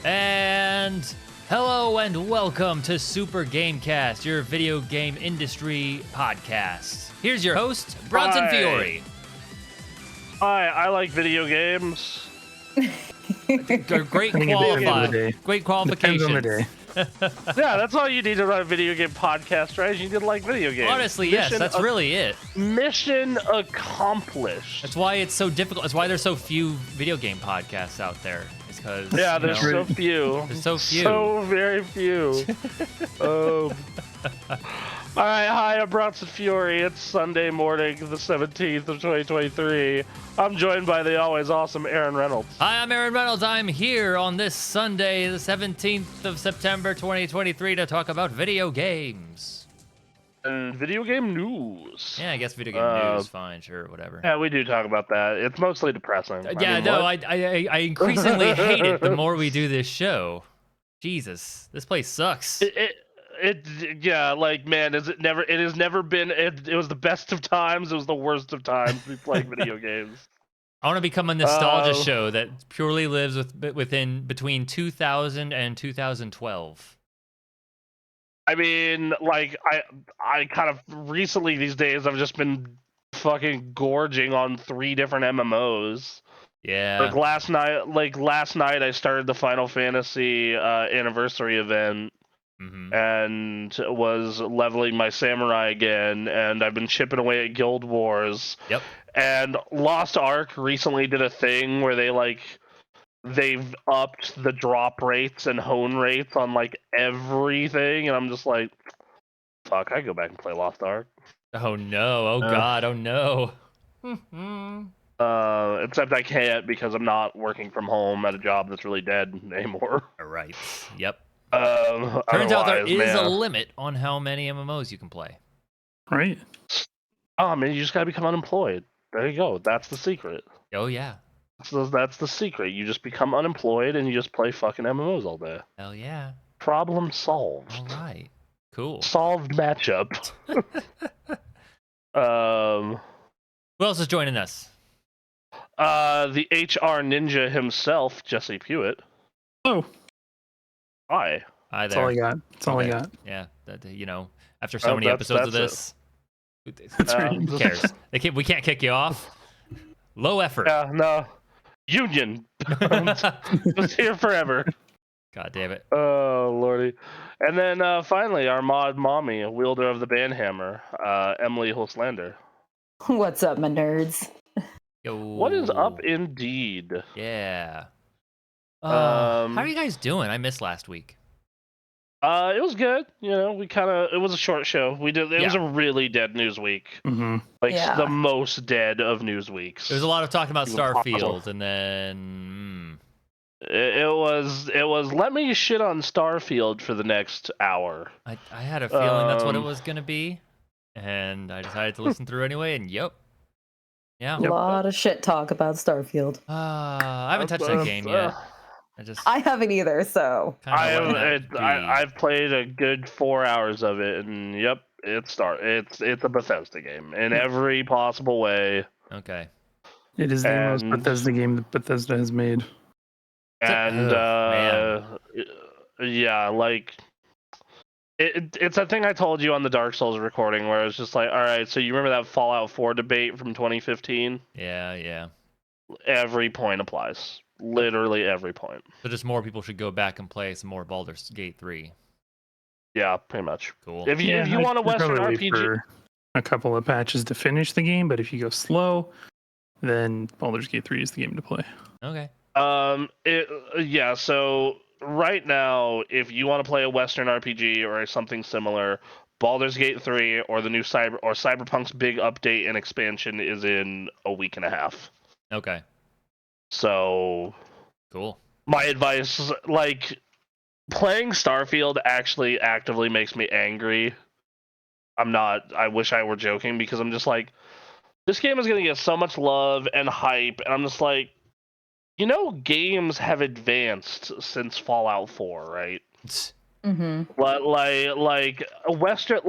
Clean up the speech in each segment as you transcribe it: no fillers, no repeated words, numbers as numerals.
And hello and welcome to Super Gamekast, your video game industry podcast. Here's your host, Bronson Hi. Fiore. Hi, I like video games. Great Depends on the day. Great Depends on the qualifications. day. Yeah, that's all you need to run a video game podcast, right? You need to like video games. Honestly, yes, that's really it. Mission accomplished. That's why it's so difficult. That's why there's so few video game podcasts out there. It's because Yeah, there's so few. There's so few. So very few. All right, hi, I'm Bronson Fiore. It's Sunday morning, the 17th of 2023. I'm joined by the always awesome Aaron Reynolds. Hi, I'm Aaron Reynolds. I'm here on this Sunday, the 17th of September, 2023, to talk about video games. And video game news. Yeah, I guess video game news, fine, sure, whatever. Yeah, we do talk about that. It's mostly depressing. I increasingly hate it the more we do this show. Jesus, this place sucks. Yeah, like, man, it has never been, it was the best of times, it was the worst of times we playing video games. I want to become a nostalgia show that purely lives between 2000 and 2012. I mean, like, I kind of recently these days I've just been fucking gorging on 3 different MMOs. Yeah. Like last night I started the Final Fantasy anniversary event. Mm-hmm. And was leveling my samurai again, and I've been chipping away at Guild Wars. Yep. And Lost Ark recently did a thing where they've upped the drop rates and hone rates on like everything, and I'm just like, fuck, I go back and play Lost Ark. Oh no! Oh god! Oh no! Except I can't because I'm not working from home at a job that's really dead anymore. All right. Yep. Turns out there is a limit on how many MMOs you can play. Right. Oh man, you just gotta become unemployed. There you go. That's the secret. Oh yeah. So that's the secret. You just become unemployed and you just play fucking MMOs all day. Hell yeah. Problem solved. All right. Cool. Solved matchup. Who else is joining us? The HR ninja himself, Jesse Pewitt. Oh. Hi. Hi That's there. all I got. That's all I got. Yeah. After so many episodes of this, who cares? We can't kick you off. Low effort. Yeah, no. Union. Just here forever. God damn it. Oh, lordy. And then finally, our mod mommy, a wielder of the banhammer, Emily Hulslander. What's up, my nerds? Yo. What is up indeed? Yeah. How are you guys doing? I missed last week. It was good. You know, it was a short show. It was a really dead news week. Mm-hmm. The most dead of news weeks. There was a lot of talking about Starfield, and then it was let me shit on Starfield for the next hour. I had a feeling that's what it was gonna be, and I decided to listen through anyway. And yeah. A lot of shit talk about Starfield. I haven't touched that game yet. I haven't either, so I've played a good 4 hours of it, and yep, it's a Bethesda game in every possible way. Okay. It is the most Bethesda game that Bethesda has made. And yeah, like it's a thing I told you on the Dark Souls recording where it's just like, all right, so you remember that Fallout 4 debate from 2015? Yeah. Every point applies. Literally every point. So just more people should go back and play some more Baldur's Gate 3. Yeah, pretty much. Cool. If you want a Western RPG, for a couple of patches to finish the game, but if you go slow, then Baldur's Gate 3 is the game to play. Okay. So right now, if you want to play a Western RPG or something similar, Baldur's Gate 3 or the new Cyberpunk's big update and expansion is in a week and a half. Okay. So, cool. My advice, like, playing Starfield actually actively makes me angry. I wish I were joking because I'm just like, this game is going to get so much love and hype, and I'm just like, games have advanced since Fallout 4, right? Mm-hmm. But like a Western,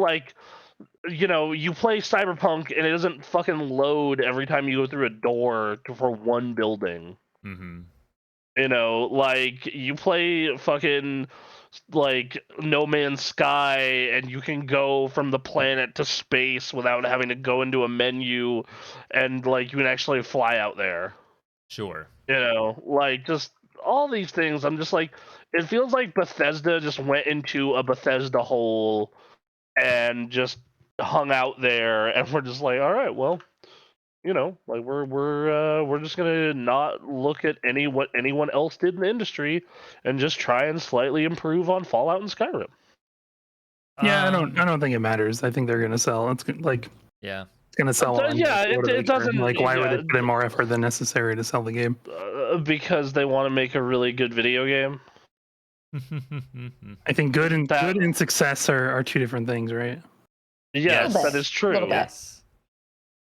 you play Cyberpunk and it doesn't fucking load every time you go through a door for one building. Mm-hmm. You know, like you play fucking like No Man's Sky and you can go from the planet to space without having to go into a menu, and like you can actually fly out there. Sure. You know, like just all these things. I'm just like, it feels like Bethesda just went into a Bethesda hole and just hung out there, and we're just like, all right, well, you know, like we're just gonna not look at what anyone else did in the industry, and just try and slightly improve on Fallout and Skyrim. Yeah, I don't think it matters. I think they're gonna sell. Like Yeah. it's gonna sell on. Yeah, what do they it care? doesn't. Like, why would Yeah, they put in more effort than necessary to sell the game? because they want to make a really good video game. I think good and That- good and success are two different things, right? Yes, Yes. that is true. Little bit. Yes.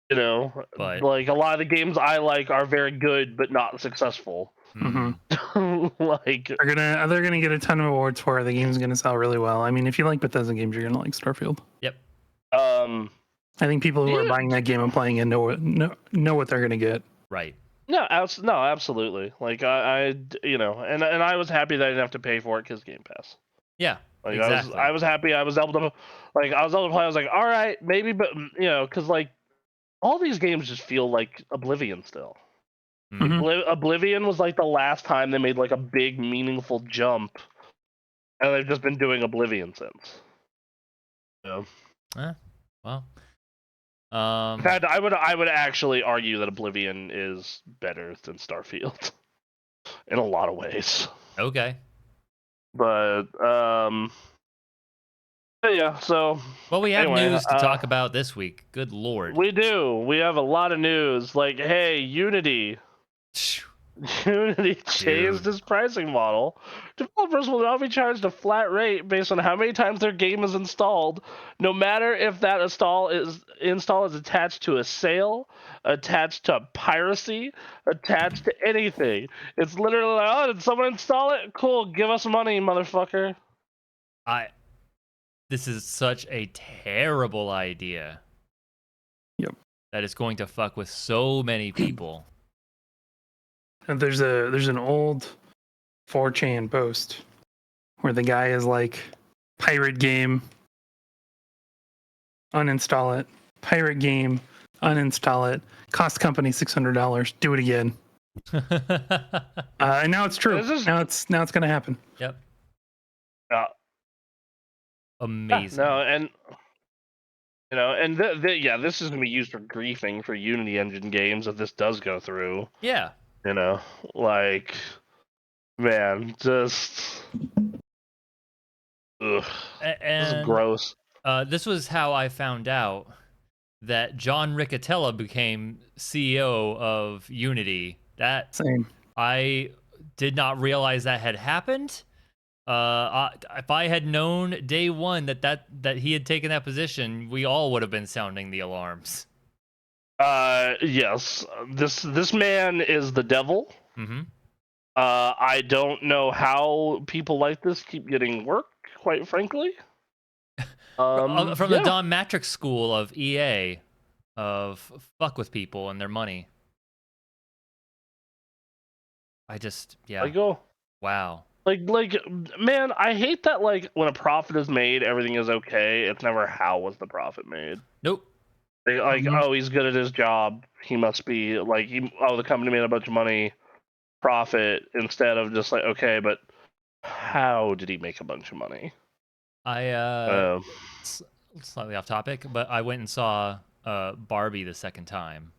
You know, But- like a lot of the games I like are very good but not successful. Mm. Like They're gonna get a ton of awards for it. The game's gonna sell really well. I mean, if you like Bethesda games, you're gonna like Starfield. Yep. um I think people who are Yeah. buying that game and playing it know what they're gonna get. Right. no, absolutely. Like I you know, and I was happy that I didn't have to pay for it because Game Pass. Yeah. Like Exactly. I was happy I was able to play. I was like, all right, maybe, but you know, because like all these games just feel like Oblivion still. Mhm. Oblivion was like the last time they made like a big meaningful jump, and they've just been doing Oblivion since. Yeah. Well. In fact, I would actually argue that Oblivion is better than Starfield in a lot of ways. Okay. But yeah. So Well, we have Anyway, news to talk about this week. Good lord. we do. We have a lot of news. Like, hey, Unity changed its pricing model. Developers will now be charged a flat rate based on how many times their game is installed, no matter if that install is attached to a sale, attached to piracy, attached to anything. It's literally like, oh, did someone install it? Cool, give us money, motherfucker. This is such a terrible idea. Yep. That is going to fuck with so many people. And there's an old 4chan post where the guy is like, pirate game, uninstall it. Pirate game, uninstall it. Cost company $600. Do it again. And now it's true. Now it's gonna happen. Yep. Uh, Amazing. No, and you know, and this is gonna be used for griefing for Unity Engine games if this does go through. Yeah. You know, like, man, just ugh, this is And gross. this was how I found out that John Riccitiello became CEO of Unity. That Same. I did not realize that had happened. If I had known day one that he had taken that position, we all would have been sounding the alarms. Yes, this man is the devil. Mm-hmm. I don't know how people like this keep getting work, quite frankly. From the yeah. Don Matrix school of EA, of fuck with people and their money. I go. Wow. Like, man, I hate that. Like, when a profit is made, everything is okay. It's never how was the profit made. Nope. Like, oh, he's good at his job. He must be like, the company made a bunch of money, profit, instead of just like, okay, but how did he make a bunch of money? Slightly off topic, but I went and saw Barbie the second time,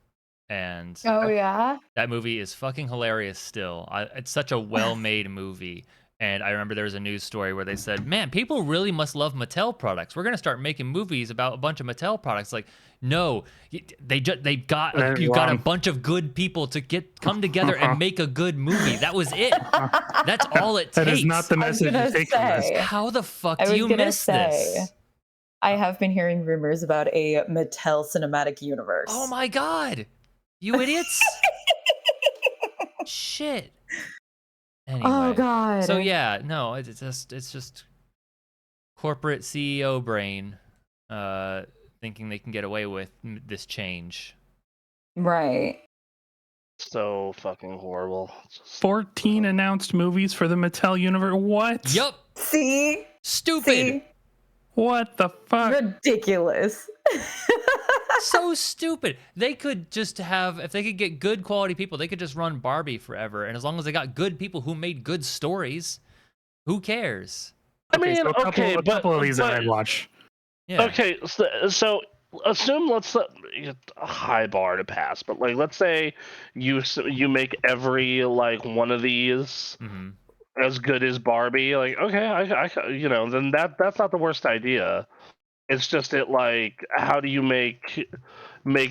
and Oh yeah. that movie is fucking hilarious still. It's such a well-made movie. And I remember there was a news story where they said, man, people really must love Mattel products. We're going to start making movies about a bunch of Mattel products. Like, no, you got a bunch of good people to come together and make a good movie. That was it. That's all it takes. That is not the message you take from this. How the fuck do you miss this? I have been hearing rumors about a Mattel cinematic universe. Oh my god. You idiots. Shit. Anyway, oh god. So yeah, no, it's just corporate CEO brain thinking they can get away with this change. Right. so fucking horrible. 14 announced movies for the Mattel universe. What? Yup. See? Stupid. See? What the fuck? Ridiculous. So stupid. They could just have, if they could get good quality people, they could just run Barbie forever. And as long as they got good people who made good stories, who cares? I mean, so a couple of these that but I'd watch. Yeah. okay, so assume let's a high bar to pass, but like let's say you make every like one of these Mm-hmm. as good as Barbie. Like okay, I you know then that's not the worst idea. It's just like how do you make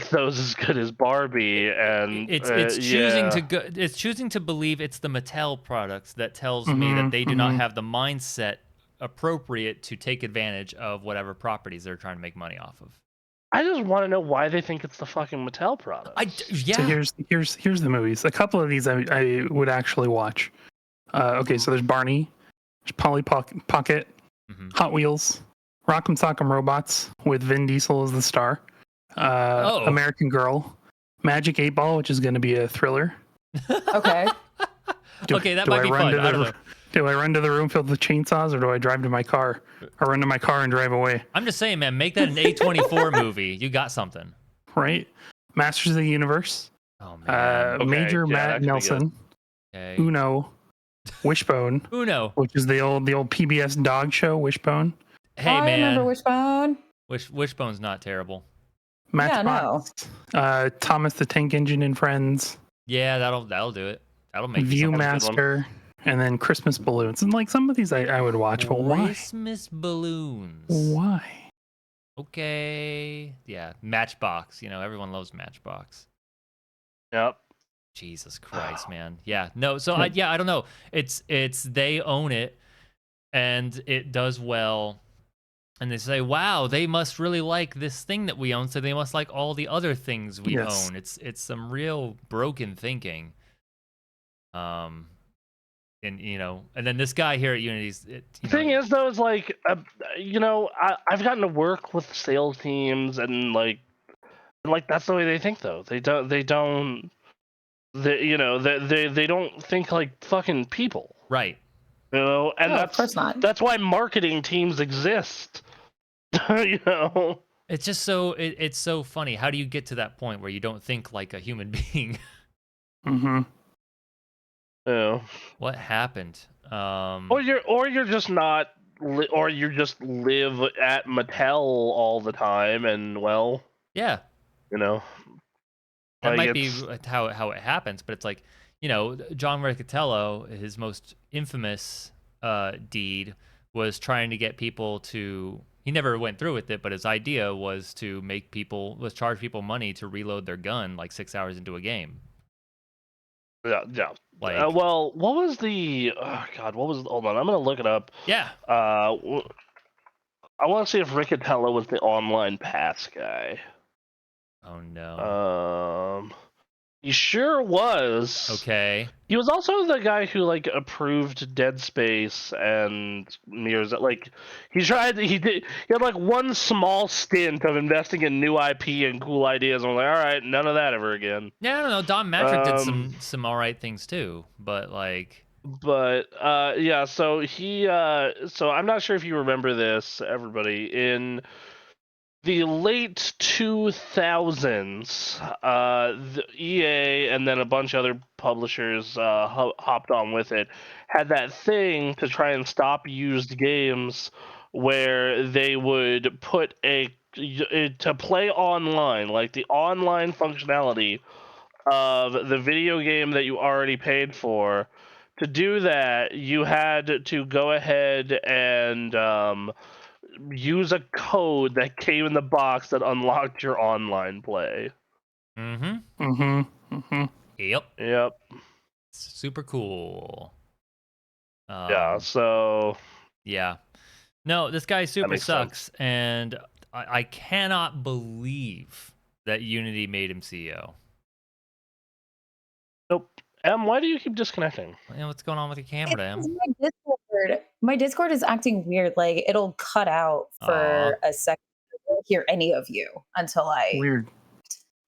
those as good as Barbie? And It's choosing yeah. to go. It's choosing to believe it's the Mattel products that tells me Mhm, that they do not mhm. have the mindset appropriate to take advantage of whatever properties they're trying to make money off of. I just want to know why they think it's the fucking Mattel products. Yeah. So here's the movies. A couple of these I would actually watch. Okay, so there's Barney, there's Polly Pocket, Mhm. Hot Wheels, Rock'em Sock'em Robots with Vin Diesel as the star, Oh. American Girl, Magic 8 Ball, which is going to be a thriller. Okay. Okay, that might be fun. I don't know. Do I run to the room filled with chainsaws, or do I drive to my car, or run to my car and drive away? I'm just saying, man, make that an A24 movie. You got something. Right? Masters of the Universe, Oh man. Okay, Major yeah, that Matt could be Nelson, Okay. Uno, Wishbone, Uno. which is the old PBS dog show, Wishbone. Hey I remember man. Wishbone. Wishbone's not terrible. Matchbox, Thomas the Tank Engine and Friends, Yeah, that'll do it. That'll make you something. Viewmaster, and then Christmas Balloons. And like some of these I would watch, but why? Christmas balloons. Why? Okay. Yeah, Matchbox. You know, everyone loves Matchbox. Yep. Jesus Christ, man. Yeah. No, so I don't know. It's they own it and it does well. And they say, "Wow, they must really like this thing that we own, so they must like all the other things we Yes. own." It's some real broken thinking. And you know, and then this guy here at Unity's The thing is, though, is like, you know, I've gotten to work with sales teams, and like that's the way they think, though. They don't, you know, they don't think like fucking people, right. you know, and No, of course not. that's why marketing teams exist, you know. It's just so it's so funny. How do you get to that point where you don't think like a human being? Mm-hmm. Yeah. What happened? Or you're just not, or you just live at Mattel all the time, and well, Yeah, you know, that like, might be how it happens. But it's like, you know, John Riccitiello, his most infamous deed was trying to get people to. He never went through with it, but his idea was to charge people money to reload their gun like 6 hours into a game. yeah. Like, Well, what was the? Oh God, what was? Hold on, I'm gonna look it up. yeah. I want to see if Riccitiello was the online pass guy. Oh no. He sure was. Okay. He was also the guy who like approved Dead Space and Mirror's. Like he had like one small stint of investing in new IP and cool ideas. And I'm like, all right, none of that ever again. Yeah, I don't know. Don Matrick did some all right things too, but like. But yeah, so so I'm not sure if you remember this, everybody, in the late 2000s, the EA and then a bunch of other publishers hopped on with it, had that thing to try and stop used games where they would put to play online, like the online functionality of the video game that you already paid for. To do that, you had to go ahead and use a code that came in the box that unlocked your online play. Mm-hmm. Mm-hmm. Mm-hmm. Yep. Yep. Super cool. Yeah. So. Yeah. No, this guy super makes sucks, and I cannot believe that Unity made him CEO. Nope. Why do you keep disconnecting? You know, what's going on with your camera, Em? My Discord is acting weird. Like it'll cut out for a second. I won't hear any of you until I. Weird.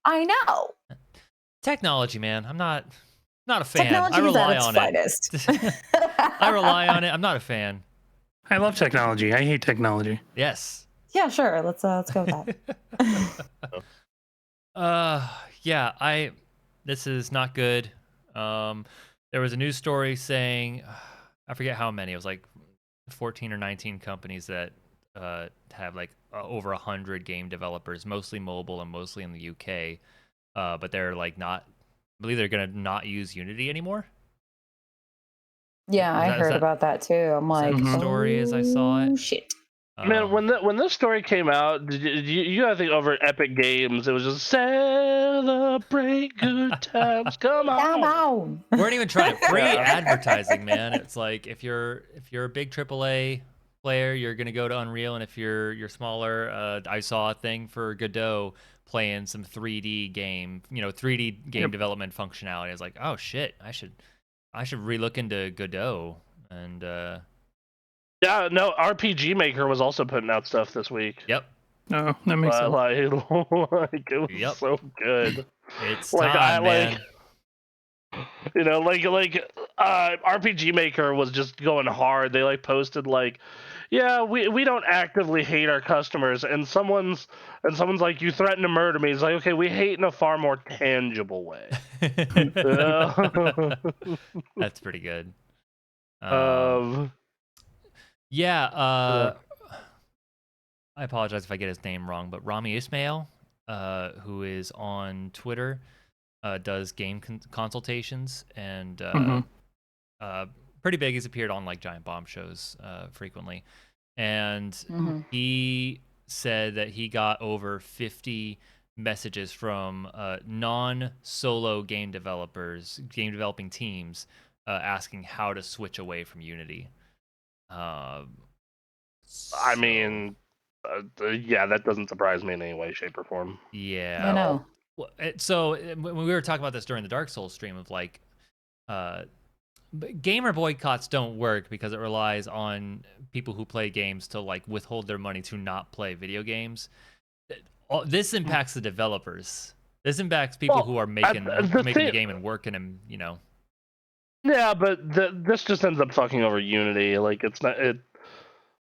I know. Technology, man. I'm not a fan. Technology I is at rely its on finest. it. I rely on it. I'm not a fan. I love technology. I hate technology. Yes. Yeah, sure. Let's go with that. Yeah, this is not good. There was a news story saying, I forget how many. It was like 14 or 19 companies that have like over 100 game developers, mostly mobile and mostly in the UK. But they're like I believe they're gonna not use Unity anymore. Yeah, I heard about that too. I'm like, the story as I saw it? Shit. Man, when this story came out, you gotta think over at Epic Games, it was just celebrate good times. Come on. Weren't even trying free Yeah. advertising, man. It's like if you're a big AAA player, you're gonna go to Unreal, and if you're smaller, I saw a thing for Godot playing some 3D game, 3D game development functionality. I was like, oh shit, I should relook into Godot and Yeah, no, RPG Maker was also putting out stuff this week. Yep. Oh, that makes sense. Like it was so good. It's Like time, man. RPG Maker was just going hard. They like posted like, yeah, we don't actively hate our customers, and someone's like, you threaten to murder me. It's like, okay, we hate in a far more tangible way. That's pretty good. Yeah. I apologize if I get his name wrong, but Rami Ismail, who is on Twitter, does game consultations and pretty big. He's appeared on like Giant Bomb shows frequently, and he said that he got over 50 messages from non-solo game developers, game developing teams, asking how to switch away from Unity. I mean, yeah, that doesn't surprise me in any way, shape, or form. Yeah. I know. So when we were talking about this during the Dark Souls stream of like, gamer boycotts don't work because it relies on people who play games to like withhold their money to not play video games. This impacts the developers. This impacts people who are making the game and working and Yeah, but this just ends up fucking over Unity. Like it's not it.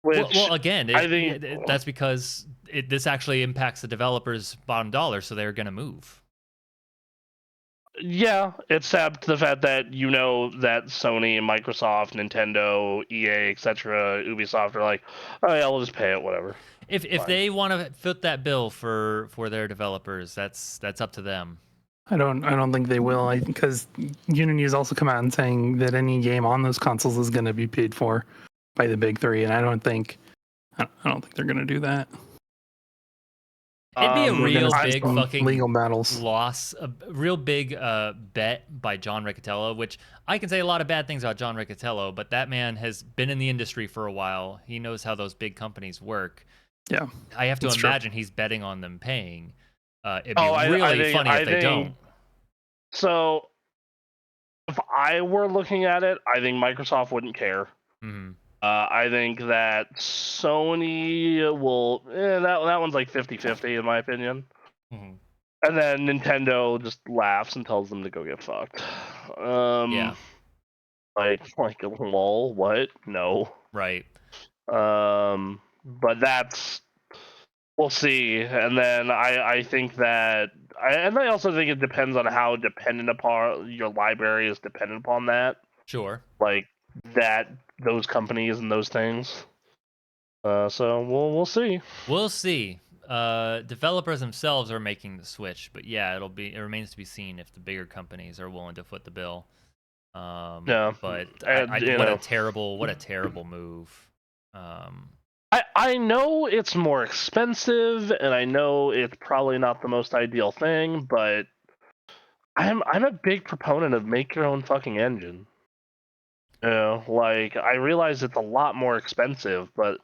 Which well, again, I think that's because this actually impacts the developers' bottom dollar, so they're going to move. Yeah, except the fact that that Sony, Microsoft, Nintendo, EA, etc., Ubisoft are like, oh yeah, we'll just pay it, whatever. If they want to foot that bill for their developers, that's up to them. I don't think they will, because Unity has also come out and saying that any game on those consoles is going to be paid for by the big three, and I don't think they're going to do that. It'd be a real big fucking legal battles loss, a real big bet by John Riccitiello, which I can say a lot of bad things about John Riccitiello, but that man has been in the industry for a while. He knows how those big companies work. Yeah, I have to imagine he's betting on them paying. It'd be really funny if they don't. So, if I were looking at it, I think Microsoft wouldn't care. Mm-hmm. I think that Sony will... that one's like 50-50 in my opinion. Mm-hmm. And then Nintendo just laughs and tells them to go get fucked. Yeah. Like, lol, what? No. Right. But that's... We'll see. And then I think that... And I also think it depends on how dependent upon your library is dependent upon that. Sure. Like, those companies and those things. So we'll see. We'll see. Developers themselves are making the switch, but yeah, it remains to be seen if the bigger companies are willing to foot the bill. Yeah, but what a terrible move. I know it's more expensive, and I know it's probably not the most ideal thing, but I'm a big proponent of make your own fucking engine. Like, I realize it's a lot more expensive, but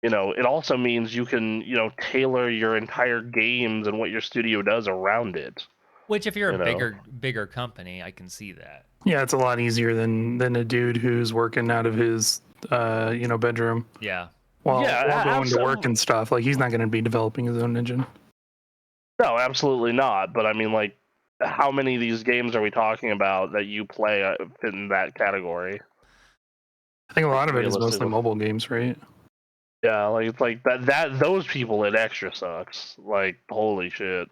it also means you can tailor your entire games and what your studio does around it. Which, if you're a bigger company, I can see that. Yeah, it's a lot easier than a dude who's working out of his bedroom. Yeah. While going to work and stuff. Like, he's not going to be developing his own engine. No, absolutely not. But I mean, like, how many of these games are we talking about that you play fit in that category? I think a lot of it is mostly Realistically. mobile games, right? Yeah, like it's like that those people it extra sucks. Like holy shit.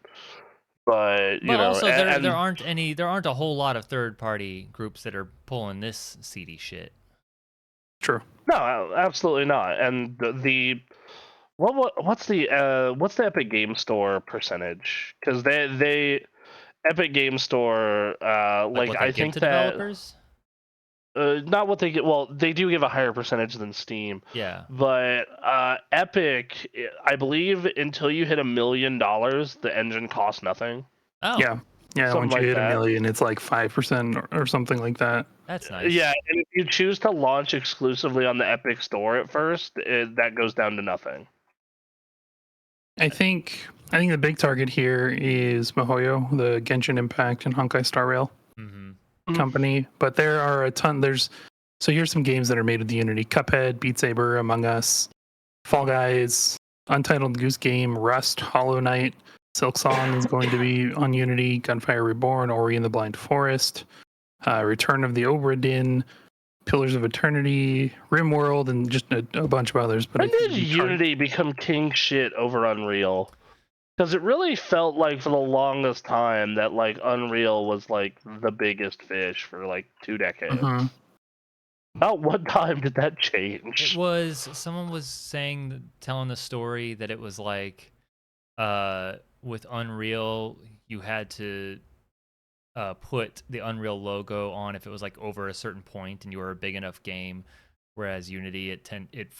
But you But know, also, there and aren't a whole lot of third party groups that are pulling this seedy shit. True. no, absolutely not. And what's the Epic Game Store percentage? Because they Epic Game Store Like like what they I give think to that developers. not what they get. Well, they do give a higher percentage than Steam, Yeah. but Epic, I believe, until you hit $1 million, the engine costs nothing. Oh, Yeah. Yeah. Something Once you like hit a that. million, it's like 5% or something like that. that's nice. Yeah, and if you choose to launch exclusively on the Epic Store at first, that goes down to nothing. I think the big target here is MiHoYo, the Genshin Impact and Honkai Star Rail Mm-hmm. company. But there are a ton. So here's some games that are made with Unity: Cuphead, Beat Saber, Among Us, Fall Guys, Untitled Goose Game, Rust, Hollow Knight, Silk Song is going to be on Unity, Gunfire Reborn, Ori and the Blind Forest, Return of the Obra Dinn, Pillars of Eternity, RimWorld, and just a bunch of others. But When did Unity become king shit over Unreal? Because it really felt like for the longest time that like Unreal was like the biggest fish for like 2 decades. Mhm. About what time did that It change? was someone was telling the story that it was like, with Unreal, you had to put the Unreal logo on if it was like over a certain point and you were a big enough game. Whereas Unity, it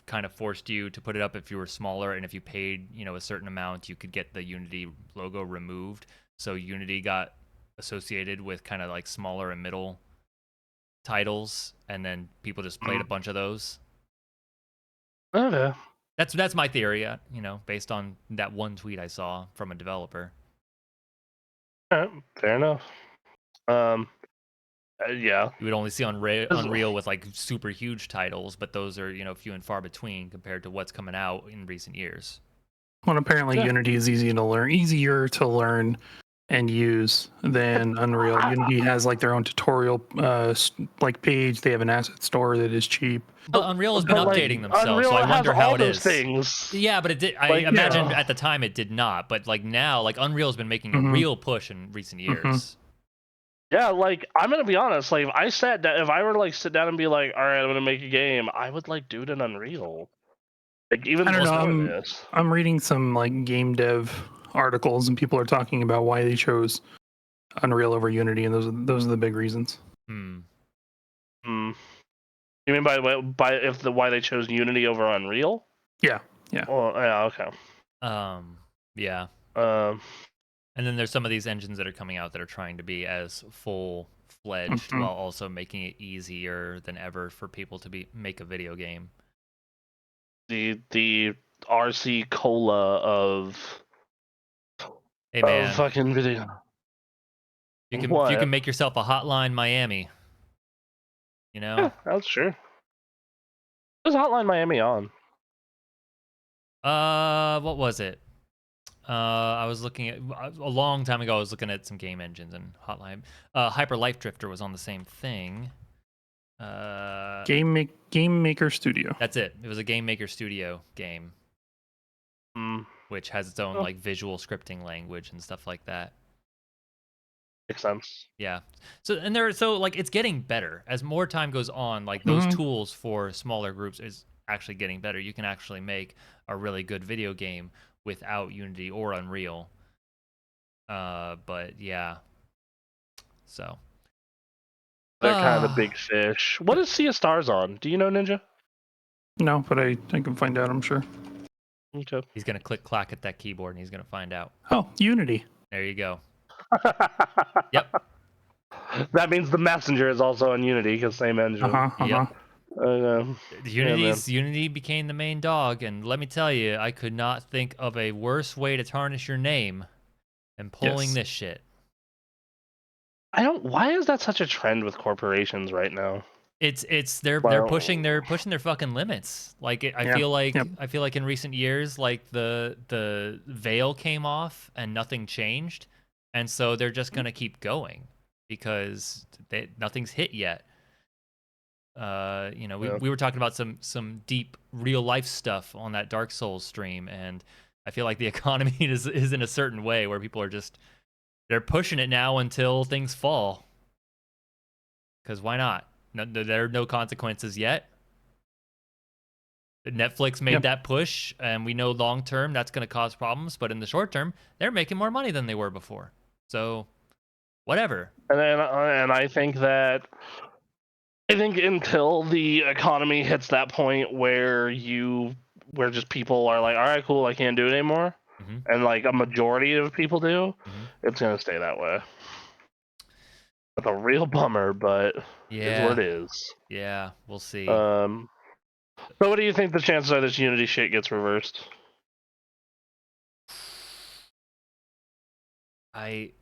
kind of forced you to put it up if you were smaller, and if you paid a certain amount, you could get the Unity logo removed. So Unity got associated with kind of like smaller and middle titles, and then people just played a bunch of those. Okay. That's my theory, based on that one tweet I saw from a developer. Alright, fair enough. Yeah. You would only see Unreal with like super huge titles, but those are few and far between compared to what's coming out in recent years. Well, apparently Yeah. Unity is easier to learn and use than Unreal. Unity has like their own tutorial like page. They have an asset store that is cheap. But Unreal has been But, like, updating themselves, Unreal so I has wonder how all it those is. things. Yeah, but it did. I Like, imagine yeah. at the time it did not, but like now, like Unreal's been making a Mhm. real push in recent years. Yeah, like I'm gonna be honest. Like if I were to like sit down and be like, all right, I'm gonna make a game, I would like do it in Unreal. Like even I don't before know. this. I'm reading some like game dev articles, and people are talking about why they chose Unreal over Unity, and those are the big reasons. Hmm. Hmm. You mean by why they chose Unity over Unreal? Yeah, yeah. Well, yeah, okay. Yeah. Um, And then there's some of these engines that are coming out that are trying to be as full-fledged Mhm. while also making it easier than ever for people to make a video game. the RC Cola of Hey man, fucking video. if you What? can make yourself a Hotline Miami, Yeah, that's true. There's Hotline Miami on. What was it? I was looking at a long time ago. I was looking at some game engines, and Hotline, Hyper Life Drifter was on the same thing. Game Maker Studio. That's it. It was a Game Maker Studio game, which has its own like visual scripting language and stuff like that. Makes sense. Yeah. So like it's getting better as more time goes on. Like those tools for smaller groups is actually getting better. You can actually make a really good video game without Unity or Unreal. But yeah. So They're kind of the big fish. What is Sea of Stars on? Do you know, Ninja? No, but I can find out. I'm sure. Okay. he's gonna click clack at that keyboard and he's gonna find out. Oh, Unity. There you go. Yep. That means the Messenger is also on Unity because same engine. Yep. Yeah, Unity became the main dog, and let me tell you, I could not think of a worse way to tarnish your name than pulling this shit. Why is that such a trend with corporations right now? They're pushing their fucking limits. Like I feel like in recent years, like the veil came off and nothing changed, and so they're just gonna keep going because nothing's hit yet. You know, we were talking about some deep real life stuff on that Dark Souls stream, and I feel like the economy is in a certain way where people are just they're pushing it now until things fall. Because why not? No, there are no consequences yet. Netflix made that push, and we know long term that's going to cause problems. But in the short term, they're making more money than they were before. So, whatever. And I think until the economy hits that point where just people are like, all right, cool, I can't do it anymore, and like a majority of people do, it's gonna stay that way. It's a real bummer, but it's what it is. Yeah, we'll see. So what do you think the chances are this Unity shit gets reversed? I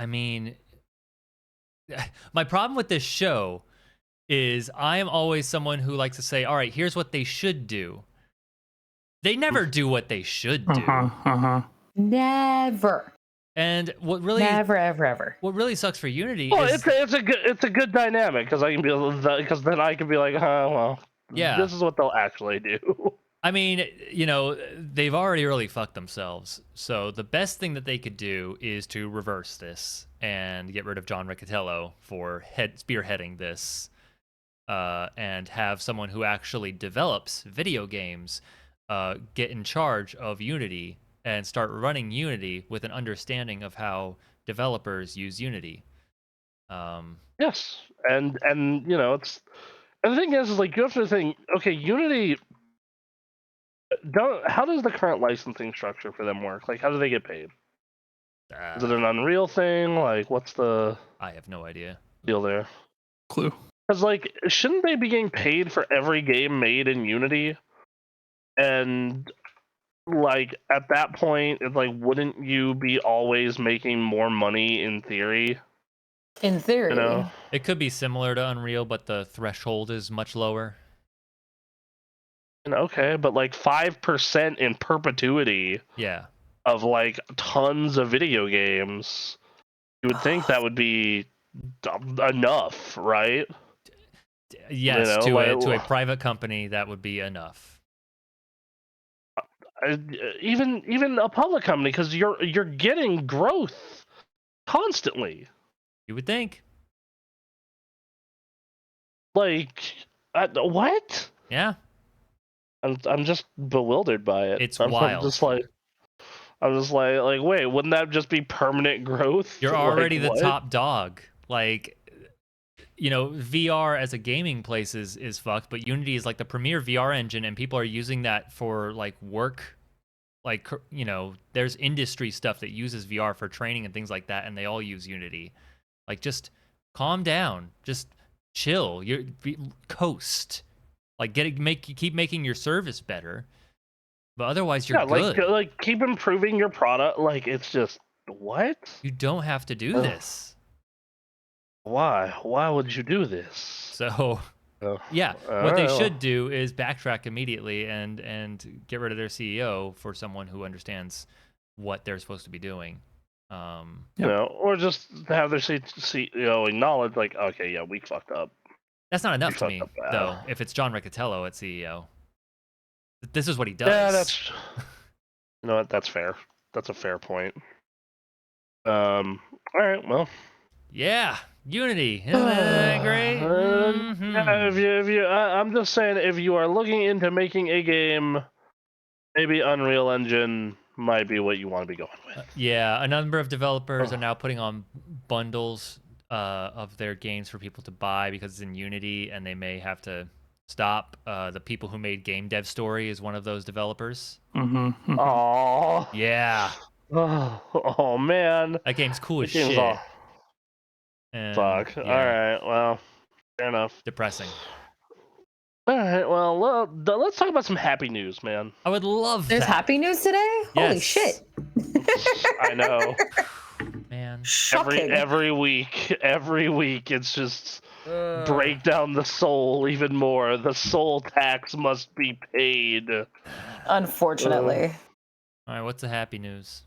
mean, my problem with this show is I am always someone who likes to say, all right, here's what they should do. They never do what they should do. Never. And what really ever. What really sucks for Unity is it's a good dynamic because then I can be like, well, this is what they'll actually do. I mean, you know, they've already really fucked themselves. So the best thing that they could do is to reverse this and get rid of John Riccitiello for spearheading this, and have someone who actually develops video games get in charge of Unity and start running Unity with an understanding of how developers use Unity. Yes, and you know, and the thing is like you have to think, okay, Unity. How does the current licensing structure for them work? Like, how do they get paid? Is it an Unreal thing? Like, what's the? I have no idea. Deal there. Clue. Because like, shouldn't they be getting paid for every game made in Unity? And like at that point, it's like, wouldn't you be always making more money in theory? In theory, you know? It could be similar to Unreal, but the threshold is much lower. Okay, but like 5% in perpetuity. Yeah. Of like tons of video games, you would think that would be enough, right? Yes, you know, to a private company, that would be enough. Even a public company, because you're getting growth constantly. You would think. Like, what? Yeah. I'm just bewildered by it. It's wild. I'm just like, wait, wouldn't that just be permanent growth? You're already the top dog. Like, you know, VR as a gaming place is fucked, but Unity is like the premier VR engine, and people are using that for like work. Like, you know, there's industry stuff that uses VR for training and things like that, and they all use Unity. Like, just calm down, just chill. Coast. Like, keep making your service better. But otherwise, you're good. Like keep improving your product. Like, it's just what? You don't have to do this. Why? Why would you do this? So, yeah, what they should do is backtrack immedately and get rid of their CEO for someone who understands what they're supposed to be doing. You know, or just have their CEO acknowledge, like, okay, yeah, we fucked up. That's not enough to me, though. If it's John Riccitiello at CEO. This is what he does. Yeah, that's. You know what? That's fair. That's a fair point. All right. Well. Yeah, Unity. Isn't that great? I'm just saying, if you are looking into making a game, maybe Unreal Engine might be what you want to be going with. Yeah, a number of developers are now putting on bundles of their games for people to buy because it's in Unity, and they may have to stop. The people who made Game Dev Story is one of those developers. Oh. Yeah. Oh man. That game's cool as shit. Fuck. Yeah. All right. Well, fair enough. Depressing. All right. Well, let's talk about some happy news, man. I would love There's that. happy news today? Yes. Holy shit. I know. Man. Shocking. Every week it's just break down the soul even more. The soul tax must be paid. Unfortunately. All right, what's the happy news?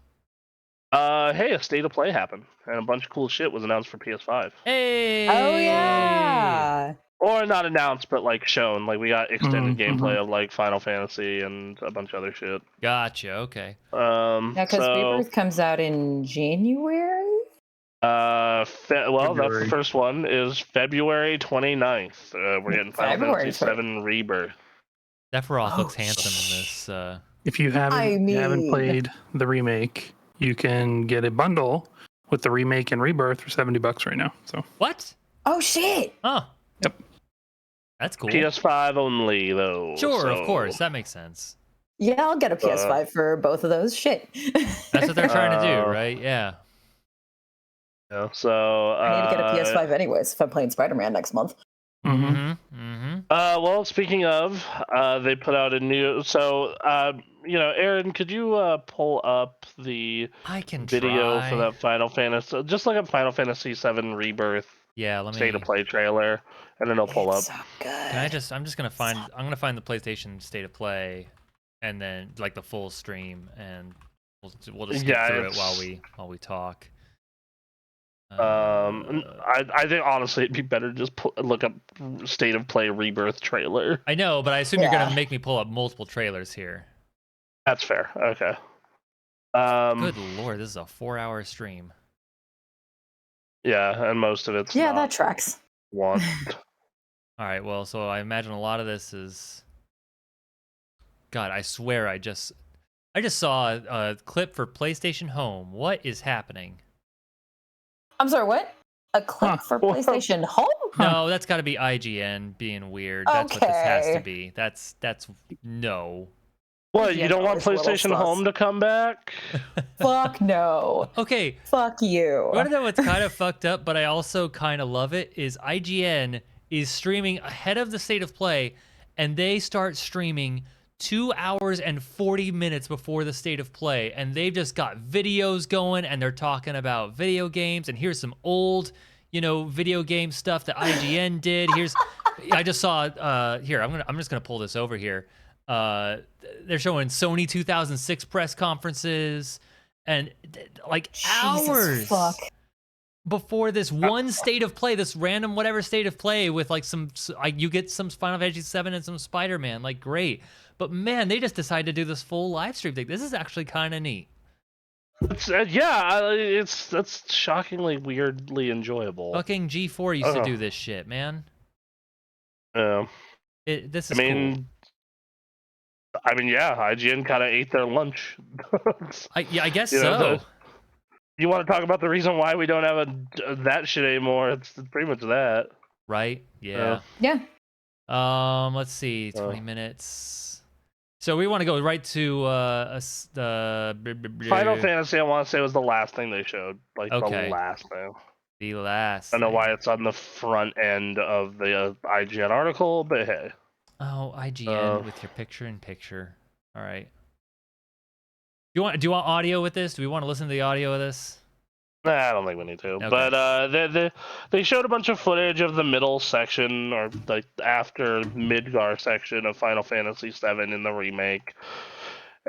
Hey, a state of play happened, and a bunch of cool shit was announced for PS5. Hey. Oh yeah. Or not announced, but like shown. Like we got extended Mm-hmm. gameplay of like Final Fantasy and a bunch of other shit. Gotcha. Okay. Yeah, because So Rebirth comes out in January. well, that's the February. first one. Is February 29th. We're getting Final February Fantasy VII Rebirth. Sephiroth Oh, looks handsome in this. If you haven't played the remake, you can get a bundle with the remake and Rebirth for $70 right now. So What? Oh shit. Oh. Yep. That's cool. PS5 only though. Sure, of so, course. That makes sense. Yeah, I'll get a PS5 for both of those. Shit. That's what they're trying to do, Uh, right? Yeah. Yeah, so I need to get a PS5 anyways if I'm playing Spider-Man next month. Well, speaking of, they put out a new. So, Aaron, could you pull up the I can video try. for that Final Fantasy? Just look up Final Fantasy VII Rebirth Yeah, let me. state of play trailer, and then it'll pull up. It's so good. I'm just gonna find. I'm gonna find the PlayStation State of Play, and then like the full stream, and we'll just skip through it while we talk. I think honestly it'd be better just look up state of play Rebirth trailer. I know, but I assume you're Yeah. gonna make me pull up multiple trailers here. That's fair. Okay. Good lord, this is a 4-hour stream. Yeah, and most of it's Yeah, not that tracks. one. All right, well, so I imagine a lot of this is. God, I swear I just saw a clip for PlayStation Home. What is happening? I'm sorry, what? A clip for PlayStation Home? No, that's got to be IGN being weird. That's what this has to Okay. be. That's no. What, Yeah, you don't want always a little PlayStation sus. Home to come back? Fuck no. Okay, Fuck you. you want to know what's kind of fucked up, but I also kind of love it, is IGN is streaming ahead of the state of play, and they start streaming 2 hours and 40 minutes before the state of play, and they've just got videos going, and they're talking about video games, and here's some old, video game stuff that IGN did. I just saw, here, I'm just gonna pull this over here. They're showing Sony 2006 press conferences, and like Jesus hours fuck. before this one state of play, this random whatever state of play with like you get some Final Fantasy 7 and some Spider-Man, like great. But man, they just decided to do this full live stream thing. This is actually kind of neat. That's shockingly weirdly enjoyable. Fucking G4 used to do this shit, man. Yeah. This is cool. Yeah, IGN kind of ate their lunch. I guess so. You want to talk about the reason why we don't have that shit anymore? It's pretty much that. Right? Yeah. Yeah. Let's see, 20 minutes. So we want to go right to the Final Fantasy. I want to say was the last thing they showed, like Okay. the last thing. The last. I don't know why it's on the front end of the IGN article, but hey. Oh, IGN with your picture-in-picture. All right. Do you want audio with this? Do we want to listen to the audio of this? Nah, I don't think we need to. Okay. But they showed a bunch of footage of the middle section, or like after Midgar section of Final Fantasy VII in the remake,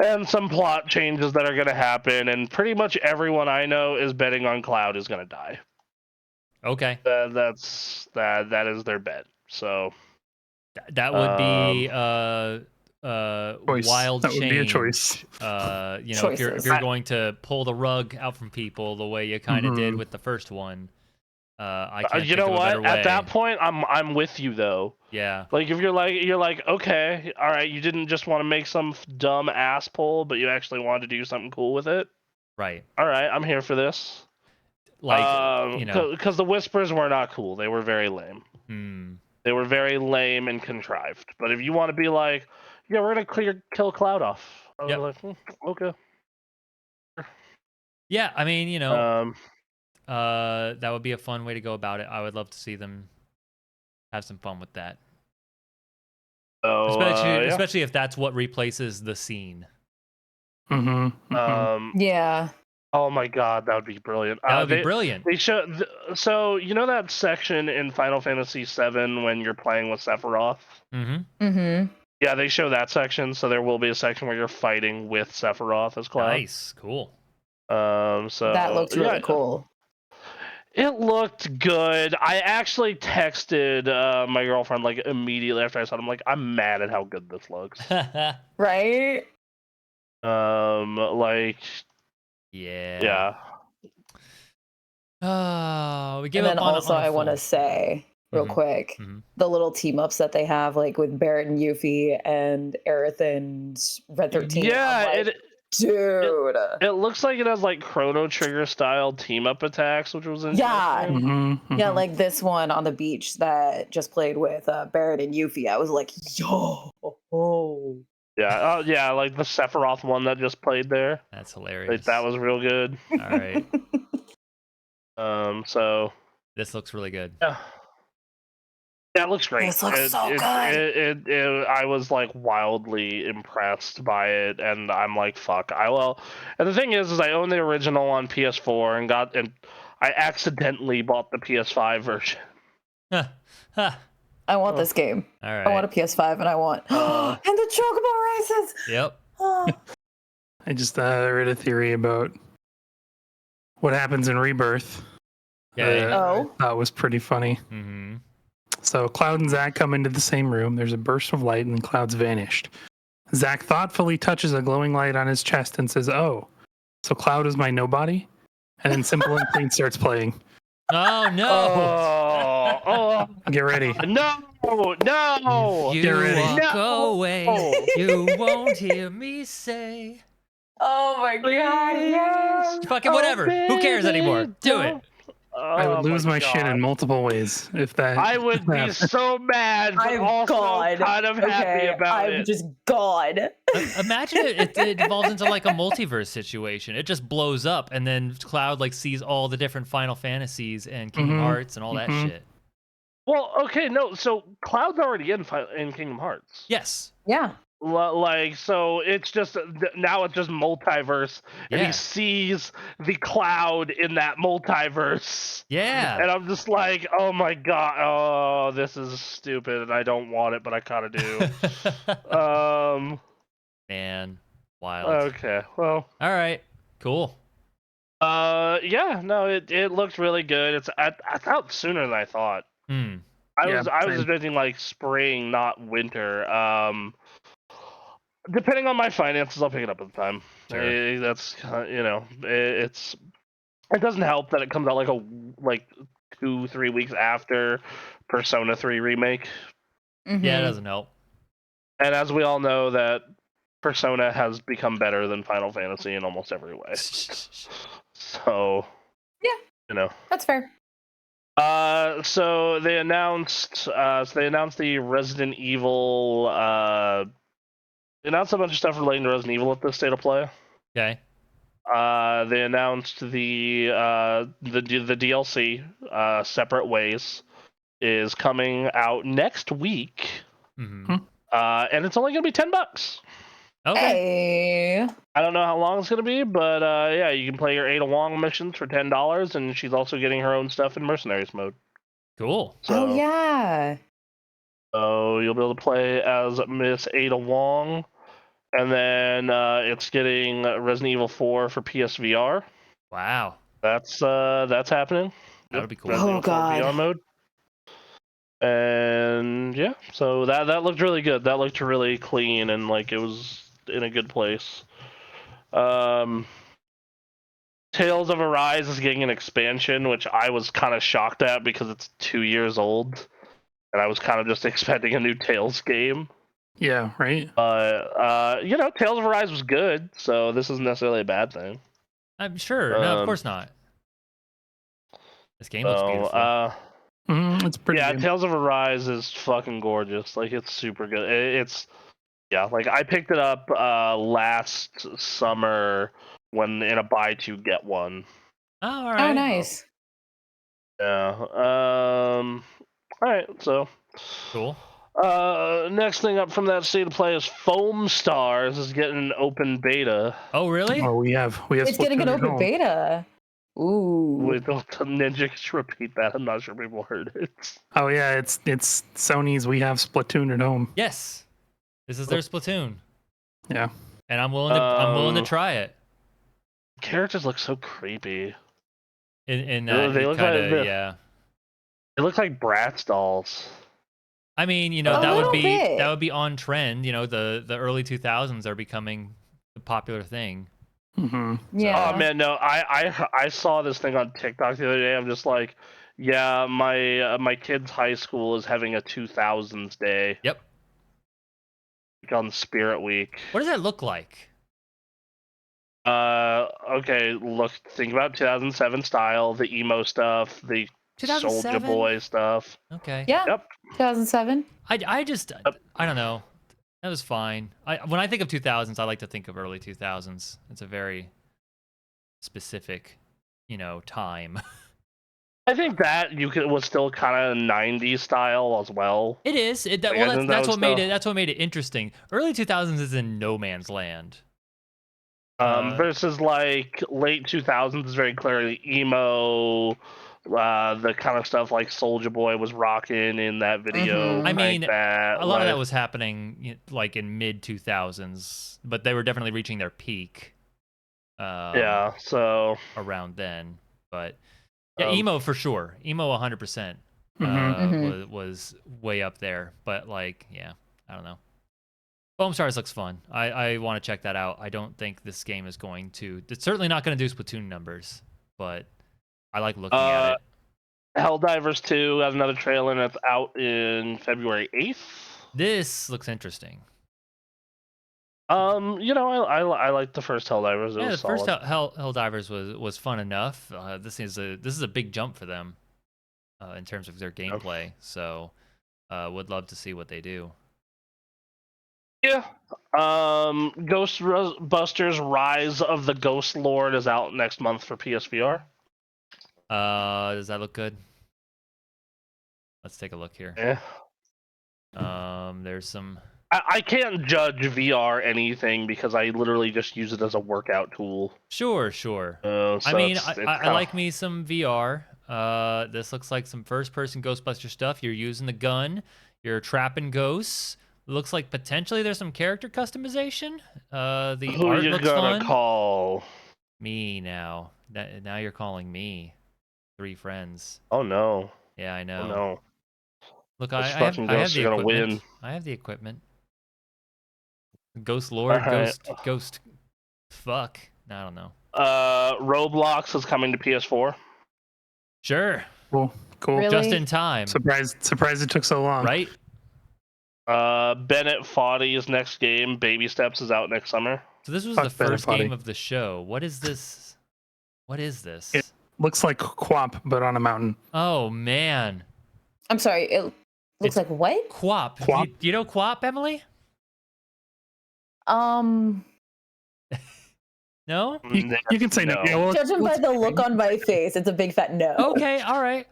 and some plot changes that are going to happen. And pretty much everyone I know is betting on Cloud is going to die. Okay. That is their bet. So that would be wild that change. would be a choice. If you're going to pull the rug out from people the way you kind of did with the first one, I can't. You think know of a better what? At way. that point, I'm with you though. Yeah. Like if you're like, okay, all right, you didn't just want to make some dumb ass pull, but you actually wanted to do something cool with it. Right. All right, I'm here for this. Like because the whispers were not cool. They were very lame. They were very lame and contrived. But if you want to be like, yeah, we're gonna kill Cloud off. I was like, okay. Yeah, I mean, that would be a fun way to go about it. I would love to see them have some fun with that. So, especially if that's what replaces the scene. Yeah. Oh my god, that would be brilliant. That would be brilliant. They show so you know that section in Final Fantasy VII when you're playing with Sephiroth? Yeah, they show that section, so there will be a section where you're fighting with Sephiroth as Cloud. Nice, cool. So That looked really cool. It looked good. I actually texted my girlfriend like immediately after I saw it. I'm like, I'm mad at how good this looks. Right? Like, yeah. Oh, we give And then up on also on a I want to full- say real Mhm, quick, mhm. the little team ups that they have, like with Barrett and Yuffie and Aerith and Red 13. Yeah, I'm like, dude. it looks like it has like Chrono Trigger style team up attacks, which was Yeah. interesting. Yeah, like this one on the beach that just played with Barrett and Yuffie. I was like, yo. Yeah, yeah, like the Sephiroth one that just played there. That's Like, hilarious. that was real good. All right. So This looks really good. yeah. Yeah, it looks great. This looks so good. I was like wildly impressed by it, and I'm like, fuck, I will. And the thing is I own the original on PS4 and I accidentally bought the PS5 version. Huh, huh. I want this game. All I want a right. PS5 and I want and the chocobo races. Yep. I just read a theory about what happens in Rebirth. Okay. Oh. I thought was pretty funny. Mm-hmm. So Cloud and Zack come into the same room. There's a burst of light and Cloud's vanished. Zack thoughtfully touches a glowing light on his chest and says, "Oh, so Cloud is my nobody?" And then Simple and Clean starts playing. Oh no! Oh, Get ready. no! If you Get ready. walk No. away, you won't hear me say. Oh my god, yes. Fucking whatever. Who cares anymore? Do it. I would lose my shit in multiple ways if that. I would be so mad, but I'm also God. kind of happy about I'm it. just God. Imagine it evolves into like a multiverse situation. It just blows up, and then Cloud like sees all the different Final Fantasies and Kingdom Hearts and all that shit. Well, okay, no. So Cloud's already in Kingdom Hearts. Yes. Yeah. Like, so it's just now it's just multiverse, and Yeah. he sees the Cloud in that multiverse. Yeah. And I'm just like, oh my god, oh, this is stupid, and I don't want it, but I kind of do. Man, wild. Okay, well. All right. Cool. Yeah, no, it looked really good. I thought sooner than I thought. Hmm. I Yeah, was same. expecting like spring, not winter. Depending on my finances, I'll pick it up at the time. Sure. That's it doesn't help that it comes out like 2-3 weeks after Persona 3 remake. Mm-hmm. Yeah, it doesn't help. And as we all know, that Persona has become better than Final Fantasy in almost every way. So Yeah. That's fair. So they announced the Resident Evil they announced a bunch of stuff relating to Resident Evil at this state of play. Okay. They announced the DLC Separate Ways is coming out next week. Mm-hmm. And it's only going to be $10. Okay. Hey. I don't know how long it's going to be, but yeah, you can play your Ada Wong missions for $10, and she's also getting her own stuff in Mercenaries mode. Cool. So, Oh yeah. So you'll be able to play as Miss Ada Wong, and then it's getting Resident Evil 4 for PSVR. Wow. That's happening. That would be cool. Resident Evil 4 God. VR mode. And yeah, so that looked really good. That looked really clean and like it was in a good place. Tales of Arise is getting an expansion, which I was kind of shocked at because it's 2 years old, and I was kind of just expecting a new Tales game. Yeah, right. Tales of Arise was good, so this isn't necessarily a bad thing. I'm sure. No, of course not. This game looks beautiful. It's pretty Yeah, good. Tales of Arise is fucking gorgeous. Like, it's super good. Like I picked it up last summer when in a buy two get one. Oh, all right. Oh, nice. Yeah. All right. So. Cool. Next thing up from that state of play is Foam Stars is getting an open beta. Oh, really? Oh, we have. It's getting an Splatoon at open home. beta. Ooh. Wait, Ninja, could you repeat that? I'm not sure people heard it. Oh yeah, it's Sony's. We have Splatoon at home. Yes. This is their Splatoon. Yeah. And I'm willing to try it. Characters look so creepy. In They that look kind like of, yeah. They look like Bratz dolls. I mean, A that would little be bit. on trend. The early 2000s are becoming a popular thing. Mm-hmm. Yeah. Oh man, no! I saw this thing on TikTok the other day. I'm just like, yeah, my kid's high school is having a 2000s day. Yep. Like on Spirit Week. What does that look like? Okay, think about 2007 style, the emo stuff, the Soldier 2007? Boy stuff. Okay. Yeah. Yep. 2007. I just I don't know. That was fine. When I think of 2000s, I like to think of early 2000s. It's a very specific, time. I think that was still kind of 90s style as well. It is. I think That's that what was made still- it. That's what made it interesting. Early 2000s is in no man's land. Versus like late 2000s is very clearly emo, the kind of stuff like Soldier Boy was rocking in that video. Mhm. I mean, like that, a lot of that like- was happening like in mid 2000s, but they were definitely reaching their peak. Yeah, so Around then, but yeah, Um, emo for sure. Emo 100%. Mhm. Was way up there, but like, yeah, I don't know. Foam Stars looks fun. I want to check that out. I don't think this game is going to. It's certainly not going to do Splatoon numbers, but I like looking at it. Helldivers 2 has another trailer and it's out in February 8th. This looks interesting. I like the first Helldivers. It Yeah, the was first solid. Helldivers was fun enough. This is a big jump for them in terms of their gameplay. So would love to see what they do. Yeah. Ghostbusters Rise of the Ghost Lord is out next month for PSVR. Does that look good? Let's take a look here. Yeah. There's some. I can't judge VR anything because I literally just use it as a workout tool. Sure. So I mean, it's I kinda- like me some VR. This looks like some first-person Ghostbuster stuff. You're using the gun. You're trapping ghosts. Looks like potentially there's some character customization. The Who art you looks gonna fun. call? Me now. Now you're calling me. 3 friends. Oh no! Yeah, I know. Oh no! Look, Those I have fucking ghosts the are gonna equipment. win. I have the equipment. Ghost Lord, Alright. Ghost. Fuck. I don't know. Roblox is coming to PS4. Sure. Cool. Really? Just in time. Surprised it took so long. Right? Bennett Foddy's next game, Baby Steps, is out next summer. So this was Fuck the Bennett first game Foddy. of the show. What is this? What is this? It looks like Quap, but on a mountain. Oh man. I'm sorry. It looks It's- like what? Quap. Quap? Do you know Quap, Emily? No? You can say no. Yeah, well, Judging by the look on my face, it's a big fat no. Okay, all right.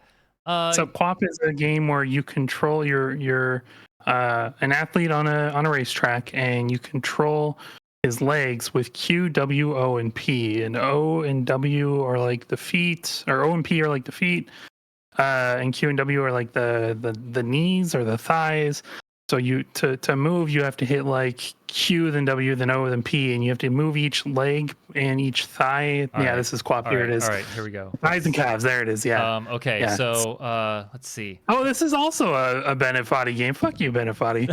So Quap is a game where you control you're an athlete on a racetrack, and you control his legs with Q, W, O, and P. And O and W are like the feet, or O and P are like the feet, and Q and W are like the knees or the thighs. So you to move, you have to hit like Q, then W, then O, then P, and you have to move each leg and each thigh. All yeah, right. this is Quap. all Here right, it is. All right, here we go. Thighs and calves. There it is. Yeah. Okay, Yeah. so let's see. Oh, this is also a Bennett Foddy game. Fuck you, Bennett Foddy.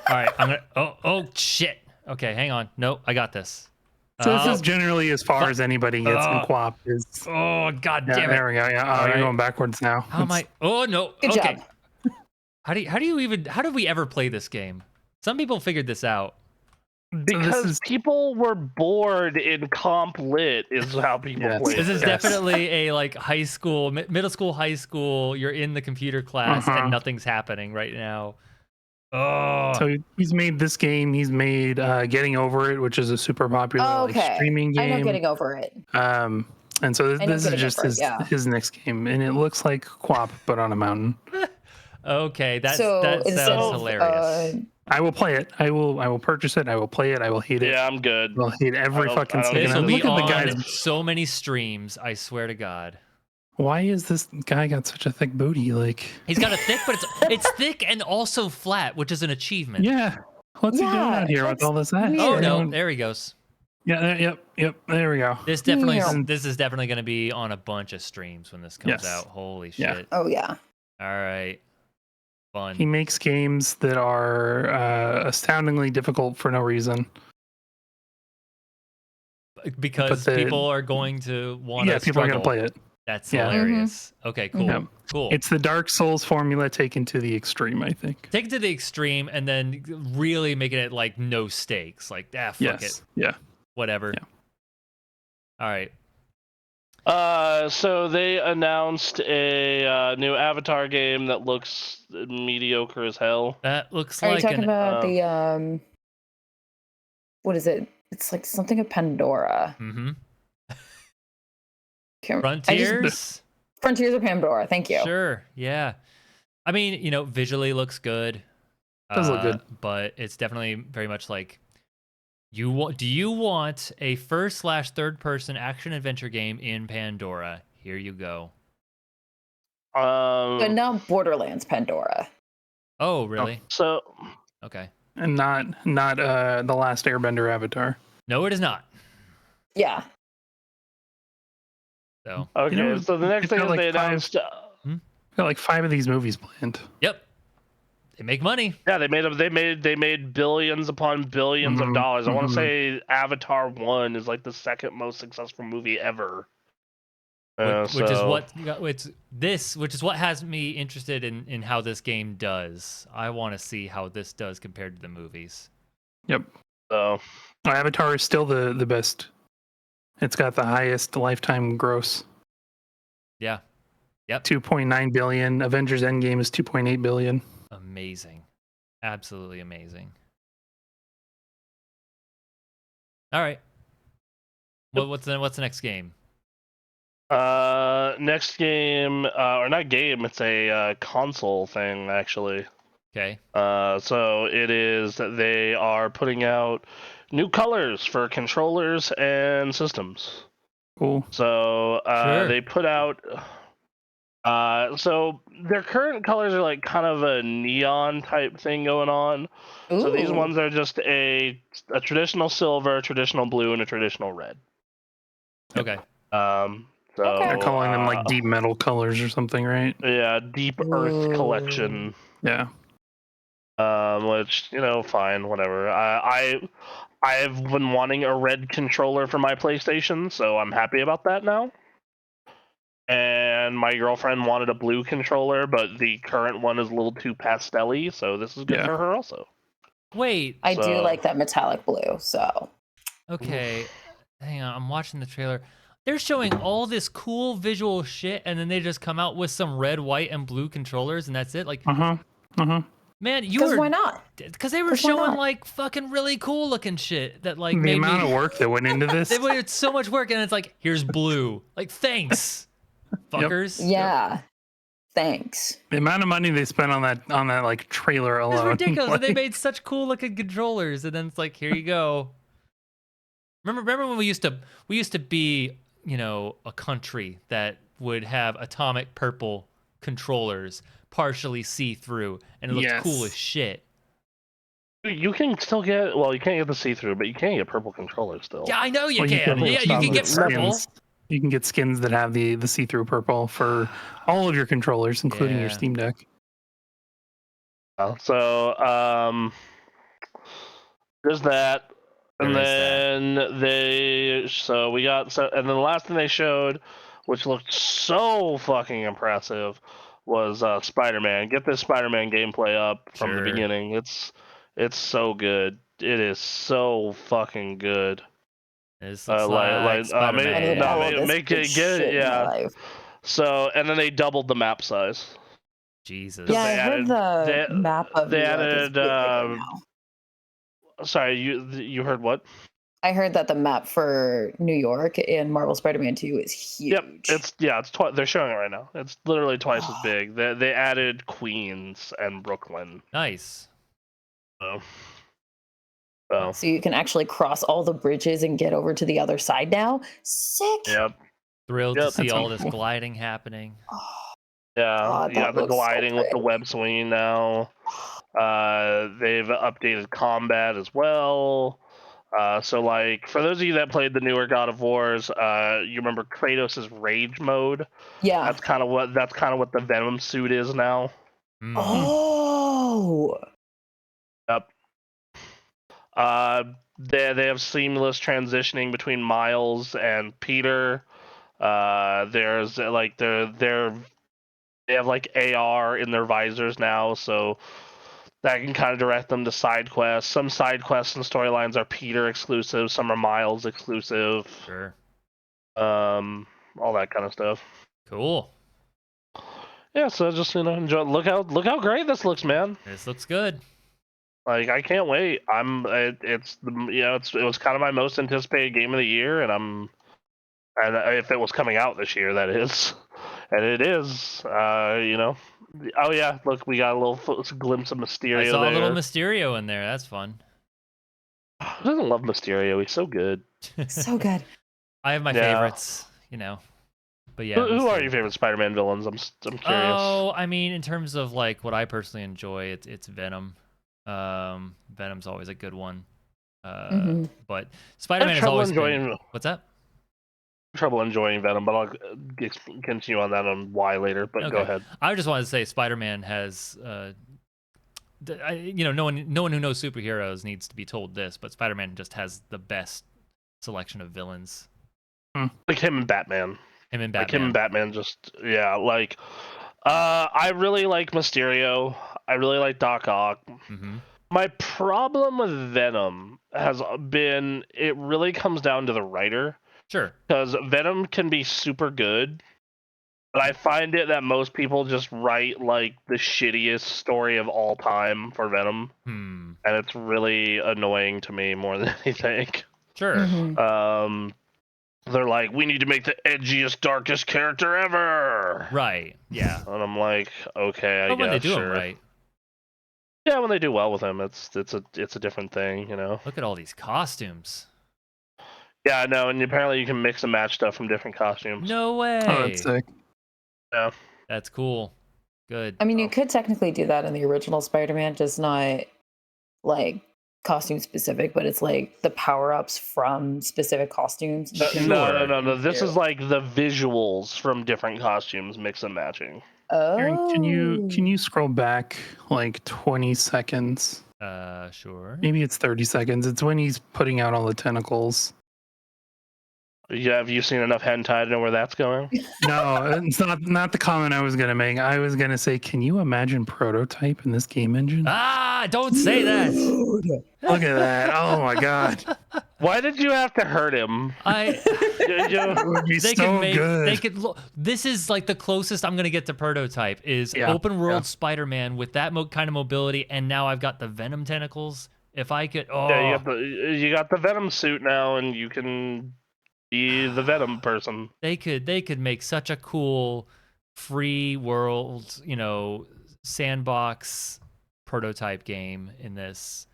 All right, I'm gonna. Oh shit. Okay, hang on. Nope, I got this. So this is generally as far as anybody gets in Oh. Quap. Is Oh god yeah, damn it. there we go. Yeah. Oh, All you're right. going backwards now. How am I? Oh no. Good okay. job. How did we ever play this game? Some people figured this out. Because is- people were bored in comp lit is how people Yes. play. This is Yes. definitely a like high school, middle school, high school. You're in the computer class Uh-huh. and nothing's happening right now. Oh, So he's made this game. He's made Getting Over It, which is a super popular like, Okay. streaming I know game. getting over it. And so I know this is Getting just Over It, yeah. his next game, and it looks like Quap but on a mountain. okay. That instead sounds of, hilarious. I will play it. I will purchase it. I will play it. I will hate it. Yeah, I'm good. I will hate every I don't- fucking I don't- second. This will of it. be Look at on the guys. so many streams. I swear to God. Why is this guy got such a thick booty? Like, He's got a thick, but it's thick and also flat, which is an achievement. yeah. What's he doing Yeah, out here with that's all this ass? Oh weird. no, there he goes. Yep. There we go. This is definitely going to be on a bunch of streams when this comes out. Holy Yeah. shit. Oh yeah. All right. Fun. He makes games that are astoundingly difficult for no reason. Because people are going to want to people are going to play it. That's Yeah. hilarious. Okay, cool. Yeah. Cool. It's the Dark Souls formula taken to the extreme, I think. Take it to the extreme and then really making it like no stakes. Like, fuck it. Yeah. Whatever. Yeah. All right. So they announced a new Avatar game that looks mediocre as hell. That looks Are like you talking about the what is it? It's like something of Pandora. Mm-hmm. Frontiers? Frontiers of Pandora, thank you. Sure, yeah. I mean, visually looks good. Does look good. But it's definitely very much like, do you want a first/third person action adventure game in Pandora? Here you go. But not Borderlands Pandora. Oh, really? So okay. And not the last Airbender Avatar. No, it is not. Yeah. So okay, so the next thing is they announced. Got like 5 of these movies planned. Yep. They make money. Yeah, they made billions upon 1000000000s of dollars. I want to say Avatar 1 is like the second most successful movie ever. Which is what has me interested in how this game does. I want to see how this does compared to the movies. Yep. So Avatar is still the best. It's got the highest lifetime gross. Yeah. Yep. 2.9 billion. Avengers Endgame is 2.8 billion. Amazing. Absolutely amazing. All right. What's the next game? Next game, or not game, it's a console thing actually. Okay. So it is that they are putting out new colors for controllers and systems. Cool. So Sure. they put out. So their current colors are like kind of a neon type thing going on. Ooh. So these ones are just a traditional silver, a traditional blue, and a traditional red. Okay. So They're calling them like deep metal colors or something, right? Yeah, Deep Earth Ooh. Collection. Yeah. Which fine, whatever. I've been wanting a red controller for my PlayStation, so I'm happy about that now. And my girlfriend wanted a blue controller, but the current one is a little too pastel-y, so this is good for her also. Wait. I do like that metallic blue, so. Okay. Hang on, I'm watching the trailer. They're showing all this cool visual shit, and then they just come out with some red, white, and blue controllers, and that's it. Like, man, why not? Because they were showing like fucking really cool looking shit that like the amount of work that went into this. It's so much work, and it's like, here's blue. Like, thanks, fuckers. Yeah. Thanks. The amount of money they spent on that like trailer alone. It's ridiculous. Like, And they made such cool looking controllers, and then it's like, here you go. Remember when we used to be, a country that would have atomic purple controllers, partially see-through, and it looked cool as shit. You can still get, you can't get the see-through, but you can get purple controllers still. Yeah, I know you can. You can get purple. You can get skins that have the see-through purple for all of your controllers, including your Steam Deck. So, there's that. And then and then the last thing they showed, which looked so fucking impressive, was Spider-Man. Get this Spider-Man gameplay up from the beginning. It's so good. It is so fucking good. This looks like Spider-Man. Make it get it, yeah. So, and then they doubled the map size. Jesus. Yeah, I heard the map of New York is bigger now. Sorry, you heard what? I heard that the map for New York in Marvel Spider-Man 2 is huge. Yep, they're showing it right now. It's literally twice as big. They added Queens and Brooklyn. Nice. So you can actually cross all the bridges and get over to the other side now. Sick. Yep. Thrilled to see all this gliding happening. Yeah, the gliding with the web swinging now. They've updated combat as well. So like for those of you that played the newer God of Wars, you remember Kratos' rage mode. Yeah. That's kind of what the Venom suit is now. Mm. Oh. Yep. They have seamless transitioning between Miles and Peter. There's like they have like AR in their visors now, so that can kind of direct them to side quests. Some side quests and storylines are Peter exclusive, some are Miles exclusive. Sure. All that kind of stuff. Cool. Yeah, so just enjoy. Look how great this looks, man. This looks good. Like I can't wait. It was kind of my most anticipated game of the year, and if it was coming out this year, that is, and it is. Oh yeah, look, we got a little glimpse of Mysterio. I saw there. a little Mysterio in there. That's fun. Who doesn't love Mysterio? He's so good. So good. I have my favorites, But yeah. Who are your favorite Spider-Man villains? I'm curious. Oh, I mean, in terms of like what I personally enjoy, it's Venom. Venom's always a good one. But Spider-Man is always been... What's that? Trouble enjoying Venom, but I'll continue on that on why later. But Okay. Go ahead. I just wanted to say Spider-Man has, no one who knows superheroes needs to be told this, but Spider-Man just has the best selection of villains. Like him and Batman. Like him and Batman just I really like Mysterio. I really like Doc Ock. Mm-hmm. My problem with Venom has been it really comes down to the writer. Sure. Because Venom can be super good, but I find it that most people just write like the shittiest story of all time for Venom. And it's really annoying to me more than anything. Sure. They're like, we need to make the edgiest, darkest character ever. Right. Yeah. And I'm like, okay, I guess. When they do sure. them right. Yeah, when they do well with him, it's a different thing, Look at all these costumes. Yeah, no, and apparently you can mix and match stuff from different costumes. No way. Oh, that's sick. Yeah. That's cool. Good. I mean, you could technically do that in the original Spider-Man, just not like costume specific, but it's like the power-ups from specific costumes. No. This is like the visuals from different costumes, mix and matching. Oh. Aaron, can you scroll back like 20 seconds? Sure. Maybe it's 30 seconds. It's when he's putting out all the tentacles. Yeah, have you seen enough hentai to know where that's going? No, it's not the comment I was gonna make. I was gonna say, can you imagine Prototype in this game engine? Don't say that. Look at that! Oh my god! Why did you have to hurt him? It would be good. They could. This is like the closest I'm gonna get to Prototype is open world Spider-Man with that kind of mobility, and now I've got the Venom tentacles. If I could, Yeah, you got the Venom suit now, and you can be the Venom person. They could make such a cool free world, sandbox Prototype game in this.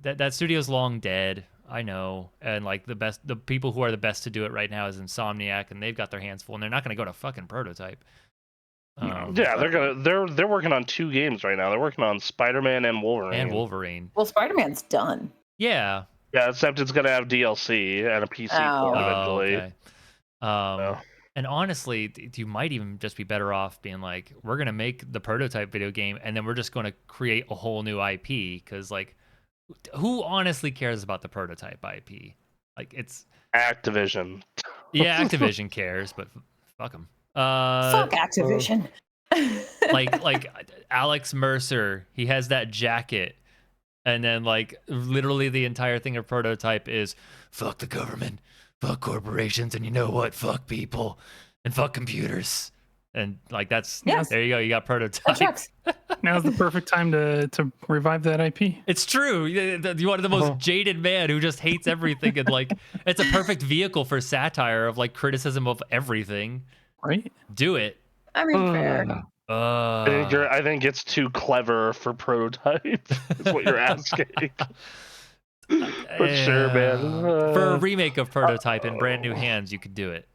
That studio's long dead, I know, and like the people who are the best to do it right now is Insomniac, and they've got their hands full, and they're not going to go to fucking Prototype. They're working on 2 games right now. They're working on Spider-Man and Wolverine. Well, Spider-Man's done. Yeah. Yeah, except it's gonna have DLC and a PC port eventually. Okay. And honestly, you might even just be better off being like, we're gonna make the Prototype video game, and then we're just gonna create a whole new IP, because like, who honestly cares about the Prototype IP? Like, it's Activision. Yeah, Activision cares, but fuck them. Fuck Activision. like Alex Mercer, he has that jacket. And then, like, literally the entire thing of Prototype is fuck the government, fuck corporations, and you know what? Fuck people, and fuck computers. And, like, there you go. You got Prototype. Now's the perfect time to revive that IP. It's true. You want the most jaded man who just hates everything. And, like, it's a perfect vehicle for satire of, like, criticism of everything. Right? Do it. I mean, fair. I think it's too clever for Prototype. Is what you're asking. For sure, man. For a remake of Prototype in brand new hands, you could do it.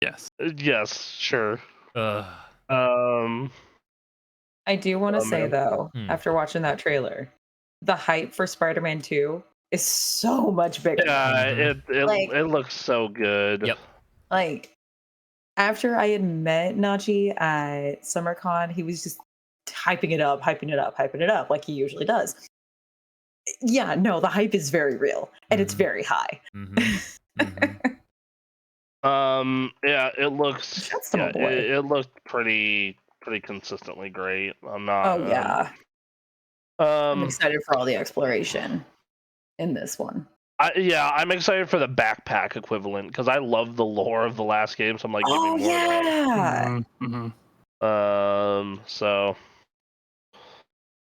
Yes. Yes, sure. I do want to say though, after watching that trailer, the hype for Spider-Man 2 is so much bigger. Yeah, Like- it looks so good. Yep. Like, after I had met Nachi at SummerCon, he was just hyping it up, like he usually does. Yeah, no, the hype is very real and it's Mhm. very high. Yeah, it looks Shouts to my yeah, boy. it looked pretty consistently great. I'm not Oh yeah, I'm um excited for all the exploration in this one. I'm excited for the backpack equivalent because I love the lore of the last game, so I'm like, give me Oh more of yeah, Mhm. that. So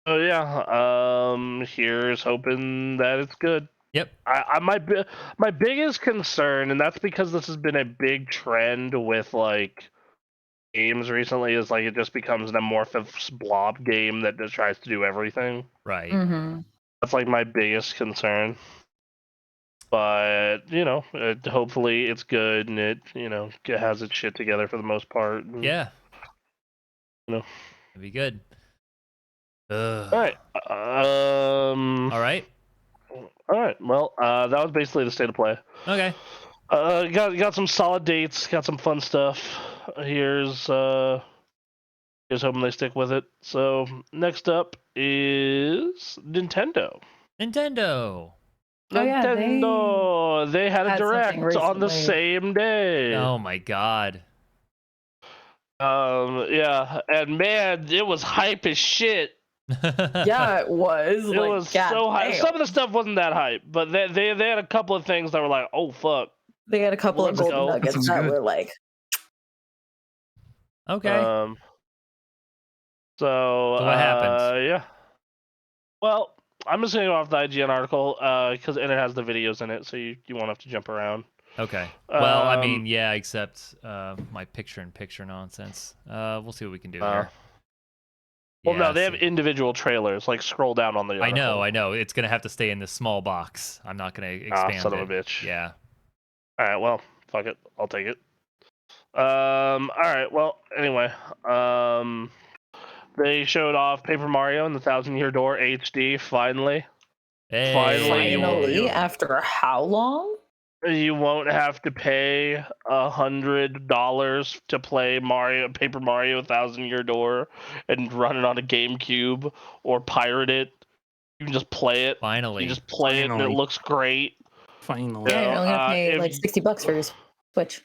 yeah, here's hoping that it's good. Yep. My biggest concern, and that's because this has been a big trend with like games recently, is like it just becomes an amorphous blob game that just tries to do everything. Right. mm-hmm. That's like my biggest concern. But hopefully it's good and it has its shit together for the most part. And, Yeah. You know. It'd be good. All right. All right. All right. Well, that was basically the state of play. Okay. Got some solid dates. Got some fun stuff. Here's hoping they stick with it. So next up is Nintendo. Nintendo. Oh, yeah, Nintendo. They had a had something direct on the recently. same day. Oh my god. Yeah, and man, it was hype as shit. Yeah, it was. It Like, was God so hype. damn. Some of the stuff wasn't that hype, but they had a couple of things that were like, oh fuck. They had a couple of Let's golden go. nuggets Sounds that good. were like, Okay. So what happened? Yeah. Well, I'm just gonna go off the IGN article because it has the videos in it, so you won't have to jump around. Okay. Well, I Um, mean, yeah, except my picture-in-picture nonsense. We'll see what we can do here. Well, Yeah, no, they have see. individual trailers. Like, scroll down on the article. I know. It's gonna have to stay in this small box. I'm not gonna expand son it. of a bitch. Yeah. All right, well, fuck it. I'll take it. All right, well, anyway. They showed off Paper Mario and the Thousand Year Door HD, finally. Hey. Finally, finally, after how long? You won't have to pay $100 to play Paper Mario Thousand Year Door and run it on a GameCube or pirate it. You can just play it. Finally. You just play it and it Finally. looks great. Finally. Yeah, you're only gonna pay if like you- $60 for your Switch.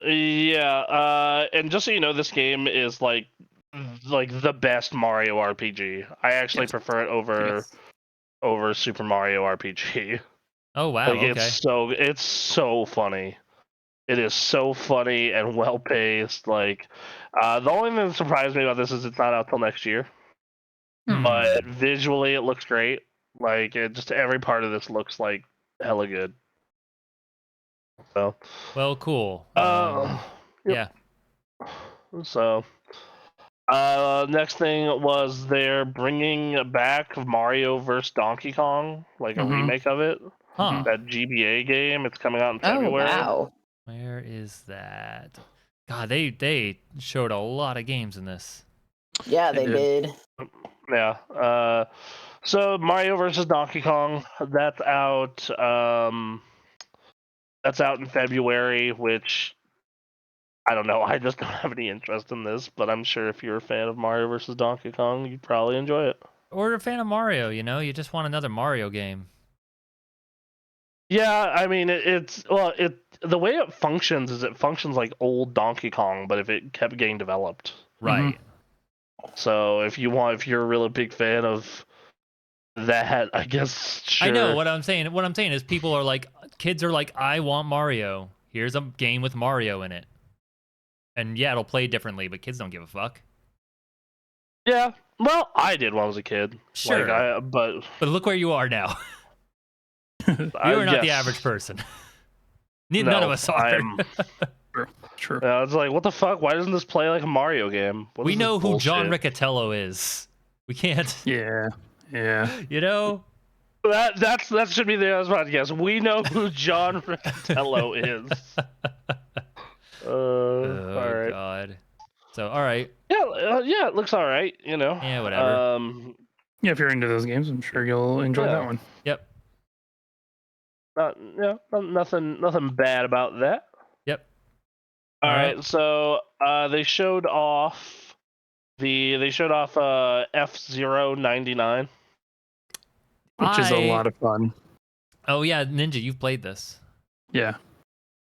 Yeah, and just so you know, this game is like the best Mario RPG. I actually Yes. prefer it over Super Mario RPG. Oh wow. Like Okay. it's so funny. It is so funny and well paced. Like the only thing that surprised me about this is it's not out till next year. Hmm. But visually it looks great. Like just every part of this looks like hella good. So Well, cool. yep. Yeah. So next thing was they're bringing back Mario vs. Donkey Kong, like a Mhm. remake of it. Huh. That GBA game. It's coming out in Oh February. wow. Where is that? God, they showed a lot of games in this. Yeah, They they did. Yeah. So Mario vs. Donkey Kong, that's out. That's out in February, which I don't know. I just don't have any interest in this, but I'm sure if you're a fan of Mario vs. Donkey Kong, you'd probably enjoy it. Or a fan of Mario, you just want another Mario game. Yeah, I mean the way it functions is it functions like old Donkey Kong, but if it kept getting developed. Right. So if you're a really big fan of that, I guess sure. I know what I'm saying. What I'm saying is kids are like, I want Mario. Here's a game with Mario in it. And yeah, it'll play differently, but kids don't give a fuck. Yeah. Well, I did when I was a kid. Sure. But look where you are now. You are not the yes. average person. None of us are. True. It's like, what the fuck? Why doesn't this play like a Mario game? What We is this know who John bullshit? Riccitiello is. We can't. Yeah. You know? That should be the other podcast. We know who John Riccitiello is. Oh All right. God. So all right. Yeah, it looks all right. Yeah, whatever. Yeah, if you're into those games, I'm sure you'll enjoy Yeah. that one. Yep. nothing bad about that. Yep. All All right. right, so they showed off F-Zero 99. which is a lot of fun. Oh yeah, Ninja, you've played this. Yeah.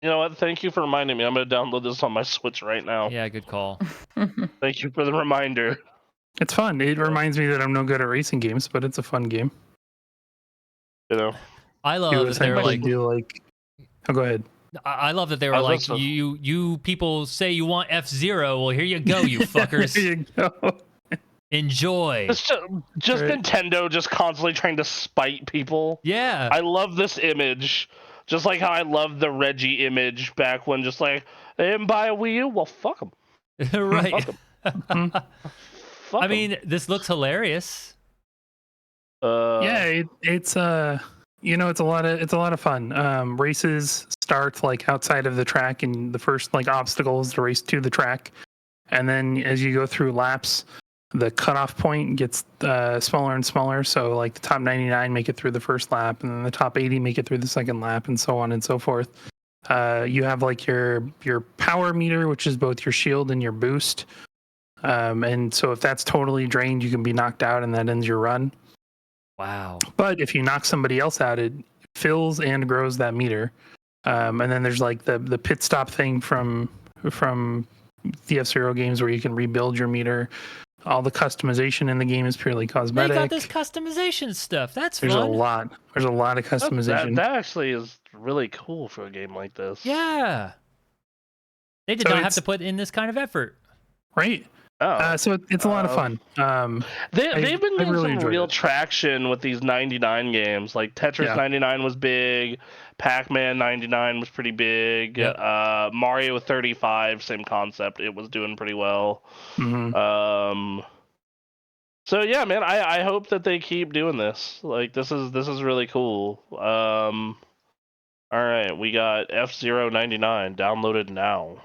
You know what? Thank you for reminding me. I'm going to download this on my Switch right now. Yeah, good call. Thank you for the reminder. It's fun. It reminds me that I'm no good at racing games, but it's a fun game. You know, I love You that they're essentially like. do like. Oh, go ahead. I love that they were I like, love stuff. you people say you want F-Zero. Well, here you go, you fuckers. There you go. Enjoy. It's just Right. Nintendo just constantly trying to spite people. Yeah. I love this image. Just like how I loved the Reggie image back when just like, they didn't buy a Wii U? Well, fuck them. Right. Fuck I 'em. mean, this looks hilarious. Yeah, it's it's a lot of fun. Races start like outside of the track, and the first like obstacle is to race to the track, and then as you go through laps, the cutoff point gets smaller and smaller. So like the top 99 make it through the first lap, and then the top 80 make it through the second lap, and so on and so forth. You have like your power meter, which is both your shield and your boost. And so if that's totally drained, you can be knocked out, and that ends your run. Wow. But if you knock somebody else out, it fills and grows that meter. And then there's like the pit stop thing from the F-Zero games where you can rebuild your meter. All the customization in the game is purely They cosmetic. got this customization stuff. That's There's fun. a lot. There's a lot of customization. That actually is really cool for a game like this. Yeah. They did So not have it's- to put in this kind of effort. Right? Oh. So it's a lot of fun. They've been I getting really some enjoyed real it. traction with these 99 games. Like Tetris Yeah. 99 was big, Pac-Man 99 was pretty big. Yep. Mario 35, same concept. It was doing pretty well. Mhm. So yeah, man, I hope that they keep doing this. Like this is really cool. All right, we got F-Zero 99 downloaded now.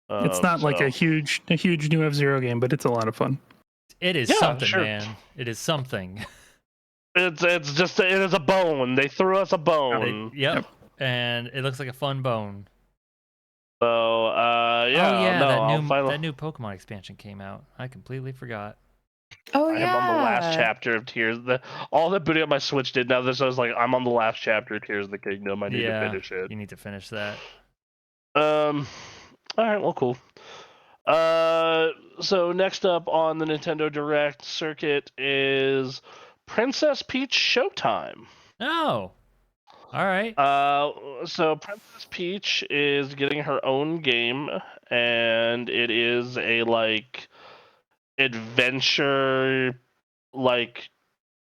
It's not like so- a huge new F-Zero game, but it's a lot of fun. It is Yeah, something, sure. man. It is something. It is a bone. They threw us a bone. Yep. And it looks like a fun bone. So yeah, oh yeah, no, that new Pokemon expansion came out. I completely forgot. Oh I yeah. am on the last chapter of Tears. All that booting up my Switch did now. This I was like, I'm on the last chapter of Tears of the Kingdom. I need to finish it. You need to finish that. All right, well, cool. So next up on the Nintendo Direct circuit is Princess Peach Showtime. Oh. All right. So Princess Peach is getting her own game, and it is a like adventure, like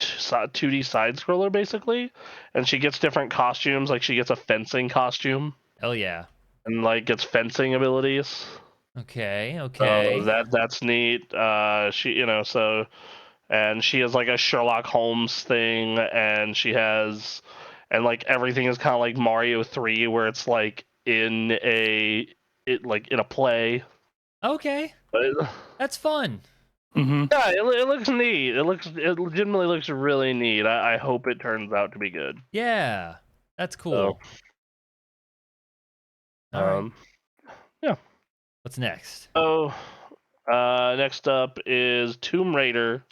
2D side scroller basically, and she gets different costumes. Like she gets a fencing costume, Hell yeah. and like gets fencing abilities. Okay. That's neat. And she has like a Sherlock Holmes thing, and like everything is kind of like Mario 3, where it's like in a play. Okay. But That's fun. Mm-hmm. yeah, it looks neat. It legitimately looks really neat. I hope it turns out to be good. Yeah. That's cool. All right. Yeah. What's next? So, next up is Tomb Raider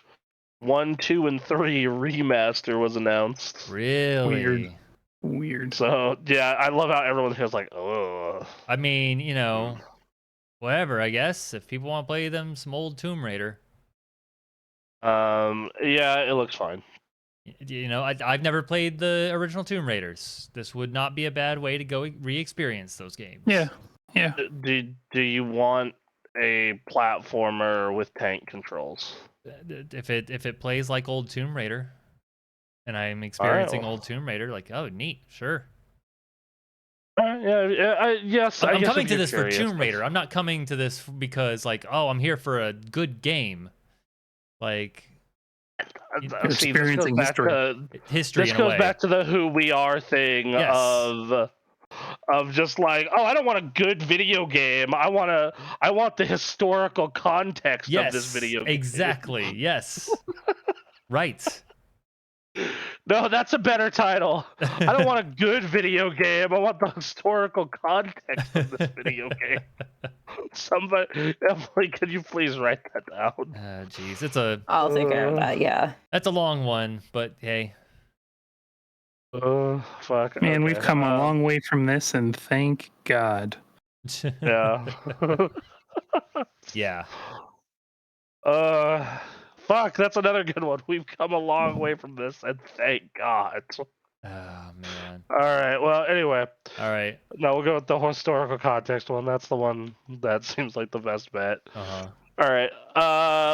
1, 2, and 3 remaster was announced. Really? Weird. So yeah, I love how everyone here's like, oh. I mean, whatever, I guess. If people want to play some old Tomb Raider. Yeah, it looks fine. I've never played the original Tomb Raiders. This would not be a bad way to go re-experience those games. Yeah. Do you want a platformer with tank controls? If it plays like old Tomb Raider, and I'm experiencing old Tomb Raider, like, oh, neat, sure. Yes. I'm coming to this for Tomb Raider. I'm not coming to this because, like, oh, I'm here for a good game. Like, experiencing history. History. This in a goes way. back to the who we are thing of just like, oh, I don't want a good video game. I want the historical context of this video game. Exactly. Yes. Right. No, that's a better title. I don't want a good video game. I want the historical context of this video game. Somebody, Emily, could you please write that down? Jeez, it's a I'll take care of that. Yeah. that's a long one, but hey. Fuck. Man, okay. we've come a long way from this, and thank God. Yeah. Yeah. Fuck. That's another good one. We've come a long way from this, and thank God. Oh man. All right. Well, anyway. All right. No, we'll go with the historical context one. That's the one that seems like the best bet. Uh-huh. All right.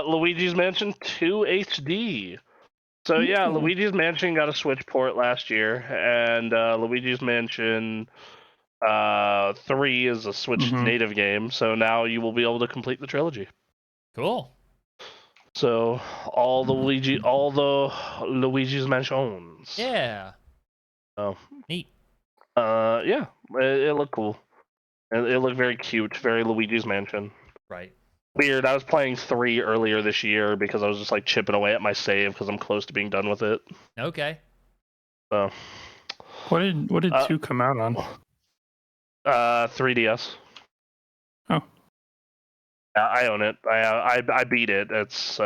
Luigi's Mansion 2 HD. So yeah, Ooh. Luigi's Mansion got a Switch port last year, and Luigi's Mansion 3 is a Switch Mhm. native game. So now you will be able to complete the trilogy. Cool. So all the Luigi's Mansions. Yeah. Oh. Neat. Yeah, it looked cool. It looked very cute, very Luigi's Mansion. Right. Weird. I was playing 3 earlier this year because I was just like chipping away at my save because I'm close to being done with it. Okay. So. What did 2 come out on? 3DS. Oh. I own it. I beat it. It's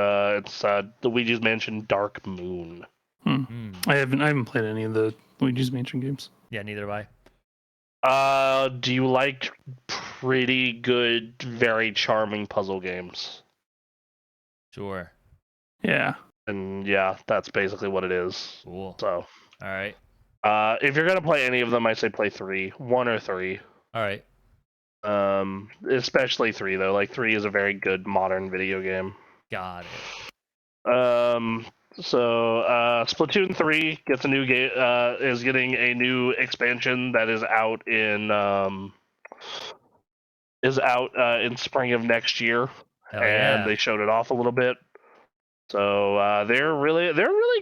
Luigi's Mansion Dark Moon. I haven't played any of the Luigi's Mansion games. Yeah, neither have I. Do you like pretty good, very charming puzzle games? Sure. Yeah. And yeah, that's basically what it is. Cool. So. All right. If you're gonna play any of them, I say play 3, 1 or 3. All right. Especially 3 though. Like 3 is a very good modern video game. Got it. So Splatoon 3 gets a new game. Is getting a new expansion that is out in spring of next year, Hell and yeah. they showed it off a little bit. So they're really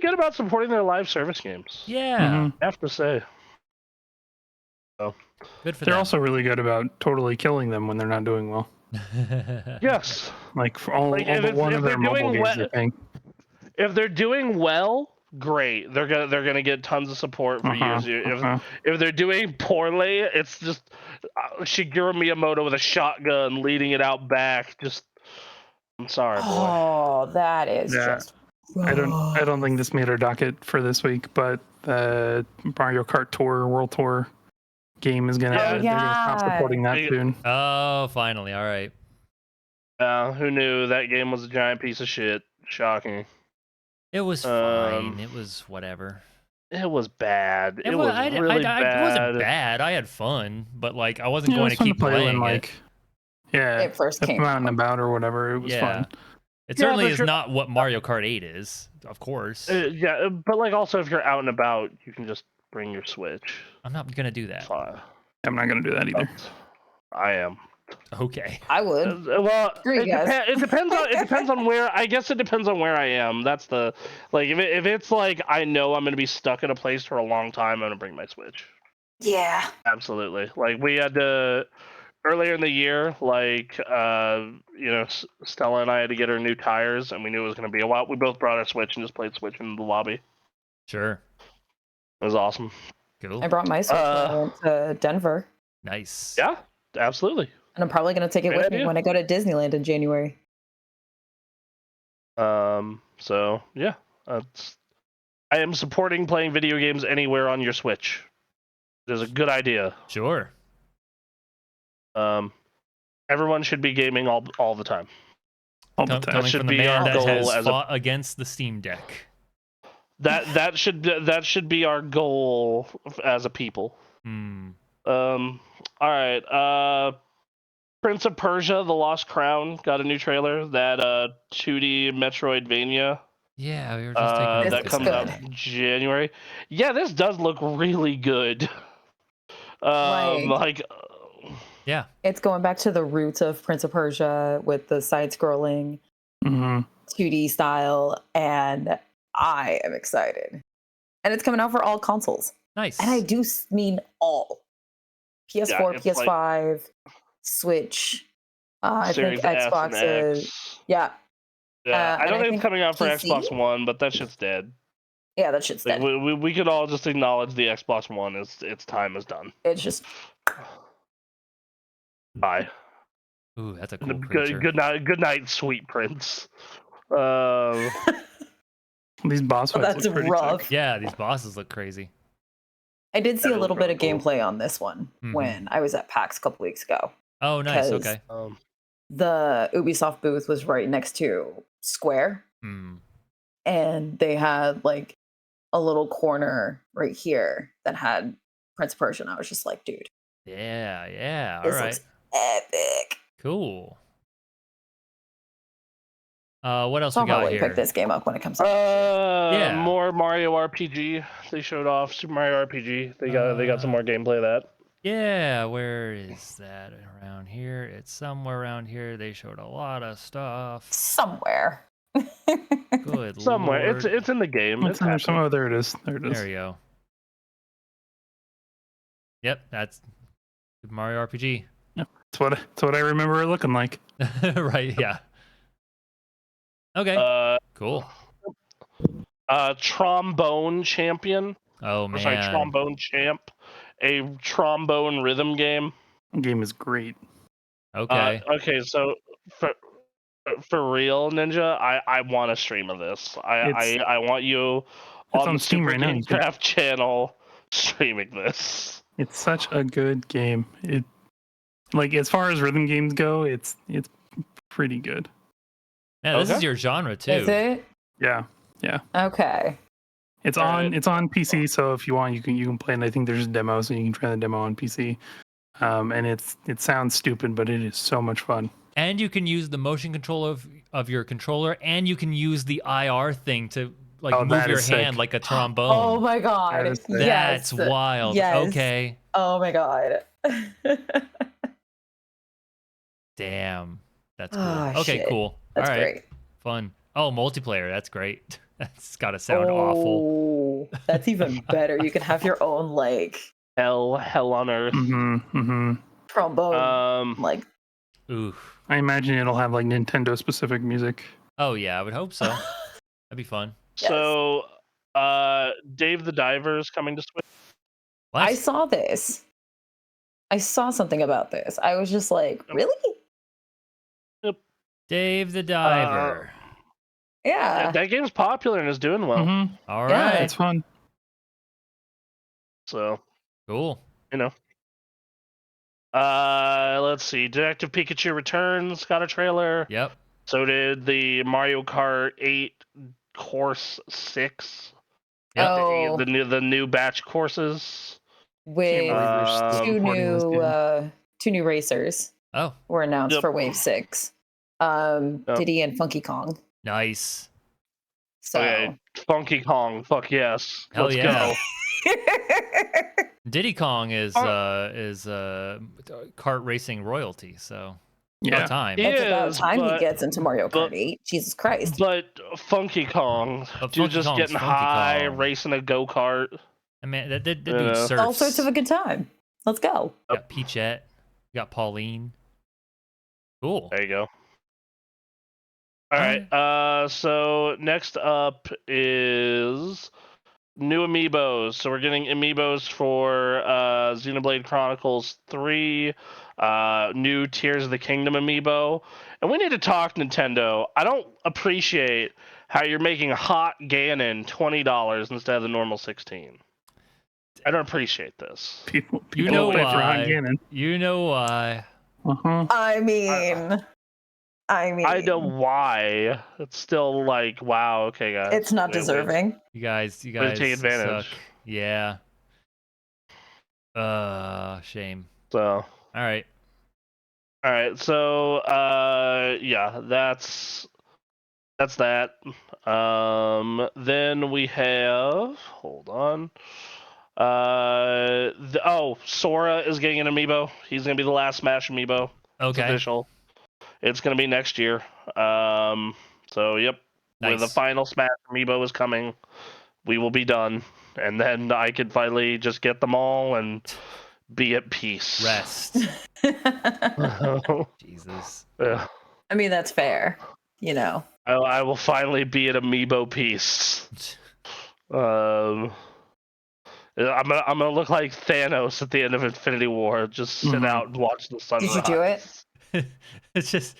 good about supporting their live service games. Yeah. Mhm. I have to say. So. Good for They're them. also really good about totally killing them when they're not doing well. Yes. Like for all Like, but one of their mobile games, I think. If they're doing well, great. They're gonna get tons of support for years. If they're doing poorly, it's just Shigeru Miyamoto with a shotgun leading it out back. Just, I'm sorry, boy. Oh, that is Yeah. just. I don't think this made our docket for this week, but the Mario Kart Tour World Tour game is gonna they're gonna stop supporting that soon. Oh, finally. All right. Who knew that game was a giant piece of shit? Shocking. It was fine. It was whatever. It was bad. It was really bad. It wasn't bad. I had fun, but like I wasn't going to keep playing it. Yeah, It first came out and about or whatever. It was fun. It certainly is not what Mario Kart 8 is, of course. Yeah, but like also if you're out and about, you can just bring your Switch. I'm not gonna do that. Fine. I'm not gonna do that either. I am. Okay. I would. Well, it depends on where. I guess it depends on where I am. That's the like. If it's like I know I'm gonna be stuck in a place for a long time, I'm gonna bring my Switch. Yeah. Absolutely. Like we had to earlier in the year. Like Stella and I had to get her new tires, and we knew it was gonna be a while. We both brought our Switch and just played Switch in the lobby. Sure. It was awesome. Cool. I brought my Switch when I went to Denver. Nice. Yeah, absolutely. And I'm probably going to take it with me when I go to Disneyland in January. So yeah, I am supporting playing video games anywhere on your Switch. It is a good idea. Sure. Everyone should be gaming all the time. All the time. Coming from the man that has fought against the Steam Deck. That should be our goal as a people. All right. Prince of Persia: The Lost Crown got a new trailer. That 2D Metroidvania. Yeah, we were just taking that comes out in January. Yeah, this does look really good. Yeah, it's going back to the roots of Prince of Persia with the side-scrolling 2D style, and I am excited. And it's coming out for all consoles. Nice. And I do mean all. PS4, PS5, Switch, I think Xbox is... Yeah. I don't think it's coming out for PC? Xbox One, but that shit's dead. Yeah, that shit's Like, dead. we could all just acknowledge the Xbox One. Its time is done. It's just Bye. Ooh, that's a cool creature. Good night, sweet prince. These boss fights that's look pretty rough. sick. Yeah, these bosses look crazy. I did see That a little was bit of really cool. gameplay on this one Mhm. when I was at PAX a couple weeks ago. Oh, nice. 'Cause Okay. the Ubisoft booth was right next to Square, Hmm. and they had like a little corner right here that had Prince of Persia. And I was just like, dude, Yeah, yeah. All this right. looks epic. Cool. What else So we I'll got probably here? pick this game up when it comes out. Yeah. More Mario RPG. They showed off Super Mario RPG. They got some more gameplay of that. Yeah, where is that? Around here? It's somewhere around here. They showed a lot of stuff. Somewhere. Good Somewhere. lord. It's in the game. It's happening. Oh, there it is. There it is. There you go. Yep, that's Super Mario RPG. It's what I remember it looking like. Right, yeah. Okay. Cool. Trombone Champion. Oh Or sorry, man. Trombone Champ. A trombone rhythm game. The game is great. Okay. Okay, so for real, Ninja, I want a stream of this. I want you on the Steam Super right now. Gamecraft channel streaming this. It's such a good game. It like as far as rhythm games go, it's pretty good. Yeah, this is Okay. your genre too. Is it? Yeah. Okay. It's Alright. on PC, so if you want you can play it. And I think there's a demo, so you can try the demo on PC. And it sounds stupid, but it is so much fun. And you can use the motion control of your controller, and you can use the IR thing to like Oh, move that your is hand sick. like a Oh trombone. my god. That is sick. That's Yes. wild. Yes. Okay. Oh my god. Damn. That's cool. Oh, Okay, shit. cool. That's All right. great. Fun. Oh, multiplayer. That's great. That's got to sound awful. Oh, that's even better. You can have your own like Hell on earth. trombone like Oof. I imagine it'll have like Nintendo specific music. Oh yeah, I would hope so. That'd be fun. Yes. So, Dave the Diver is coming to Switch. What? I saw this. I saw something about this. I was just like, really? Dave the Diver. Yeah. That game's popular and is doing well. Mm-hmm. All Yeah. right. It's fun. So, Cool. let's see. Detective Pikachu Returns got a trailer. Yep. So did the Mario Kart 8 Course 6. Yep. Oh, The new batch courses. with two new racers Oh, were announced Yep. for Wave 6. Diddy and Funky Kong. nice. So Okay, Funky Kong. Fuck yes. Hell Let's yeah. go. Diddy Kong is kart racing royalty, so Yeah. about time. Yeah. it's about is, time he but- gets into Mario but- Kart 8. Jesus Christ. But Funky Kong, But dude, Funky just Kong's getting Funky high, Kong. racing a go kart. I mean, that dude Yeah. surfs. All sorts of a good time. Let's go. You got Peachette. You got Pauline. Cool. There you go. All right. So next up is new amiibos. So we're getting amiibos for Xenoblade Chronicles 3, new Tears of the Kingdom amiibo. And we need to talk Nintendo. I don't appreciate how you're making Hot Ganon $20 instead of the normal 16. I don't appreciate this. People You know pay for Hot why. Ganon. You know why. Uh-huh. I mean, I know why. It's still like, wow, okay, guys. it's not Wait. deserving. You guys Way to take advantage. suck. Yeah. Shame. So, All right. so, yeah, that's that. Then we have, hold on. Sora is getting an amiibo. He's gonna be the last Smash amiibo. It's Okay. official. It's gonna be next year. So yep, when the Nice. final Smash amiibo is coming, we will be done, and then I can finally just get them all and be at peace. Rest. I Jesus. Yeah. mean, that's fair. You know. I will finally be at amiibo peace. I'm gonna look like Thanos at the end of Infinity War. Just sit out and watch the sunrise. Did you do it? it's just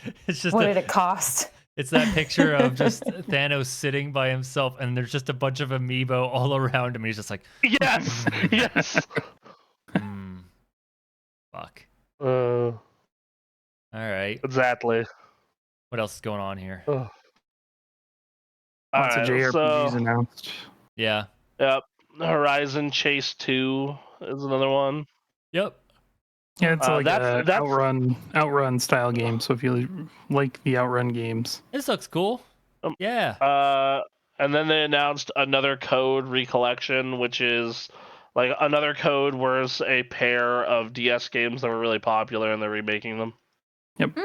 What did it cost? it's that picture of just Thanos sitting by himself, and there's just a bunch of amiibo all around him. And he's just like, Yes, yes. Fuck. All right. Exactly. What else is going on here? All Lots of right, JRPGs so announced. Yeah. yep, Horizon Chase 2 is another one. Yep. Yeah, it's like that's outrun style game. So if you like the outrun games, This looks cool. Yeah. And then they announced another code recollection, which is like another code where's a pair of DS games that were really popular and they're remaking them. Yep.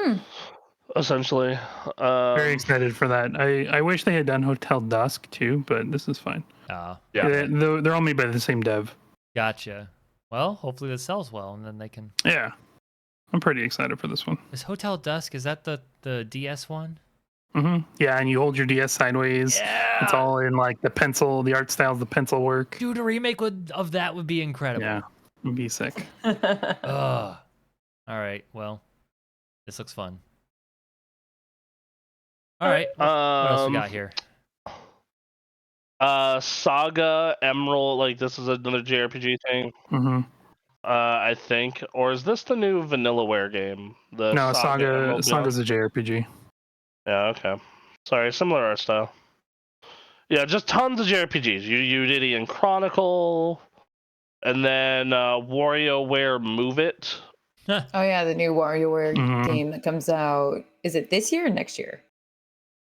Essentially. Very excited for that. I wish they had done Hotel Dusk too, but this is fine. Yeah. They're all made by the same dev. Gotcha. Well, hopefully this sells well, and then they can. Yeah, I'm pretty excited for this one. Is Hotel Dusk? Is that the DS one? Yeah, and you hold your DS sideways. Yeah. It's all in like the pencil. The art style's the pencil work. Dude, a remake of that would be incredible. Yeah, it'd be sick. Ugh. All right. Well, this looks fun. All right. What else we got here? Saga Emerald, like this is another JRPG thing. I think, or is this the new Vanillaware game? No, Saga's a JRPG. Yeah, okay. Sorry, similar art style. Yeah, just tons of JRPGs. You did in Chronicle, and then WarioWare Move It. Oh yeah, the new WarioWare game that comes out. Is it this year or next year?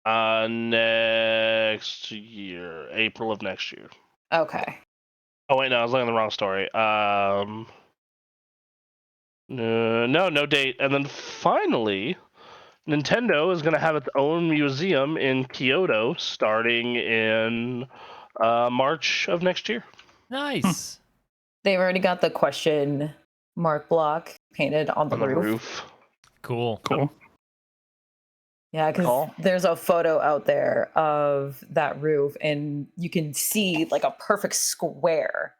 Next year, April of next year. Okay. Oh wait, no, I was looking at the wrong story. No date. And then finally, Nintendo is going to have its own museum in Kyoto starting in March of next year. Nice. They've already got the question mark block painted on the roof. Cool. Yeah, because there's a photo out there of that roof, and you can see like a perfect square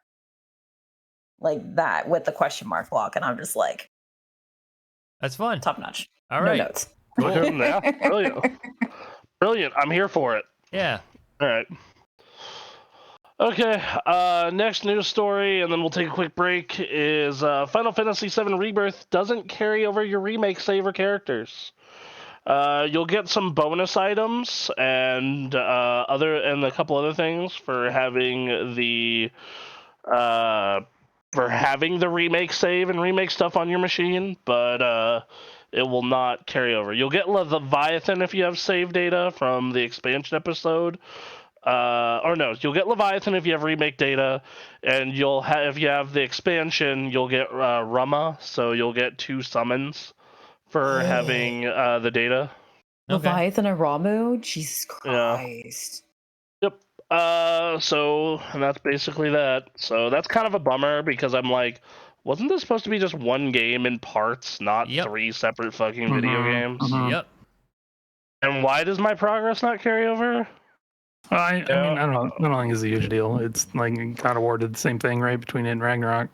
like that with the question mark block, and I'm just like, that's fun. Top notch. All right. No notes. Cool. Yeah, brilliant. I'm here for it. Yeah. All right. Okay. Next news story, and then we'll take a quick break. Is Final Fantasy VII Rebirth doesn't carry over your remake saver characters. You'll get some bonus items and a couple other things for having the remake save and remake stuff on your machine, but it will not carry over. You'll get Leviathan if you have save data from the expansion episode. You'll get Leviathan if you have remake data, and if you have the expansion, you'll get Rama, so you'll get 2 summons for having the data. Leviathan and Ramu? Jesus Christ. Yeah. Yep. And that's basically that. So that's kind of a bummer because I'm like, wasn't this supposed to be just one game in parts, not 3 separate fucking video games? Yep. And why does my progress not carry over? I mean, I don't think it's a huge deal. It's like God of War did the same thing, right, between it and Ragnarok.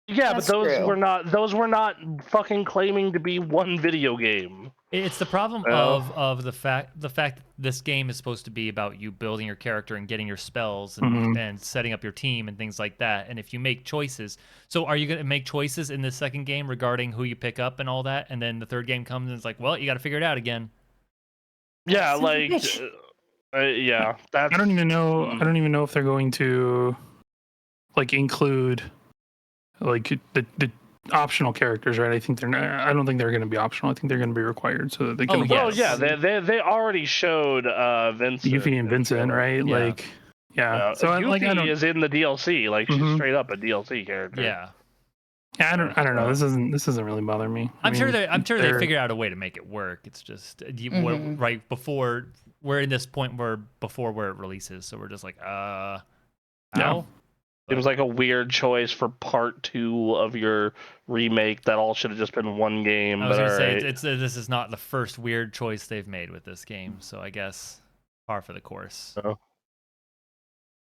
Yeah, but those were not fucking claiming to be one video game. It's the problem of the fact that this game is supposed to be about you building your character and getting your spells and setting up your team and things like that. And if you make choices, so are you going to make choices in the second game regarding who you pick up and all that? And then the third game comes and it's like, well, you got to figure it out again. Yeah, like, yeah. That's... I don't even know if they're going to like include like the optional characters, right? I don't think they're going to be optional. I think they're going to be required so that they can. Oh yeah, they already showed Vincent, Yuffie and Vincent, right? Yeah. like, yeah. So Yuffie is in the DLC. Like she's straight up a DLC character. Yeah. Yeah, I don't know. This doesn't really bother me. I'm sure they figured out a way to make it work. It's just right before we're in this point before it releases, so we're just like, how? Yeah. It was like a weird choice for part 2 of your remake that all should have just been one game. I was going to say, this is not the first weird choice they've made with this game, so I guess par for the course.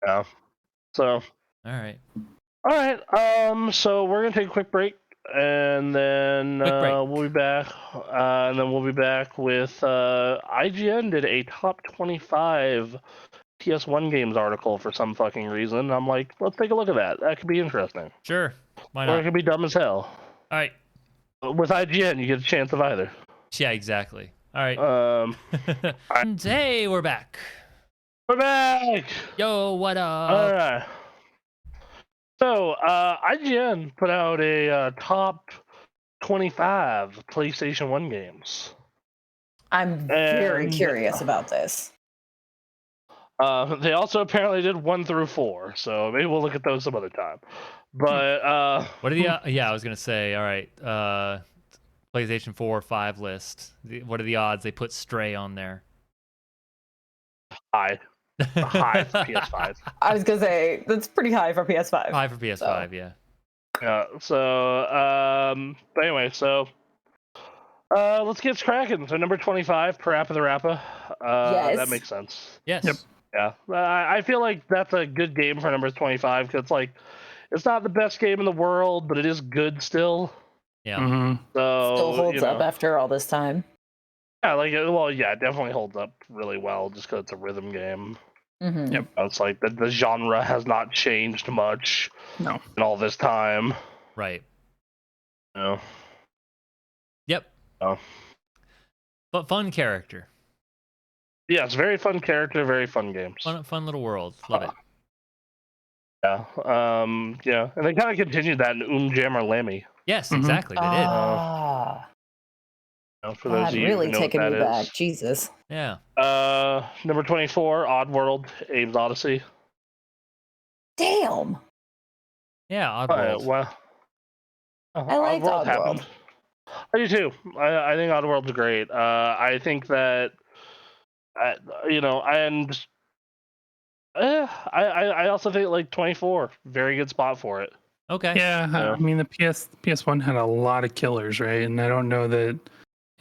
Yeah. So, All right. all right. So we're gonna take a quick break, and then Quick break. we'll be back. And then we'll be back with IGN did a top 25 PS1 games article for some fucking reason. I'm like, let's take a look at that. That could be interesting. Sure. Why Or it not? could be dumb as hell. All right. With IGN, you get a chance of either. Yeah, exactly. All right. Alright. Hey, we're back. We're back! Yo, what up? Alright. So, IGN put out a top 25 PlayStation 1 games. I'm very And- curious about this. They also apparently did 1 through 4, so maybe we'll look at those some other time. But, What are the? Yeah, I was gonna say. All right. PlayStation 4, 5 list. What are the odds they put Stray on there? high for PS5. I was gonna say that's pretty high for PS5. High for PS5. Yeah. Yeah, but anyway, so let's get cracking. So number 25, Parappa the Rappa. Yes. That makes sense. Yes. Yep. Yeah, I feel like that's a good game for number 25 because it's not the best game in the world, but it is good still. Yeah. Mm-hmm. So Still holds up after all this time. Yeah, it definitely holds up really well just because it's a rhythm game. Mm-hmm. Yep. It's like the genre has not changed much No. in all this time. Right. You know? Yep. Oh. But fun character. Yeah, it's a very fun character, very fun games. Fun little world. Love it. Yeah. Yeah, and they kind of continued that in Jammer Lemmy. Yes, Mhm. exactly. They did. Ah, For those God, of you really who know taking what me that back. is. Jesus. Yeah. Number 24, Oddworld, Abe's Odyssey. Damn. Yeah. Oddworld. Well, I liked Oddworld. happened. I do too. I think Oddworld's great. I think that, I also think like 24, very good spot for it. Okay. Yeah, Yeah. I mean the PS1 had a lot of killers, right? And I don't know that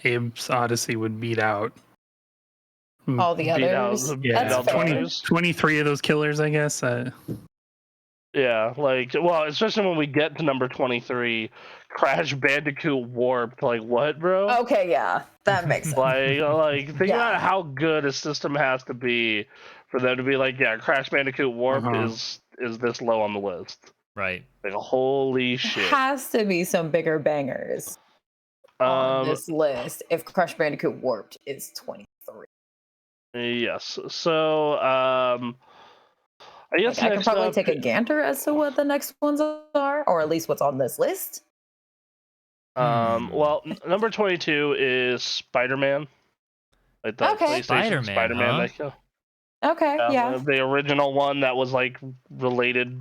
Abe's Odyssey would beat out. All the Beat out- others. beat That's out fair. 23 of those killers, I guess. Yeah, especially when we get to number 23, Crash Bandicoot Warped. Like, what, bro? Okay, yeah, that makes sense. Think Yeah. about how good a system has to be for them to be like, yeah, Crash Bandicoot Warped Uh-huh. is this low on the list. Right. Like, holy shit. Has to be some bigger bangers on this list if Crash Bandicoot Warped is 23. Yes. So, I guess I could next probably up- take a gander as to what the next ones are, or at least what's on this list. Well, number 22 is Spider-Man. Like the Okay. PlayStation Spider-Man, Spider-Man. Okay, yeah. The original one that was like related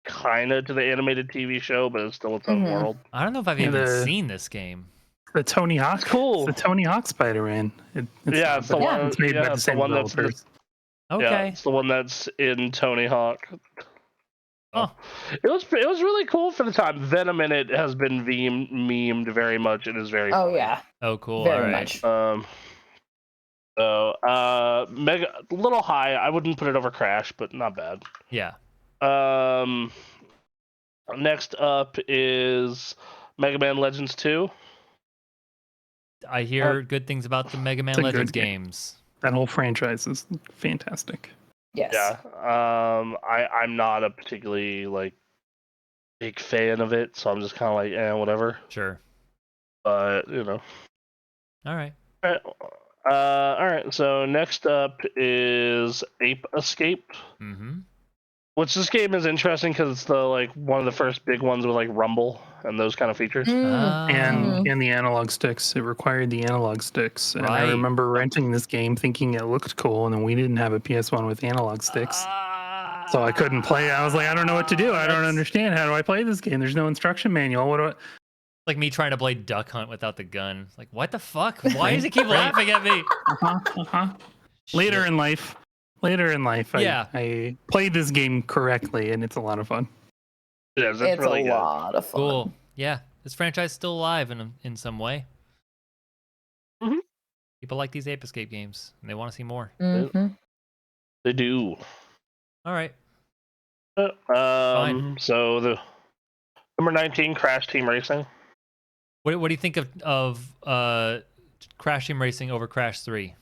kind of to the animated TV show, but it's still its own Mhm. world. I don't know if I've Yeah, even the- seen this game. The Tony Hawk. Cool. It's the Tony Hawk Spider-Man. It's It's the but one. It's made by the It's the same one that's developers. Yeah, Okay. it's the one that's in Tony Hawk. Oh. It was really cool for the time. Venom in it has been memed very much. It is very Oh funny. yeah, Oh, cool. very All right. much. Mega a little high. I wouldn't put it over Crash, but not bad. Yeah. Next up is Mega Man Legends 2. I hear good things about the Mega Man it's a good Legends game. games. That whole franchise is fantastic. Yes. Yeah. I'm not a particularly big fan of it, so I'm just kind of like, whatever. Sure. But All right. all right. So next up is Ape Escape, Mm-hmm. which this game is interesting because it's the one of the first big ones with Rumble and those kind of features. And the analog sticks. It required the analog sticks. And I Right. remember renting this game thinking it looked cool, and then we didn't have a PS1 with analog sticks. So I couldn't play. I was like, I don't know what to do. I don't That's understand. How do I play this game? There's no instruction manual. What do I... like me trying to play Duck Hunt without the gun. It's like, what the fuck? Why does it keep laughing at me? Later Shit. in life, Yeah. I played this game correctly, and it's a lot of fun. It is. It's really a good. lot of fun. Cool. Yeah. This franchise is still alive in some way. Mhm. People like these Ape Escape games, and they want to see more. Mm-hmm. They do. All right. So the number 19, Crash Team Racing. What do you think of Crash Team Racing over Crash 3?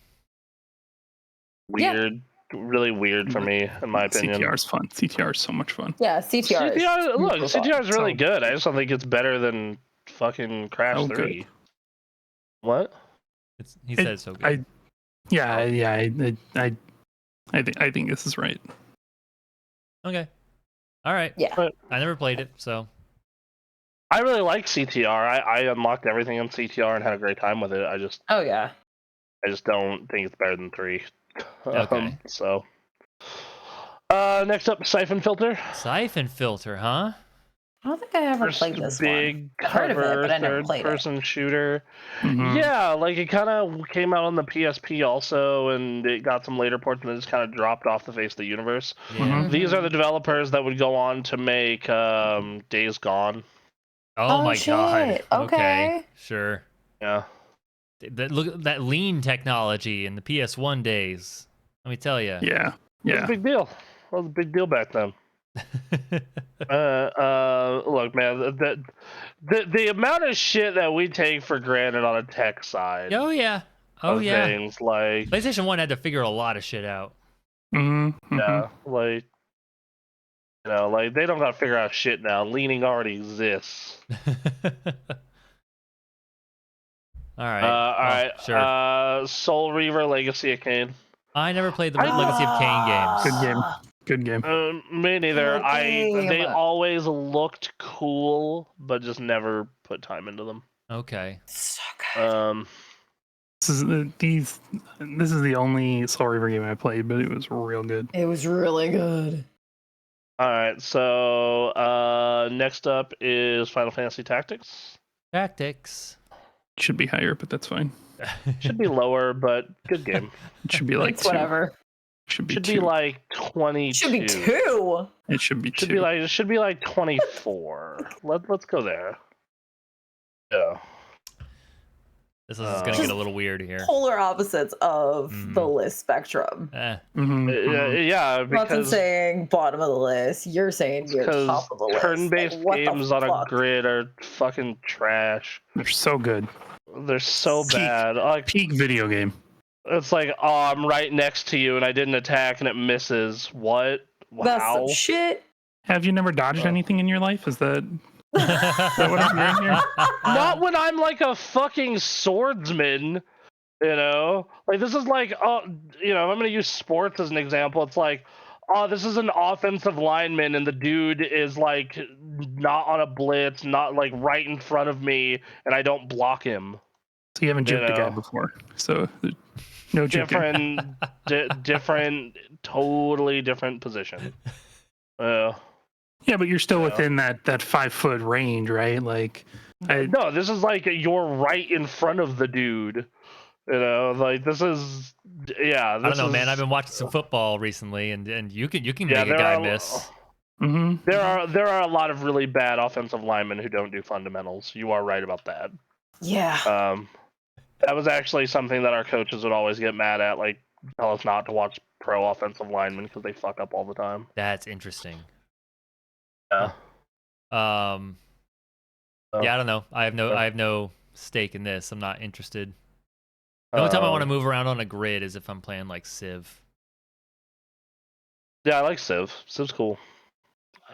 Weird, really weird for me, in my opinion. CTR is fun. CTR is so much fun. Yeah, CTR. Look, CTR is really So- good. I just don't think it's better than fucking Crash So 3. good. What? He said it's so good. I think this is right. Okay. All right. Yeah. I never played it, so. I really like CTR. I unlocked everything in CTR and had a great time with it. Oh yeah. I just don't think it's better than 3. Okay. So. Next up, Siphon Filter. Siphon Filter, huh? I don't think I ever First played this big one. I've heard of it, cover but I never played it. third-person shooter. Mhm. Yeah, like it kind of came out on the PSP also, and it got some later ports, and it just kind of dropped off the face of the universe. Yeah. Mhm. These are the developers that would go on to make Days Gone. Oh Oh, my god. shit. Okay. Sure. Yeah. Look at that lean technology in the PS1 days. Let me tell you. It Yeah. was Yeah. a big deal. It was a big deal back then. Look, man, the amount of shit that we take for granted on a tech side Oh yeah. Oh of yeah. things, like, PlayStation 1 had to figure a lot of shit out. yeah, like, you know, like, they don't gotta figure out shit now. Leaning already exists. All right. All right. Sure. Soul Reaver Legacy of Kain. I never played the Legacy of Kain games. Good game. Good game. Me neither. Good They game. always looked cool, but just never put time into them. Okay. So good. This is the only Soul Reaver game I played, but it was real good. It was really good. All right. So next up is Final Fantasy Tactics. Tactics. Should be higher, but that's fine. Should be lower, but good game. It should be like It's 2. whatever. Should be Should 2. be like 22. Should be 2. It should be 2. Should be like 24. Let's go there. Yeah. This is going to get a little weird here. Polar opposites of the Mhm. list spectrum. Yeah, Rotson's because saying bottom of the list. You're saying you're top of the list. turn-based Like, what the games on a fuck? grid are fucking trash. They're so good. They're so Peak. bad. Like, Peak video game. it's like, oh, I'm right next to you and I didn't attack and it misses. What? That's Wow. some shit. Have you never dodged Oh. anything in your life? Is that what I'm hearing here? Not when I'm like a fucking swordsman, you know? Like, this is like, you know, I'm going to use sports as an example. It's like, oh, this is an offensive lineman and the dude is like not on a blitz, not like right in front of me, and I don't block him. So you haven't You juked a guy know. before. So no juking. Different, totally different position. Yeah, but you're still Yeah. within that 5-foot range, right? Like, No, this is like you're right in front of the dude. You know, like this is, yeah. I don't know, man. I've been watching some football recently, and you can Yeah, make a guy miss. There are a lot of really bad offensive linemen who don't do fundamentals. You are right about that. Yeah. That was actually something that our coaches would always get mad at, like tell us not to watch pro offensive linemen because they fuck up all the time. That's interesting. Yeah. Yeah, I don't know. I have no stake in this. I'm not interested. The only time I want to move around on a grid is if I'm playing like Civ. Yeah, I like Civ. Civ's cool.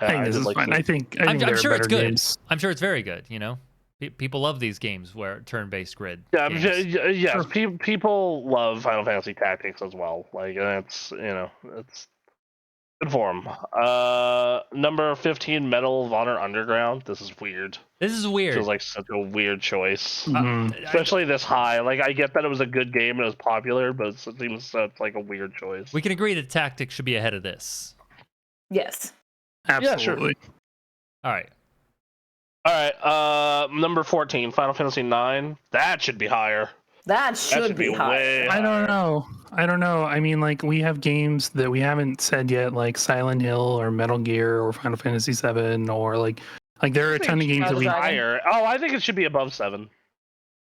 I think this is fine. I think I'm there sure are it's better good. games. I'm sure it's very good. You know, people love these games where turn-based grid. Yeah, games. yes. People love Final Fantasy Tactics as well. Like, it's, you know, it's good for them. Number 15, Medal of Honor Underground. This is weird. This is weird. Feels like such a weird choice, Mhm. especially this high. Like, I get that it was a good game and it was popular, but it seems such like a weird choice. We can agree that Tactics should be ahead of this. Yes. Absolutely. All right. All right. Number 14, Final Fantasy 9. That should be higher. That should be high. way I don't higher. know. I mean, like, we have games that we haven't said yet, like Silent Hill or Metal Gear or Final Fantasy 7, or like there are a ton of games that we. Higher. Oh, I think it should be above 7.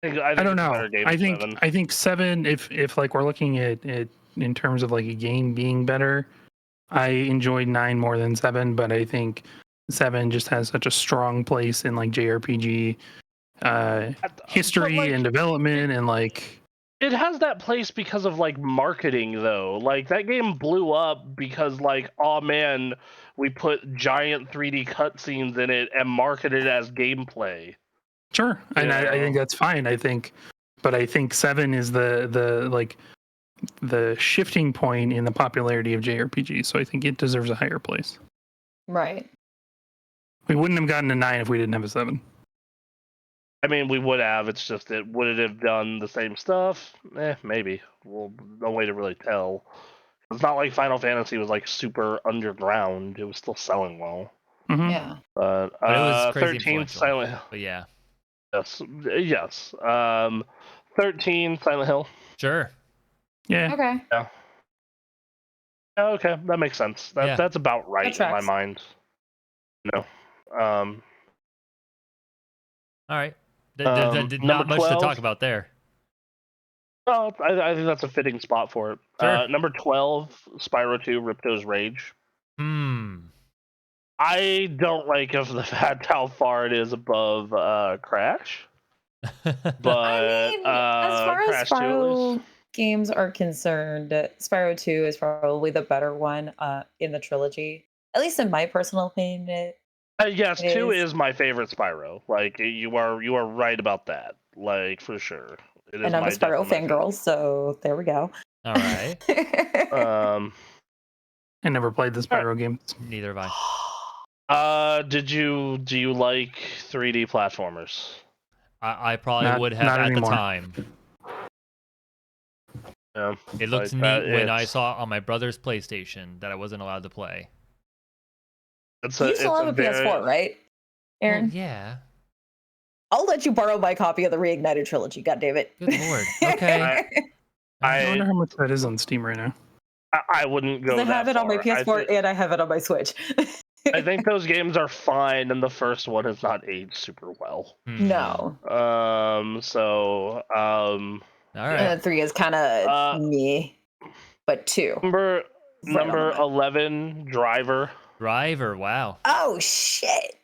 I think I don't it's a know. better game I than think 7. I think 7. If like we're looking at it in terms of like a game being better, I enjoyed 9 more than 7, but I think 7 just has such a strong place in like JRPG history like, and development, and like it has that place because of like marketing though. Like that game blew up because like, oh man, we put giant 3D cutscenes in it and marketed it as gameplay. sure, and I think that's fine. I think 7 is the like the shifting point in the popularity of JRPGs. So I think it deserves a higher place. Right. We wouldn't have gotten a 9 if we didn't have a 7. I mean, we would have. It's just that would it have done the same stuff? Maybe. Well, no way to really tell. It's not like Final Fantasy was like super underground. It was still selling well. Mm-hmm. Yeah. But But it was crazy 13 influential. Silent Hill. But yeah, Yes. 13 Silent Hill. sure. Yeah. Okay. Yeah. Okay, that makes sense. Yeah. That's about right in my tracks. mind. No. All right. Number Not much to 12. talk about there. Well, I think that's a fitting spot for it. Sure. Number 12, Spyro 2, Ripto's Rage. I don't like of the fact how far it is above Crash, but I mean, as far as Crash 2 Spyro games are concerned, Spyro 2 is probably the better one in the trilogy. At least in my personal opinion. yes, It 2 is. is my favorite Spyro. Like you are right about that. Like for sure. It is And I'm a Spyro fangirl, so there we go. All right. I never played the Spyro games. Neither have I. Do you like 3D platformers? I probably Not- would have not at anymore. the time. Yeah. It looked like neat that, when I it's- saw on my brother's PlayStation that I wasn't allowed to play. It's You still have a PS4, right, Aaron? Well, yeah. I'll let you borrow my copy of the Reignited trilogy. God damn it! Good lord. Okay. I wonder how much that is on Steam right now. I wouldn't go I that have it on my far. PS4 and I have it on my Switch. I think those games are fine, and the first one has not aged super well. No. So All right. And 3 is kind of me, but 2. number Right on the money. 11, Driver. Driver. Wow. Oh shit!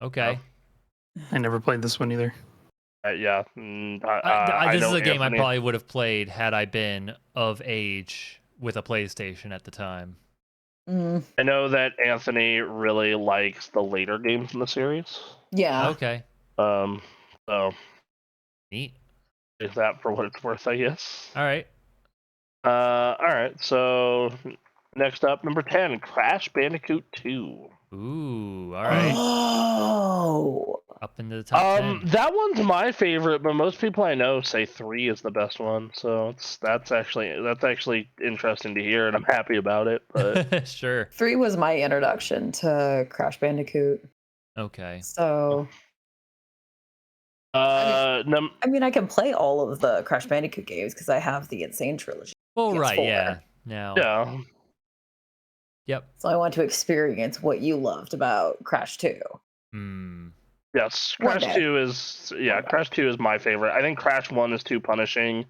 Okay. I never played this one either. Yeah. This is know a game I Anthony- probably would have played had I been of age with a PlayStation at the time. I know that Anthony really likes the later games in the series. Yeah. Okay. So Neat. is that for what it's worth, I guess. All right. All right. So next up, number 10, Crash Bandicoot 2. Ooh. All right. Oh. Up into the top 10. That one's my favorite, but most people I know say 3 is the best one. So that's actually interesting to hear, and I'm happy about it. But Sure. 3 was my introduction to Crash Bandicoot. Okay. So I mean, I can play all of the Crash Bandicoot games because I have the Insane trilogy. Well, right. PS4. Yeah. Now. yeah, Yep. So I want to experience what you loved about Crash 2. Hmm. yes, One Crash day. 2 is Crash 2 is my favorite. I think Crash 1 is too punishing,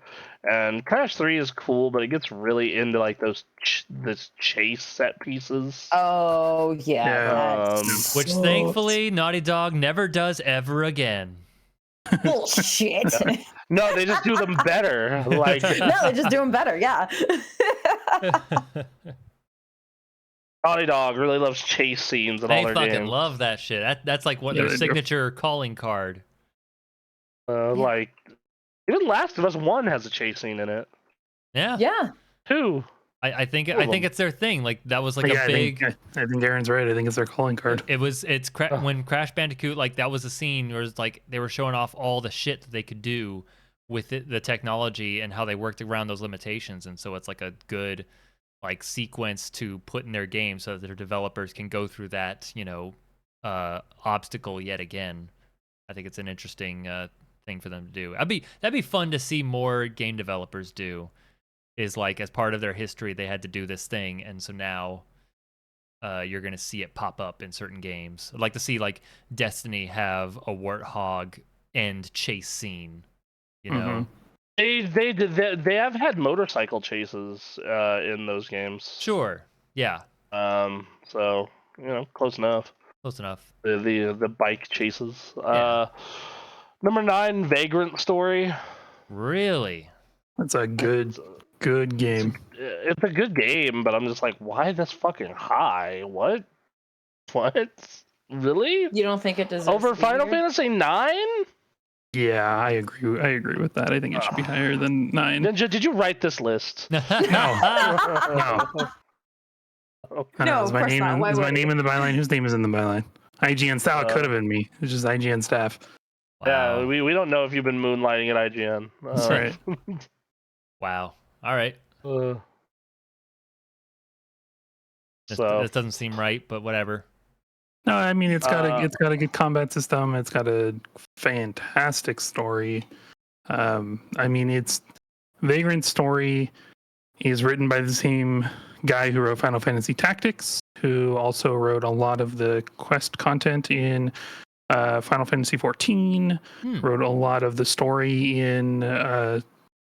and Crash 3 is cool, but it gets really into like this chase set pieces. Oh yeah. Yeah. That's Which so thankfully Naughty Dog never does ever again. bullshit. No, they just do them better. Like No, they're just doing better. Yeah. Naughty Dog really loves chase scenes in all They their fucking games. love that shit. That's like what Yeah, their they do. signature calling card. Like even Last of Us 1 has a chase scene in it. Yeah. Yeah. 2. I think Two of them. it's their thing. Like that was like Yeah, a big. I think Aaron's right. I think it's their calling card. When Crash Bandicoot, like that was a scene where it's like they were showing off all the shit that they could do with the technology and how they worked around those limitations, and so it's like a good like sequence to put in their game so that their developers can go through that obstacle yet again. I think it's an interesting thing for them to do. That'd be fun to see more game developers do. Is like as part of their history they had to do this thing, and so now you're gonna see it pop up in certain games. I'd like to see like Destiny have a warthog end chase scene, you know, They have had motorcycle chases in those games. Sure. Yeah. So close enough. Close enough. The bike chases. Yeah. Number 9, Vagrant Story. Really? That's a good game. It's a good game, but I'm just like, why this fucking high? What? Really? You don't think it deserves Over to be Final here? Fantasy 9? Yeah, I agree. I agree with that. I think it should be higher than 9. Ninja, did you write this list? No. No, is of my course name not. Why is my would name he? in the byline? Whose name is in the byline? IGN staff. It could have been me. It's just IGN staff. Yeah, Wow. we don't know if you've been moonlighting at IGN. That's right. Wow. All right. This doesn't seem right, but whatever. No, I mean it's got a good combat system. It's got a fantastic story. I mean it's Vagrant Story is written by the same guy who wrote Final Fantasy Tactics, who also wrote a lot of the quest content in Final Fantasy 14. Wrote a lot of the story in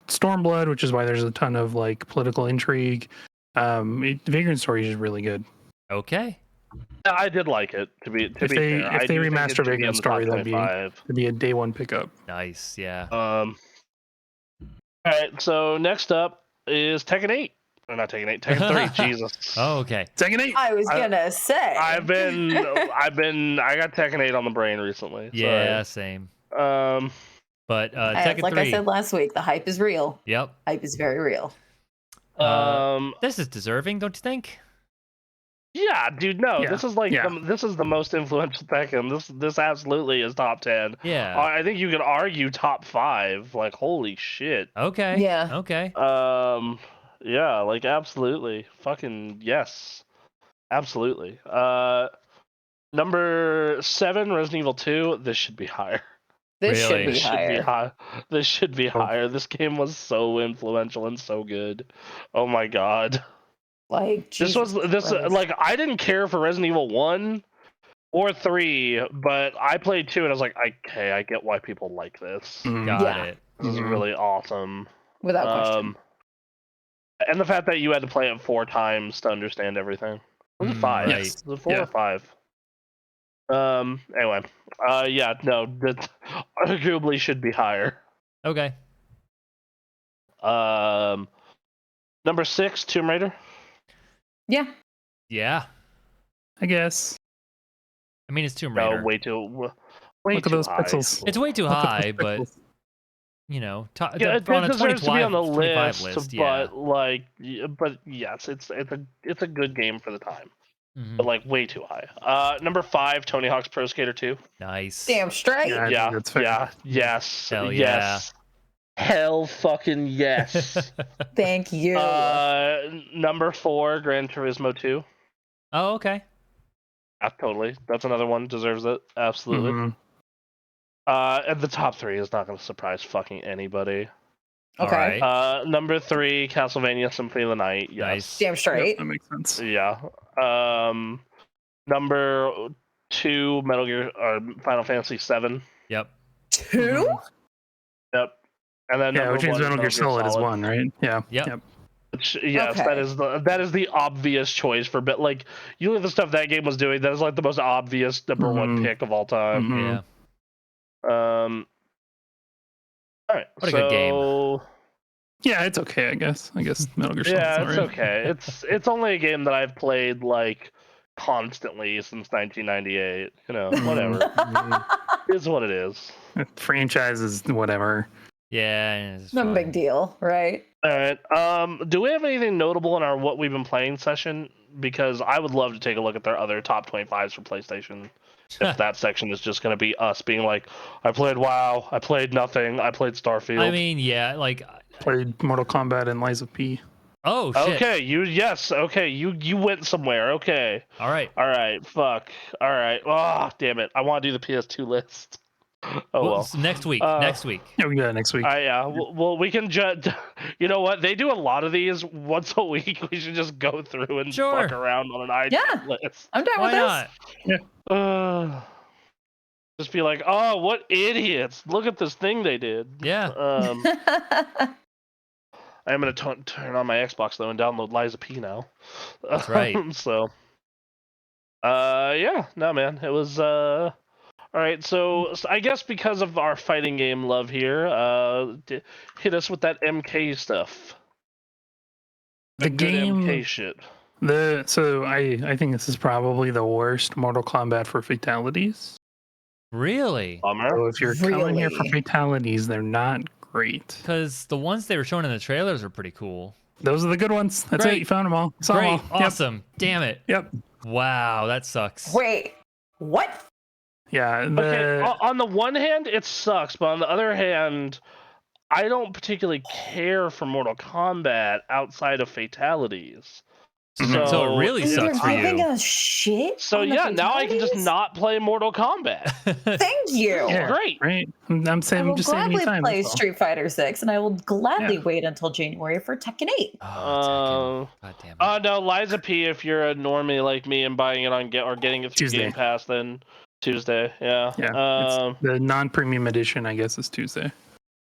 Stormblood, which is why there's a ton of like political intrigue. Vagrant Story is really good. Okay. I did like it. To be fair, If they remaster Vagrant Story, that'd be a day one pickup. Nice. Yeah. All right. So next up is Tekken 8. Or not Tekken 8. Tekken 3. Jesus. Oh, okay. Tekken 8. I was gonna say. I got Tekken 8 on the brain recently. Yeah. Same. Sorry. But Tekken like 3. I said last week, the hype is real. Yep. Hype is very real. This is deserving, don't you think? Yeah, dude. No, Yeah, this is like yeah. this is the most influential Tekken. This absolutely is top 10. Yeah. I think you could argue top 5. Like, holy shit. Okay. Yeah. Okay. Yeah, like absolutely. Fucking yes. Absolutely. Number 7, Resident Evil 2. This should be higher. This should Really? be This should higher. be high. This should be higher. This game was so influential and so good. Oh my god. Like This was Jesus Christ. like I didn't care for Resident Evil 1 or 3, but I played 2 and I was like, okay, I get why people like this. Got Yeah. it. This is really awesome. Without question. And the fact that you had to play it 4 times to understand everything. Was it 5? right. Was it 4 Yeah. or 5? Anyway. Yeah, no, that arguably should be higher. Okay. Number 6, Tomb Raider. Yeah. Yeah. I guess. I mean, it's Tomb Raider. No, way too Look at those high. pixels. It's way too Look at those high, but pixels. on Yeah, it a deserves to be on the 25 list, yeah. but yes, it's a good game for the time, Mhm. but like way too high. Number 5, Tony Hawk's Pro Skater 2. Nice. Damn straight. Yeah, I think Yeah, that's fair. yeah, yes, Hell yes, hell fucking yes. Thank you. Number 4, Gran Turismo 2. Oh, okay. Totally, that's another one, deserves it, absolutely. Mhm. And the top 3 is not going to surprise fucking anybody. Okay. All right. Number 3, Castlevania Symphony of the Night. Yes. Nice. Damn straight. Yep, that makes sense. Yeah. Number 2, Metal Gear or Final Fantasy 7. Yep. 2? Yep. And then Yeah, number which means 1, Metal Gear Solid is 1, right? Yeah. Yep. Which, yes, Okay. that is the obvious choice for bit. Like you look at the stuff that game was doing. That is like the most obvious number 1 Mhm. pick of all time. Mhm. Yeah. All right. What a good game. Yeah, it's okay, I guess. Metal Gear Solid's Yeah, it's alright. okay. It's only a game that I've played like constantly since 1998. You know, whatever. Mhm. It's what it is. Franchise is whatever. Yeah. It's No fine. big deal, right? All right. Do we have anything notable in our what we've been playing session? Because I would love to take a look at their other top 25s for PlayStation. If that section is just going to be us being like, I played WoW, I played nothing, I played Starfield. I mean, yeah, like, Played Mortal Kombat and Lies of P. oh shit. okay, you went somewhere. Okay, All right. fuck, all right. Oh, damn it, I want to do the PS2 list. Oh well. So next week. Next week. Yeah, we can do that next week. Yeah, well, we can just. You know what? They do a lot of these once a week. We should just go through and Sure. fuck around on an item Yeah. list. I'm down Why with this. not? Just be like, oh, what idiots! Look at this thing they did. Yeah. I am gonna turn on my Xbox though and download Liza P now. That's right. So, yeah, no, man, it was all right. So I guess because of our fighting game love here, hit us with that MK stuff. The Good game, MK shit. so I think this is probably the worst Mortal Kombat for fatalities. Really? Bummer. So if you're coming here for Really? fatalities, they're not great. Because the ones they were showing in the trailers are pretty cool. Those are the good ones. That's Great. it. You found them all. Saw 'em Great. all. Yep. Awesome. Damn it. Yep. Wow, that sucks. Wait, what? Yeah. Okay, on the one hand, it sucks, but on the other hand, I don't particularly care for Mortal Kombat outside of fatalities. Mhm. So it really And sucks for you're giving you. us shit. So on the yeah, now I can just fatalities? not play Mortal Kombat. Thank you. Yeah, Great. right. I'm saying, I will I'm just saving gladly you time. play that's all. Street Fighter 6, and I will gladly Yeah. wait until January for Tekken 8. Oh, Tekken. God damn it. No, Liza P. If you're a normie like me and buying it on getting it through Tuesday. Game Pass, then Tuesday. Yeah. Yeah. It's the non-premium edition, I guess, is Tuesday.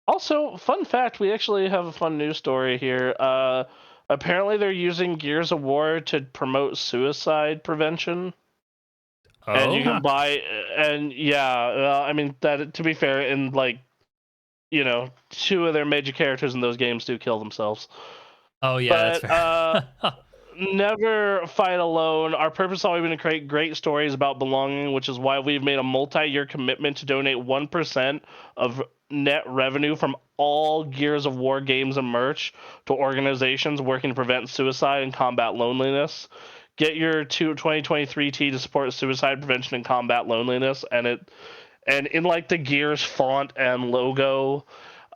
Also, fun fact: we actually have a fun news story here. Apparently, they're using Gears of War to promote suicide prevention. And you Oh, can buy, and yeah, I mean that. To be fair, in like, two of their major characters in those games do kill themselves. oh yeah, But, that's fair. Never fight alone. Our purpose has always been to create great stories about belonging, which is why we've made a multi-year commitment to donate 1% of net revenue from all Gears of War games and merch to organizations working to prevent suicide and combat loneliness. Get your 2023 T to support suicide prevention and combat loneliness, and in like the Gears font and logo,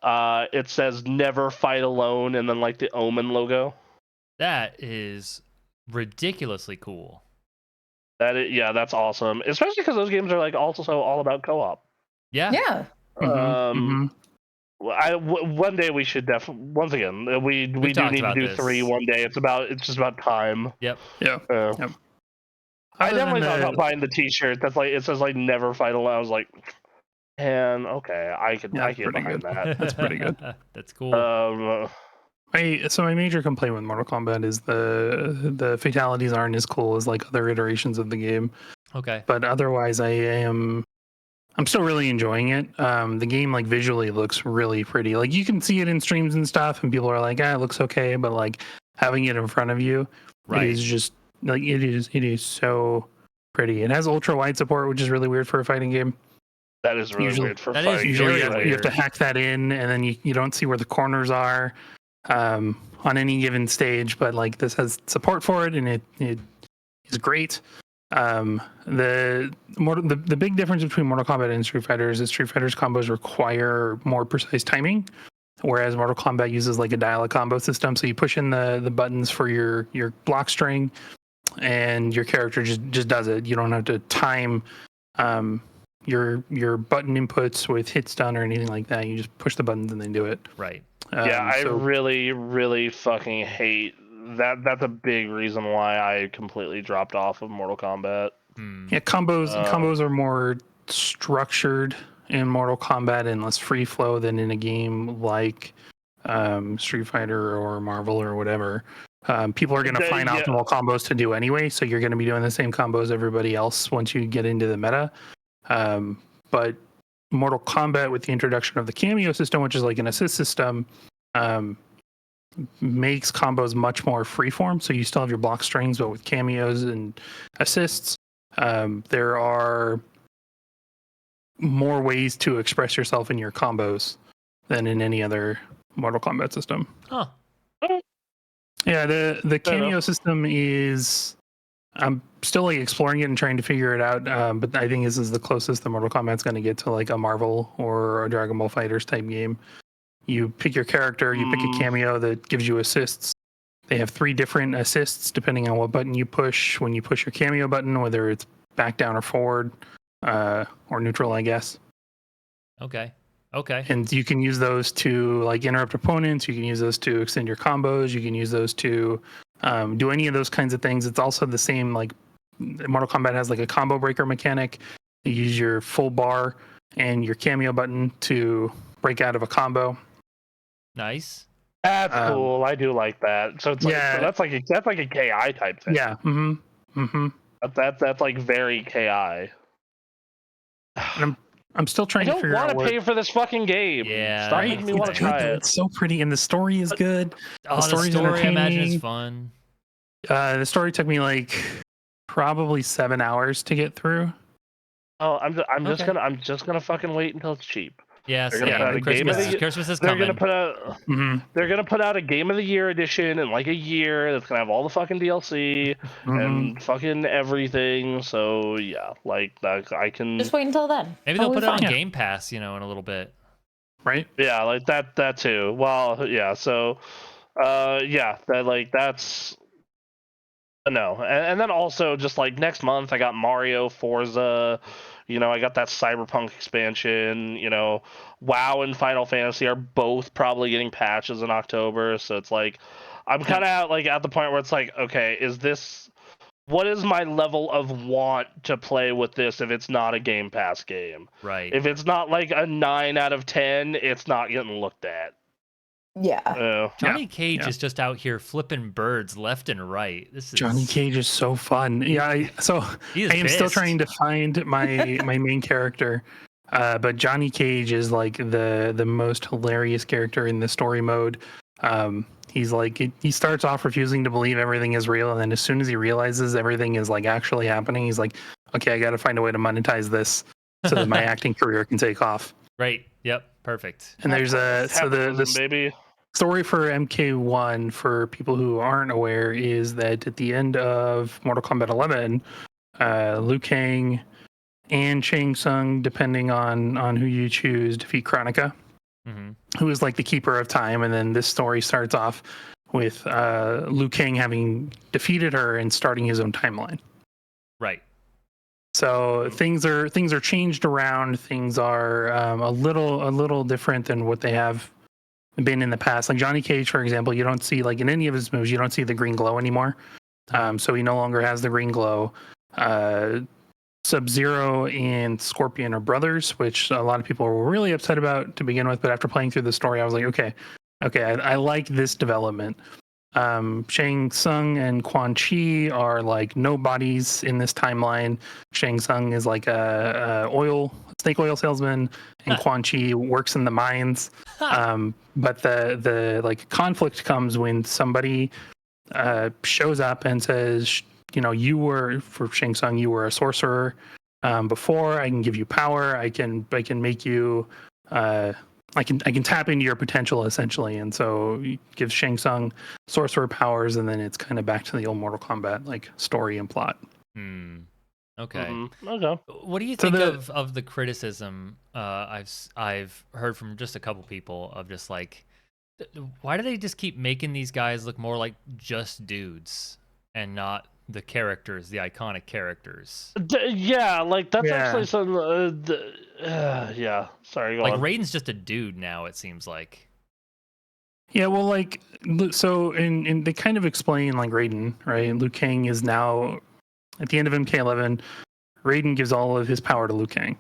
it says "Never fight alone," and then like the Omen logo. That is ridiculously cool. Yeah, that's awesome. Especially because those games are like also all about co-op. Yeah. Yeah. Mhm. One day we should definitely. Once again, we do talked need to about do this. 3 one day. It's just about time. Yep. Yeah. I Other definitely than thought the- about buying the T-shirt that's like it says like "Never fight alone." I was like, and okay, I can Yeah, get pretty behind good. that. That's pretty good. That's cool. My major complaint with Mortal Kombat is the fatalities aren't as cool as like other iterations of the game. Okay. But otherwise, I'm still really enjoying it. The game like visually looks really pretty. Like you can see it in streams and stuff, and people are like, it looks okay, but like having it in front of you, Right. it is just like it is so pretty. It has ultra wide support, which is really weird for a fighting game. That is really Usually- weird for That is fighting. Usually very you have to weird. hack that in, and then you don't see where the corners are on any given stage. But like this has support for it, and it is great. The big difference between Mortal Kombat and Street Fighter is that Street Fighter's combos require more precise timing, whereas Mortal Kombat uses like a dial-a combo system. So you push in the buttons for your block string, and your character just does it. You don't have to time your button inputs with hit stun or anything like that. You just push the buttons and they do it. Right. Yeah, I so- really, really fucking hate that. That's a big reason why I completely dropped off of Mortal Kombat. Hmm. Yeah, combos are more structured in Mortal Kombat and less free flow than in a game like Street Fighter or Marvel or whatever. People are going to find Yeah. optimal combos to do anyway, so you're going to be doing the same combos everybody else once you get into the meta. But Mortal Kombat, with the introduction of the cameo system, which is like an assist system, makes combos much more freeform. So you still have your block strings, but with cameos and assists, there are more ways to express yourself in your combos than in any other Mortal Kombat system. Huh. Yeah, the cameo system is. I'm still like exploring it and trying to figure it out, but I think this is the closest the Mortal Kombat's going to get to like a Marvel or a Dragon Ball Fighters type game. You pick your character, you pick a cameo that gives you assists. They have 3 different assists depending on what button you push. When you push your cameo button, whether it's back, down, or forward, or neutral, I guess. Okay. Okay. And you can use those to like interrupt opponents. You can use those to extend your combos. You can use those to do any of those kinds of things. It's also the same, like Mortal Kombat has like a combo breaker mechanic. You use your full bar and your cameo button to break out of a combo. Nice. That's cool. I do like that. So it's like yeah. so that's like a KI type thing. Yeah. That's like very KI. And I'm still I trying to don't figure want out to pay for this fucking game. Yeah, Stop right? making me want to It's try good, though. it. It's so pretty, and the story is good. Oh, the story's story I imagine is entertaining. fun. The story took me like probably 7 hours to get through. Oh, I'm Okay. just gonna fucking wait until it's cheap. Yeah, They're gonna same. put out a game of the Christmas is They're coming. gonna put out they're gonna put out a Game of the Year edition in like a year that's gonna have all the fucking DLC and fucking everything. So yeah, like I can Just wait until then. Maybe they'll Totally put it on fine. Game Pass, in a little bit. Right? yeah, like that too. Well, yeah, so yeah, that's no, and then also just like next month I got Mario, Forza, I got that Cyberpunk expansion, WoW and Final Fantasy are both probably getting patches in October, so it's like I'm kind of at the point where it's like, okay, what is my level of want to play with this if it's not a Game Pass game? Right. If it's not like a 9 out of 10, it's not getting looked at. Yeah. Johnny Cage is just out here flipping birds left and right. This is Johnny Cage is so fun. Yeah, I am still trying to find my main character, but Johnny Cage is like the most hilarious character in the story mode. He's like he starts off refusing to believe everything is real, and then as soon as he realizes everything is like actually happening, he's like, okay, I got to find a way to monetize this so that my acting career can take off. Right. Yep. Perfect. And there's the baby. Story for MK1 for people who aren't aware is that at the end of Mortal Kombat 11, Liu Kang and Shang Tsung, depending on who you choose, defeat Kronika, who is like the keeper of time. And then this story starts off with Liu Kang having defeated her and starting his own timeline. Right. So things are changed around. Things are a little different than what they have been in the past. Like Johnny Cage, for example, you don't see, like in any of his moves, you don't see the green glow anymore. So he no longer has the green glow. Sub-Zero and Scorpion are brothers, which a lot of people were really upset about to begin with. But after playing through the story, I was like, okay, I like this development. Shang Tsung and Quan Chi are like nobodies in this timeline. Shang Tsung is like a snake oil salesman, and Quan Chi works in the mines. But the like conflict comes when somebody shows up and says, for Shang Tsung, you were a sorcerer before. I can give you power. I can make you. I can tap into your potential essentially, and so it gives Shang Tsung sorcerer powers, and then it's kind of back to the old Mortal Kombat like story and plot. Okay. Okay. What do you think of the criticism I've heard from just a couple people of just like, why do they just keep making these guys look more like just dudes and not the characters, the iconic characters? Yeah, like that's actually some. Yeah, sorry. Go like on. Raiden's just a dude now. It seems like. Yeah, well, like so, and they kind of explain like Raiden, right? Liu Kang is now at the end of MK11. Raiden gives all of his power to Liu Kang.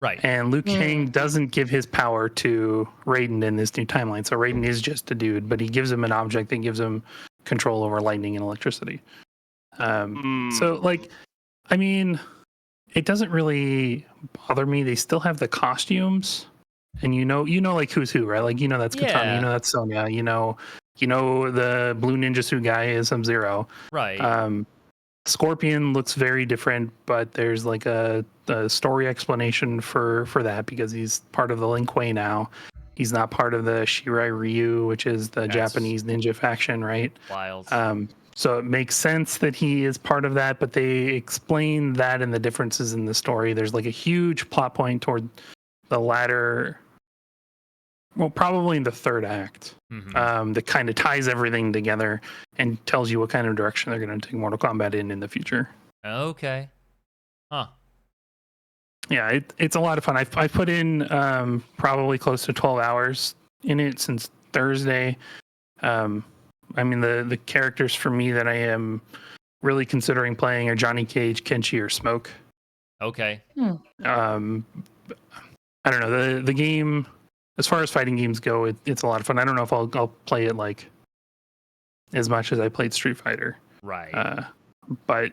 Right. And Liu Kang doesn't give his power to Raiden in this new timeline. So Raiden is just a dude, but he gives him an object that gives him control over lightning and electricity. So, like, I mean, it doesn't really bother me. They still have the costumes, and like who's who, right? Like, that's Katana, that's Sonya, the blue ninja suit guy is Sub-Zero. Right. Scorpion looks very different, but there's like a story explanation for that because he's part of the Lin Kuei now. He's not part of the Shirai Ryu, which is the Japanese ninja faction, right? Wild. So it makes sense that he is part of that, but they explain that and the differences in the story. There's like a huge plot point toward the latter, well, probably in the third act, that kind of ties everything together and tells you what kind of direction they're going to take Mortal Kombat in the future. Okay. Huh. Yeah, it's a lot of fun. I've put in probably close to 12 hours in it since Thursday. I mean, the characters for me that I am really considering playing are Johnny Cage, Kenshi, or Smoke. Okay. Um, I don't know, the game. As far as fighting games go, it's a lot of fun. I don't know if I'll play it like as much as I played Street Fighter. Right. But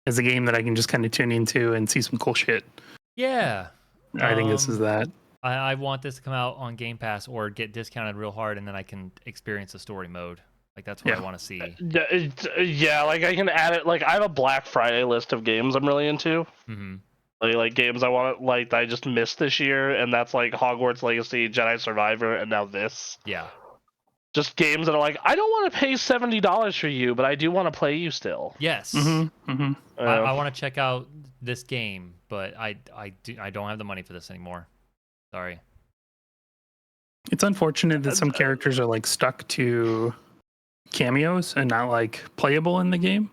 as a game that I can just kind of tune into and see some cool shit. Yeah. I think this is that. I want this to come out on Game Pass or get discounted real hard, and then I can experience the story mode. Like that's what I want to see. Yeah, like I can add it. Like I have a Black Friday list of games I'm really into. Mm-hmm. Like games I want to like that I just missed this year, and that's like Hogwarts Legacy, Jedi Survivor, and now this. Yeah. Just games that are like, I don't want to pay $70 for you, but I do want to play you still. Yes. Mm-hmm. Mm-hmm. I want to check out this game, but I don't have the money for this anymore. Sorry. It's unfortunate that some characters are like stuck to cameos and not like playable in the game.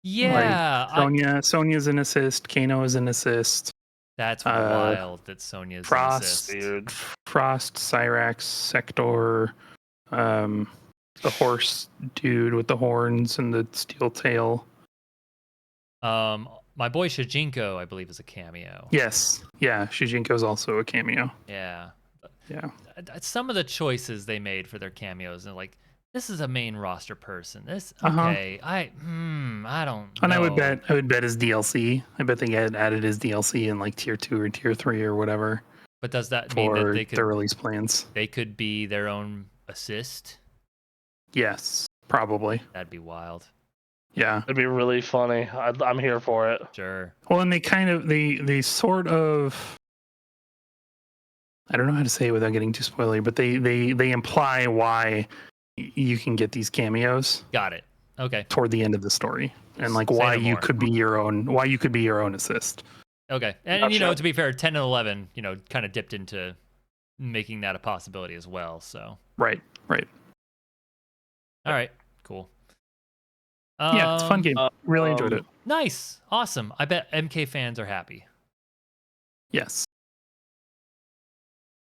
Yeah. Like Sonya's an assist, Kano is an assist. That's wild that Sonya's an assist. Dude. Frost, Cyrax, Sector, the horse dude with the horns and the steel tail. My boy Shijinko, I believe, is a cameo. Yes. Yeah, Shijinko is also a cameo. Yeah. Yeah. Some of the choices they made for their cameos, and like, this is a main roster person. This Uh-huh. okay. I don't know. And I would bet his DLC. I bet they had added his DLC in like tier 2 or tier 3 or whatever. But does that mean that for they could the release plans? They could be their own assist? Yes, probably. That'd be wild. Yeah. It'd be really funny. I'm here for it. Sure. Well, and they sort of, I don't know how to say it without getting too spoilery, but they imply why you can get these cameos. Got it. Okay. Toward the end of the story, and like Say why no you more. could be your own assist. Okay. And you know, to be fair, 10 and 11, you know, kind of dipped into making that a possibility as well. So. Right. All right. Cool. Yeah, it's a fun game. Really enjoyed it. Nice. Awesome. I bet MK fans are happy. Yes.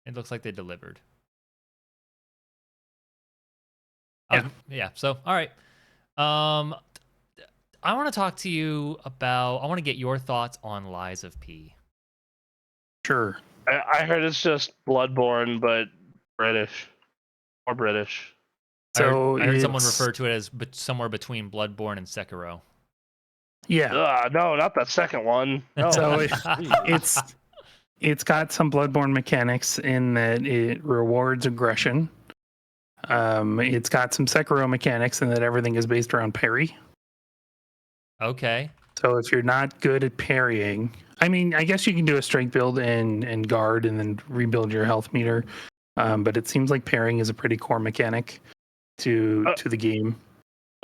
It looks like they delivered. Yeah. Yeah. So, all right. I want to talk to you about. I want to get your thoughts on Lies of P. Sure. I heard it's just Bloodborne, but British. Or British. So I heard someone refer to it as somewhere between Bloodborne and Sekiro. Yeah. No, not that second one. No. So it's got some Bloodborne mechanics in that it rewards aggression. It's got some Sekiro mechanics in that everything is based around parry. Okay. So if you're not good at parrying, I mean, I guess you can do a strength build and guard and then rebuild your health meter. But it seems like parrying is a pretty core mechanic to the game.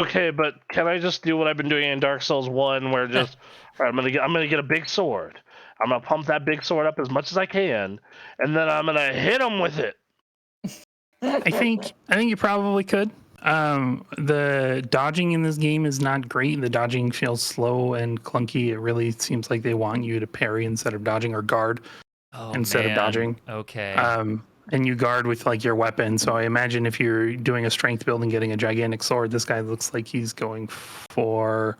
Okay, but can I just do what I've been doing in Dark Souls 1 where just all right, I'm gonna get a big sword. I'm gonna pump that big sword up as much as I can, and then I'm gonna hit him with it. I think you probably could. The dodging in this game is not great. The dodging feels slow and clunky. It really seems like they want you to parry instead of dodging or guard instead of dodging. Okay. And you guard with like your weapon. So I imagine if you're doing a strength build and getting a gigantic sword, this guy looks like he's going for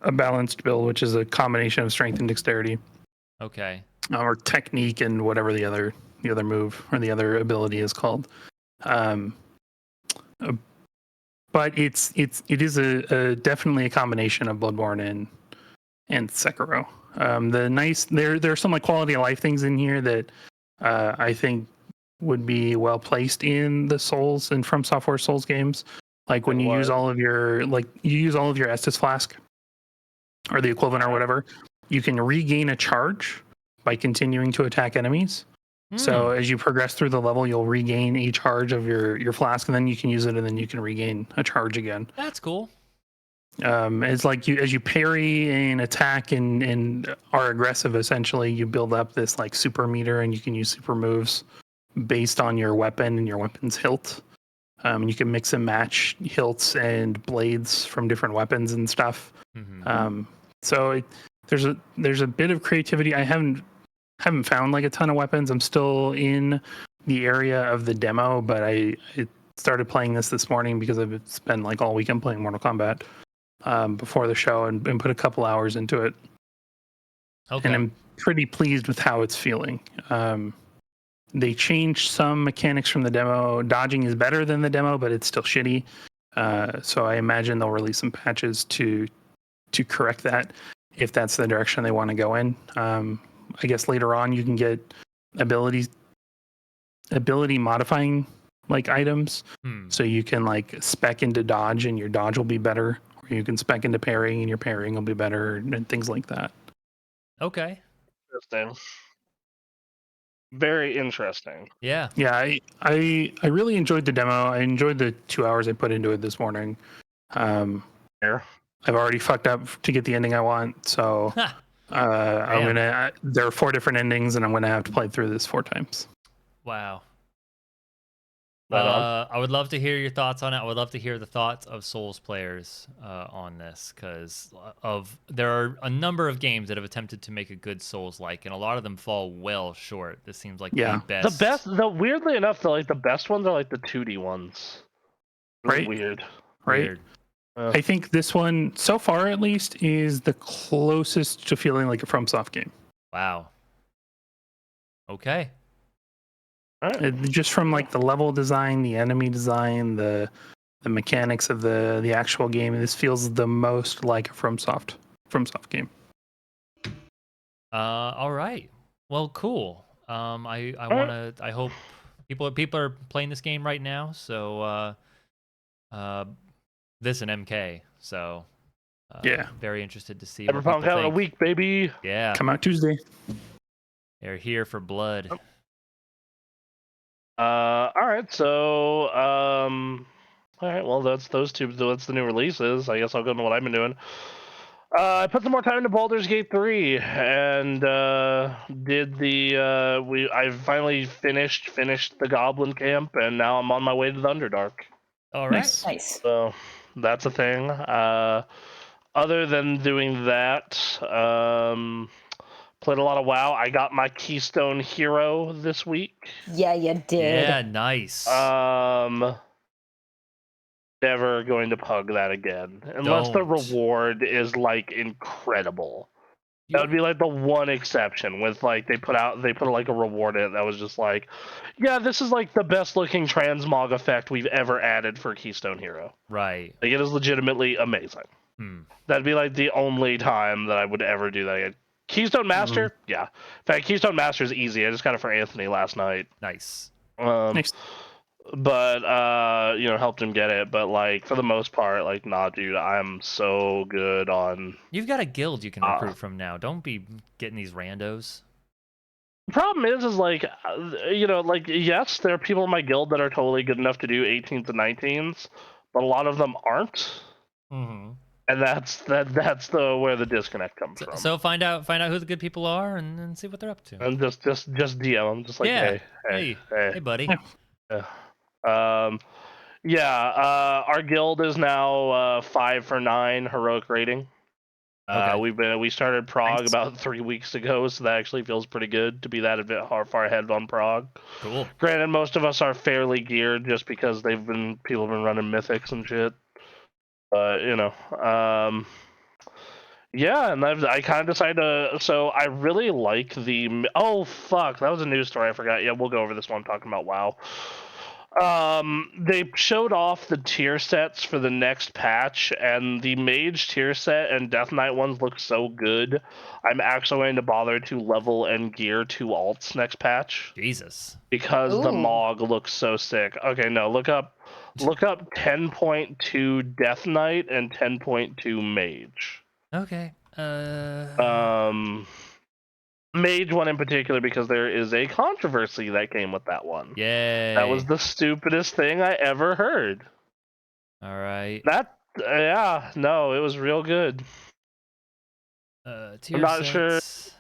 a balanced build, which is a combination of strength and dexterity. Okay. Or technique and whatever the other move or the other ability is called. But it is a definitely a combination of Bloodborne and Sekiro. There are some like quality of life things in here that I think would be well placed in the Souls and From Software Souls games. Like when you use all of your Estus Flask or the equivalent or whatever, you can regain a charge by continuing to attack enemies. So as you progress through the level, you'll regain a charge of your flask, and then you can use it, and then you can regain a charge again. That's cool. It's like as you parry and attack and are aggressive, essentially, you build up this like super meter, and you can use super moves based on your weapon and your weapon's hilt. You can mix and match hilts and blades from different weapons and stuff. Mm-hmm. So there's a bit of creativity. I haven't found like a ton of weapons. I'm still in the area of the demo, but I started playing this morning because I've spent like all weekend playing Mortal Kombat before the show and put a couple hours into it. Okay. and I'm pretty pleased with how it's feeling. They changed some mechanics from the demo. Dodging is better than the demo, but it's still shitty. So I imagine they'll release some patches to correct that if that's the direction they want to go in. I guess later on you can get ability modifying like items, so you can like spec into dodge and your dodge will be better, or you can spec into parrying and your parrying will be better, and things like that. Okay. Interesting. Very interesting. Yeah. Yeah, I really enjoyed the demo. I enjoyed the 2 hours I put into it this morning. Fair. I've already fucked up to get the ending I want, so I'm gonna. There are 4 different endings, and I'm gonna have to play through this 4 times. Wow. Right on. I would love to hear your thoughts on it. I would love to hear the thoughts of Souls players on this, because there are a number of games that have attempted to make a good Souls-like, and a lot of them fall well short. This seems like the best. Weirdly enough, the best ones are like the 2D ones. Right? Weird. Right. I think this one, so far at least, is the closest to feeling like a FromSoft game. Wow. Okay. Just from like the level design, the enemy design, the mechanics of the actual game, this feels the most like a FromSoft game. All right. Well, cool. I hope people are playing this game right now. So this and MK. So yeah, very interested to see. Cyberpunk out in a week, baby. Yeah. Come out Tuesday. They're here for blood. All right. So all right. Well, that's those two. That's the new releases. I guess I'll go into what I've been doing. I put some more time into Baldur's Gate 3 and did the I finally finished the Goblin Camp, and now I'm on my way to the Underdark. All right. Nice. So that's a thing. Other than doing that, played a lot of WoW. I got my Keystone Hero this week. Yeah, you did. Yeah, nice. Never going to pug that again unless the reward is like incredible. That would be like the one exception with like they put like a reward in it that was just like, yeah, this is like the best looking transmog effect we've ever added for Keystone Hero. Right. Like it is legitimately amazing. That'd be like the only time that I would ever do that again. Keystone Master, yeah. In fact, Keystone Master is easy. I just got it for Anthony last night. Nice. Nice. But helped him get it. But like for the most part, like, nah, dude, I'm so good on. You've got a guild you can recruit from now. Don't be getting these randos. The problem is like, like, yes, there are people in my guild that are totally good enough to do 18s and 19s, but a lot of them aren't. Mm-hmm. And that's where the disconnect comes from. So find out who the good people are and see what they're up to. And just DM them, just like, hey, buddy. Our guild is now 5 for 9 heroic rating. Okay. We started Prague about 3 weeks ago, so that actually feels pretty good to be that a bit far ahead on Prague. Cool. Granted, most of us are fairly geared just because people have been running mythics and shit. But and I kind of decided to. So I really like the. Oh fuck, that was a news story I forgot. Yeah, we'll go over this one talking about WoW. They showed off the tier sets for the next patch, and the mage tier set and Death Knight ones look so good. I'm actually going to bother to level and gear 2 alts next patch. Jesus. Because the Mog looks so sick. Okay, no, look up 10.2 Death Knight and 10.2 Mage. Okay. Mage one in particular because there is a controversy that came with that one. Yay. That was the stupidest thing I ever heard. All right. It was real good. I'm not sure.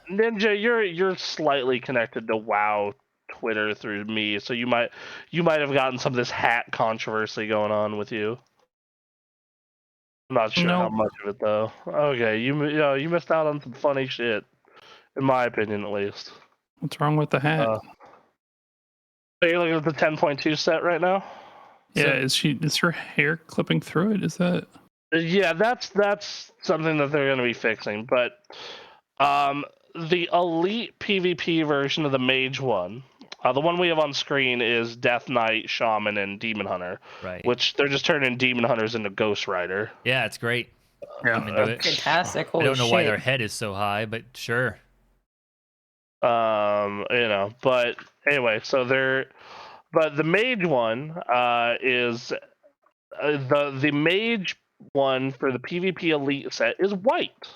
Ninja, you're slightly connected to WoW Twitter through me, so you might have gotten some of this hat controversy going on with you. I'm not sure how much of it though. Okay, you missed out on some funny shit, in my opinion at least. What's wrong with the hat? So you're looking at the 10.2 set right now? Yeah, is her hair clipping through it? Is that? Yeah, that's something that they're going to be fixing. But the elite PvP version of the mage one, the one we have on screen is Death Knight, Shaman, and Demon Hunter. Right. Which they're just turning Demon Hunters into Ghost Rider. Yeah, it's great. Yeah. I'm into it. Fantastic. I Holy don't know why shit. their head is so high, but sure. But anyway, but the mage one is the mage one for the PvP elite set is white.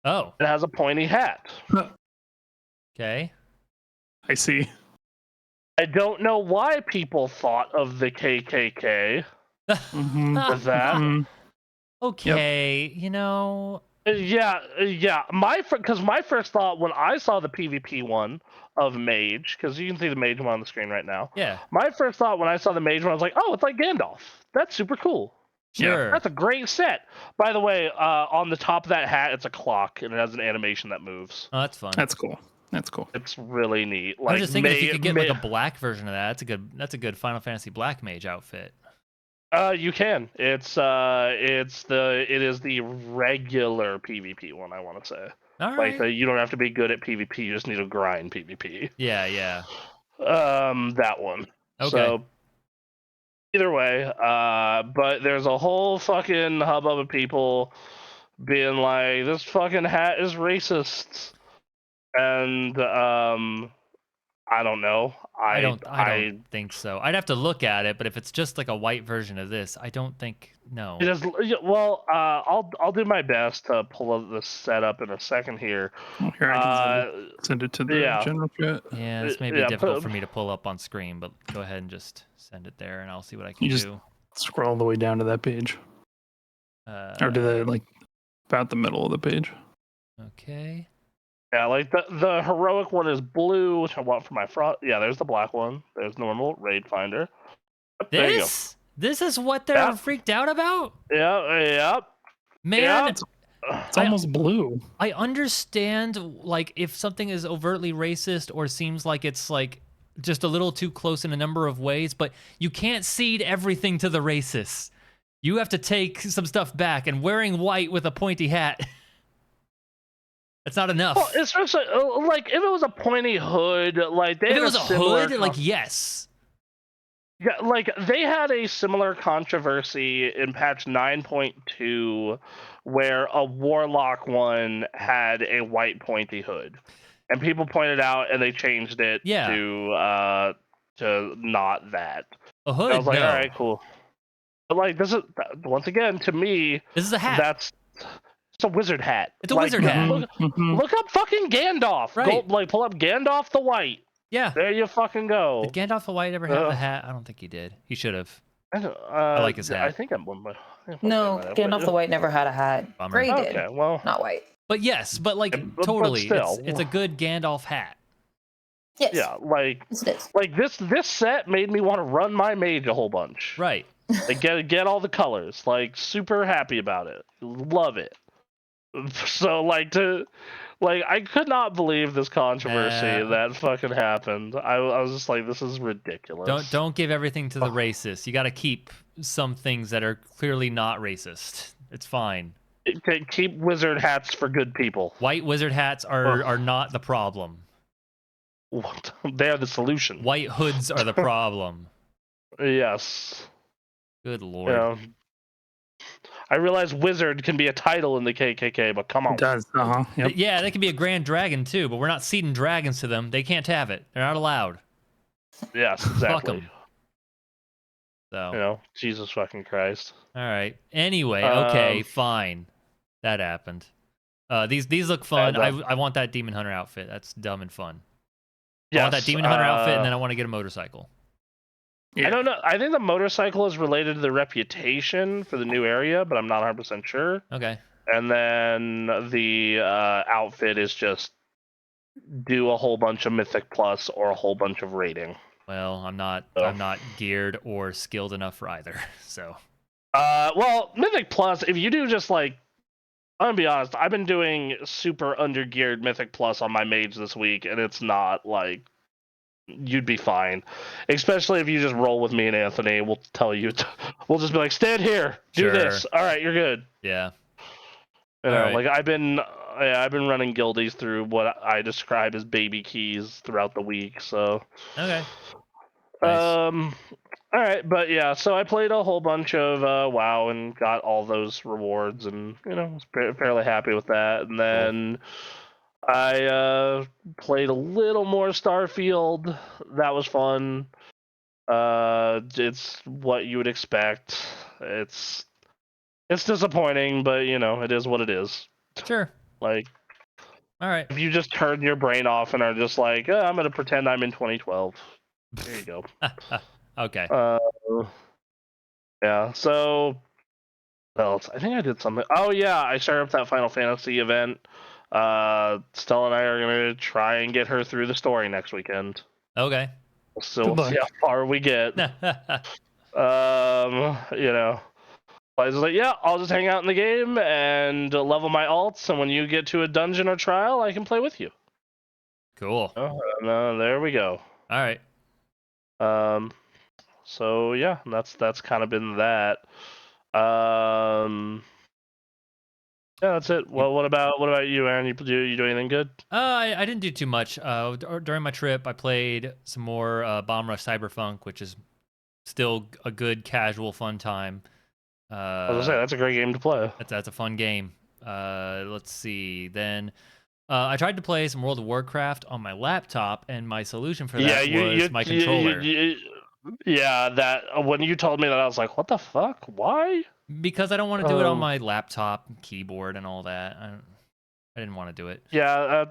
Oh, It has a pointy hat. okay. I see. I don't know why people thought of the KKK Mhm. with that. Mhm. Okay, you know. Yeah. Because my first thought when I saw the PvP one of Mage, because you can see the Mage one on the screen right now. Yeah, My first thought when I saw the Mage one, I was like, oh, it's like Gandalf. That's super cool. sure. That's a great set. By the way, on the top of that hat, it's a clock, and it has an animation that moves. Oh, that's fun. That's cool. That's cool. It's really neat. I was just thinking if you could get like May- a black version of that, that's a good Final Fantasy Black Mage outfit. You can. It is the regular PvP one. I want to say. All Like right. you don't have to be good at PvP. You just need to grind PvP. Yeah. That one. Okay. So either way, but there's a whole fucking hubbub of people being like, "This fucking hat is racist," and I don't know. I don't think so. I'd have to look at it, but if it's just like a white version of this, I don't think no. It is, well, I'll do my best to pull up the setup in a second here. Well, here I can send it to the yeah. general chat. Yeah, this may be Yeah, difficult for me to pull up on screen, but go ahead and just send it there, and I'll see what I can You just- do. Scroll all the way down to that page, or to the about the middle of the page. Okay. Yeah, like the heroic one is blue, which I want for my front. Yeah, there's the black one. There's normal raid finder. Yep, there you go. This is what they're freaked out about? Yep. Man, Yeah. It's almost blue. I understand like if something is overtly racist or seems like it's like just a little too close in a number of ways, but you can't cede everything to the racists. You have to take some stuff back, and wearing white with a pointy hat, that's not enough. Well, especially like if it was a pointy hood, like they if had it was a similar hood, like yes. Yeah, like they had a similar controversy in patch 9.2 where a warlock one had a white pointy hood. And people pointed out and they changed it to not that. A hood. And I was like, no. all right, cool. But like this is once again to me This is a hat. It's a wizard hat. It's a wizard hat. Look up fucking Gandalf. Right. Go, pull up Gandalf the White. Yeah. There you fucking go. Did Gandalf the White ever have the hat? I don't think he did. He should have. I like his hat. I think I'm one. No, Gandalf the White never had a hat. Bummer. Gray did. Okay, well, Not white. But yes, but like but totally, still. it's a good Gandalf hat. Yes. yeah, like Yes, it is. like this set made me want to run my mage a whole bunch. Right. Like get all the colors. Like super happy about it. Love it. So I could not believe this controversy that fucking happened. I was just like, this is ridiculous. Don't give everything to the racists. You got to keep some things that are clearly not racist. It's fine. Keep wizard hats for good people. White wizard hats are not the problem. They are the solution. White hoods are the problem. Yes. Good lord. Yeah. I realize wizard can be a title in the KKK, but come on. It does. Yep. Yeah, they can be a grand dragon too, but we're not ceding dragons to them. They can't have it. They're not allowed. Yes, Fuck exactly. 'em. So. You know, Jesus fucking Christ. All right. Anyway, okay, fine. That happened. These look fun. I want that Demon Hunter outfit. That's dumb and fun. I want that Demon Hunter outfit, and then I want to get a motorcycle. Yeah. I don't know. I think the motorcycle is related to the reputation for the new area, but I'm not 100% sure. Okay. And then the outfit is just do a whole bunch of Mythic Plus or a whole bunch of rating. Well, I'm not geared or skilled enough for either. So. Well, Mythic Plus, if you do just like, I'm gonna be honest, I've been doing super undergeared Mythic Plus on my mage this week, and it's not like you'd be fine. Especially if you just roll with me and Anthony, we'll tell you. We'll just be like, stand here, do this. All right, you're good. Yeah. You know, All right. like I've been I've been running guildies through what I describe as baby keys throughout the week. So Okay. Nice. All right, but yeah, so I played a whole bunch of WoW and got all those rewards, and was fairly happy with that. And then I played a little more Starfield. That was fun. It's what you would expect. It's disappointing, but it is what it is. Sure. Like, All right. if you just turn your brain off and are just like, I'm gonna pretend I'm in 2012. There you go. Okay. Yeah. So, what else? I think I did something. Oh yeah, I started up that Final Fantasy event. Stella and I are gonna try and get her through the story next weekend. Okay. So we'll see how far we get. I was like, yeah, I'll just hang out in the game and level my alts, and when you get to a dungeon or trial, I can play with you. Cool. There we go. All right. So yeah, that's kind of been that. Yeah, that's it. Well, what about you, Aaron? You do anything good? I didn't do too much. During my trip, I played some more Bomb Rush Cyberpunk, which is still a good casual fun time. I was gonna say that's a great game to play. That's a fun game. Let's see. Then I tried to play some World of Warcraft on my laptop, and my solution for that was my controller. Yeah, that when you told me that, I was like, what the fuck? Why? Because I don't want to do it on my laptop keyboard and all that. I didn't want to do it. Yeah,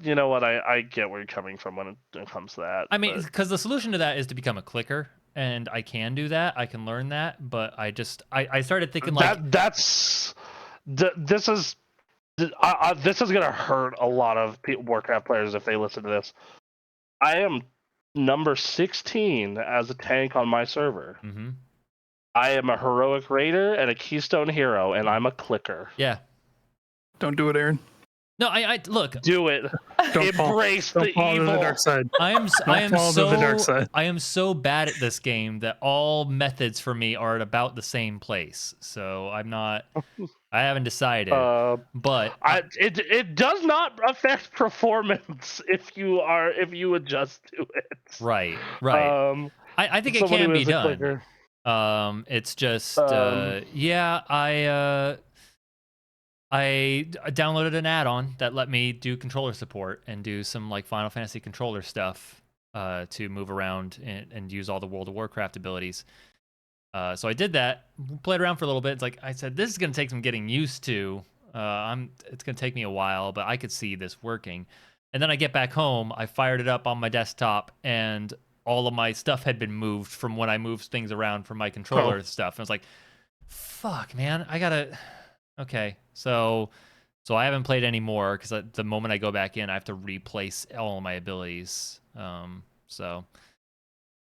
you know what? I get where you're coming from when it comes to that. I mean, because the solution to that is to become a clicker, and I can do that. I can learn that, but I started thinking like this is gonna hurt a lot of Warcraft players if they listen to this. I am number 16 as a tank on my server. Mm-hmm. I am a heroic raider and a keystone hero, and I'm a clicker. Yeah. Don't do it, Aaron. No, I look. Do it. Embrace the fall evil. To the dark side. I am so bad at this game that all methods for me are at about the same place. So I haven't decided. But it does not affect performance if you adjust to it. Right. I think it can be done. It's just I downloaded an add-on that let me do controller support and do some like Final Fantasy controller stuff to move around and use all the World of Warcraft abilities. So I did that, played around for a little bit. It's like I said, this is gonna take some getting used to. It's gonna take me a while, but I could see this working. And then I get back home, I fired it up on my desktop, and all of my stuff had been moved from when I moved things around from my controller stuff. And I was like, fuck, man, I gotta. Okay, so I haven't played any more because the moment I go back in, I have to replace all of my abilities. So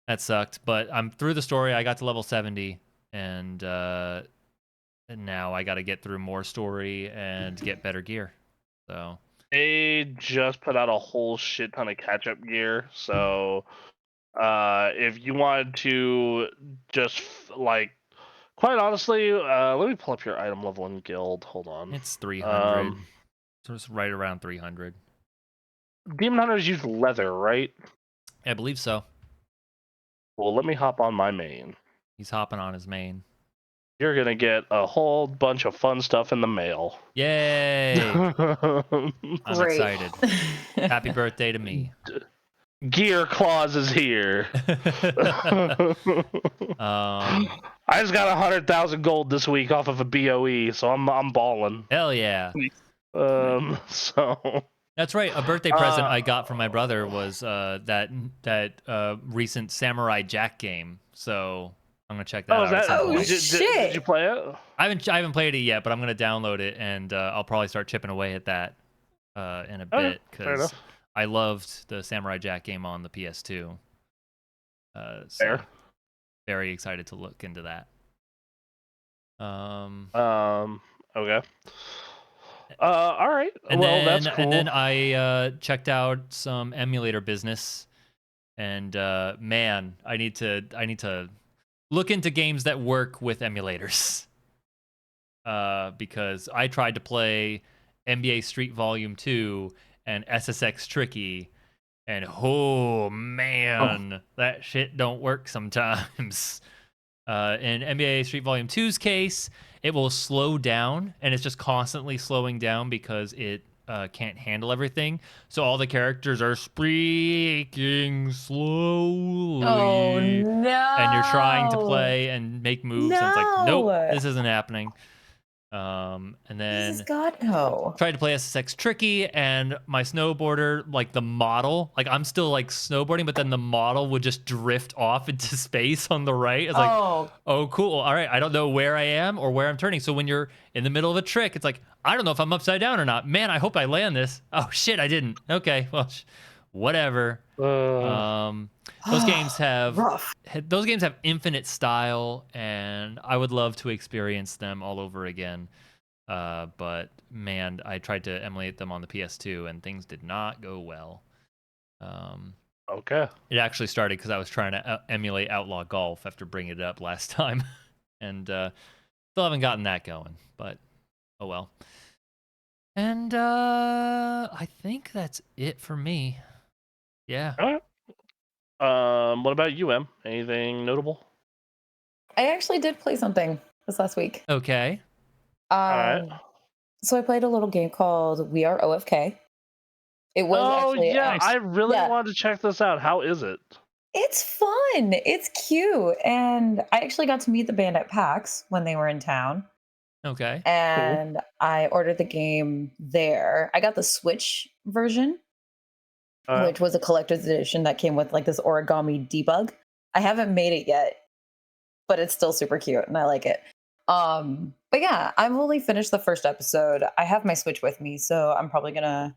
that sucked. But I'm through the story. I got to level 70, and now I got to get through more story and get better gear. So they just put out a whole shit ton of catch-up gear. So if you wanted to just like. Quite honestly, let me pull up your item level in guild. Hold on. It's 300. So it's right around 300. Demon Hunters use leather, right? I believe so. Well, let me hop on my main. He's hopping on his main. You're going to get a whole bunch of fun stuff in the mail. Yay! I'm excited. Happy birthday to me. Gear Clause is here. I just got 100,000 gold this week off of a BOE, so I'm balling. Hell yeah. So that's right. A birthday present I got from my brother was that recent Samurai Jack game. So I'm gonna check that out. Did you play it? I haven't played it yet, but I'm gonna download it and I'll probably start chipping away at that in a bit because I loved the Samurai Jack game on the PS2. So very excited to look into that. Okay. All right. And that's cool. And then I checked out some emulator business, and man, I need to look into games that work with emulators. Because I tried to play NBA Street Volume 2 and SSX Tricky. And oh man, that shit don't work sometimes. In NBA Street Volume 2's case, it will slow down, and it's just constantly slowing down because it can't handle everything. So all the characters are speaking slowly. Oh no! And you're trying to play and make moves, and it's like, nope, No! this isn't happening. And then Jesus God, no. tried to play SSX Tricky, and my snowboarder, like the model, like I'm still like snowboarding, but then the model would just drift off into space on the right. It's like, oh, cool. All right, I don't know where I am or where I'm turning. So when you're in the middle of a trick, it's like, I don't know if I'm upside down or not. Man, I hope I land this. Oh shit, I didn't. Okay, well, whatever. Those games have rough. Those games have infinite style, and I would love to experience them all over again. But man, I tried to emulate them on the PS2, and things did not go well. Okay. It actually started because I was trying to emulate Outlaw Golf after bringing it up last time, and still haven't gotten that going. But oh well. And I think that's it for me. Yeah. All right. What about you, Em? Anything notable? I actually did play something this last week. Okay. All right. So I played a little game called We Are OFK. It was actually nice. I really wanted to check this out. How is it? It's fun. It's cute. And I actually got to meet the band at PAX when they were in town. Okay. And I ordered the game there. I got the Switch version, which was a collector's edition that came with like this origami debug. I haven't made it yet, but it's still super cute and I like it. But yeah, I've only finished the first episode. I have my Switch with me, so I'm probably gonna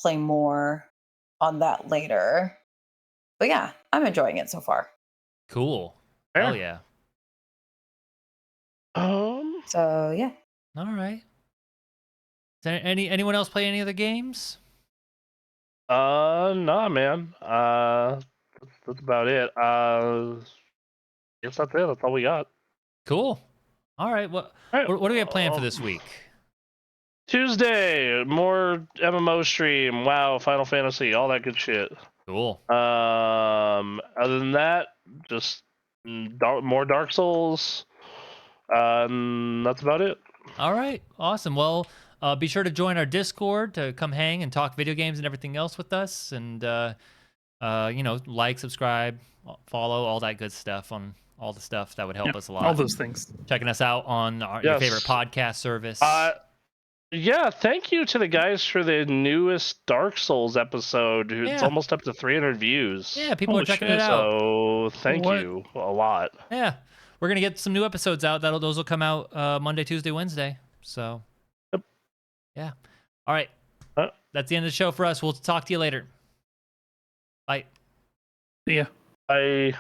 play more on that later. But yeah, I'm enjoying it so far. Cool. Fair. Hell yeah. So yeah. All right. Is there anyone else play any other games? Nah, man. That's about it. Guess that's it. That's all we got. Cool. All right. What do we have planned for this week? Tuesday, more MMO stream. WoW, Final Fantasy, all that good shit. Cool. Other than that, just more Dark Souls. That's about it. All right. Awesome. Well, be sure to join our Discord to come hang and talk video games and everything else with us. And, like, subscribe, follow, all that good stuff on all the stuff that would help us a lot. All those things. Checking us out on your favorite podcast service. Yeah, thank you to the guys for the newest Dark Souls episode. It's almost up to 300 views. Yeah, people are checking it out. So thank you a lot. Yeah, we're gonna get some new episodes out. Those will come out Monday, Tuesday, Wednesday. So, yeah. All right, that's the end of the show for us. We'll talk to you later. Bye. See ya. Bye.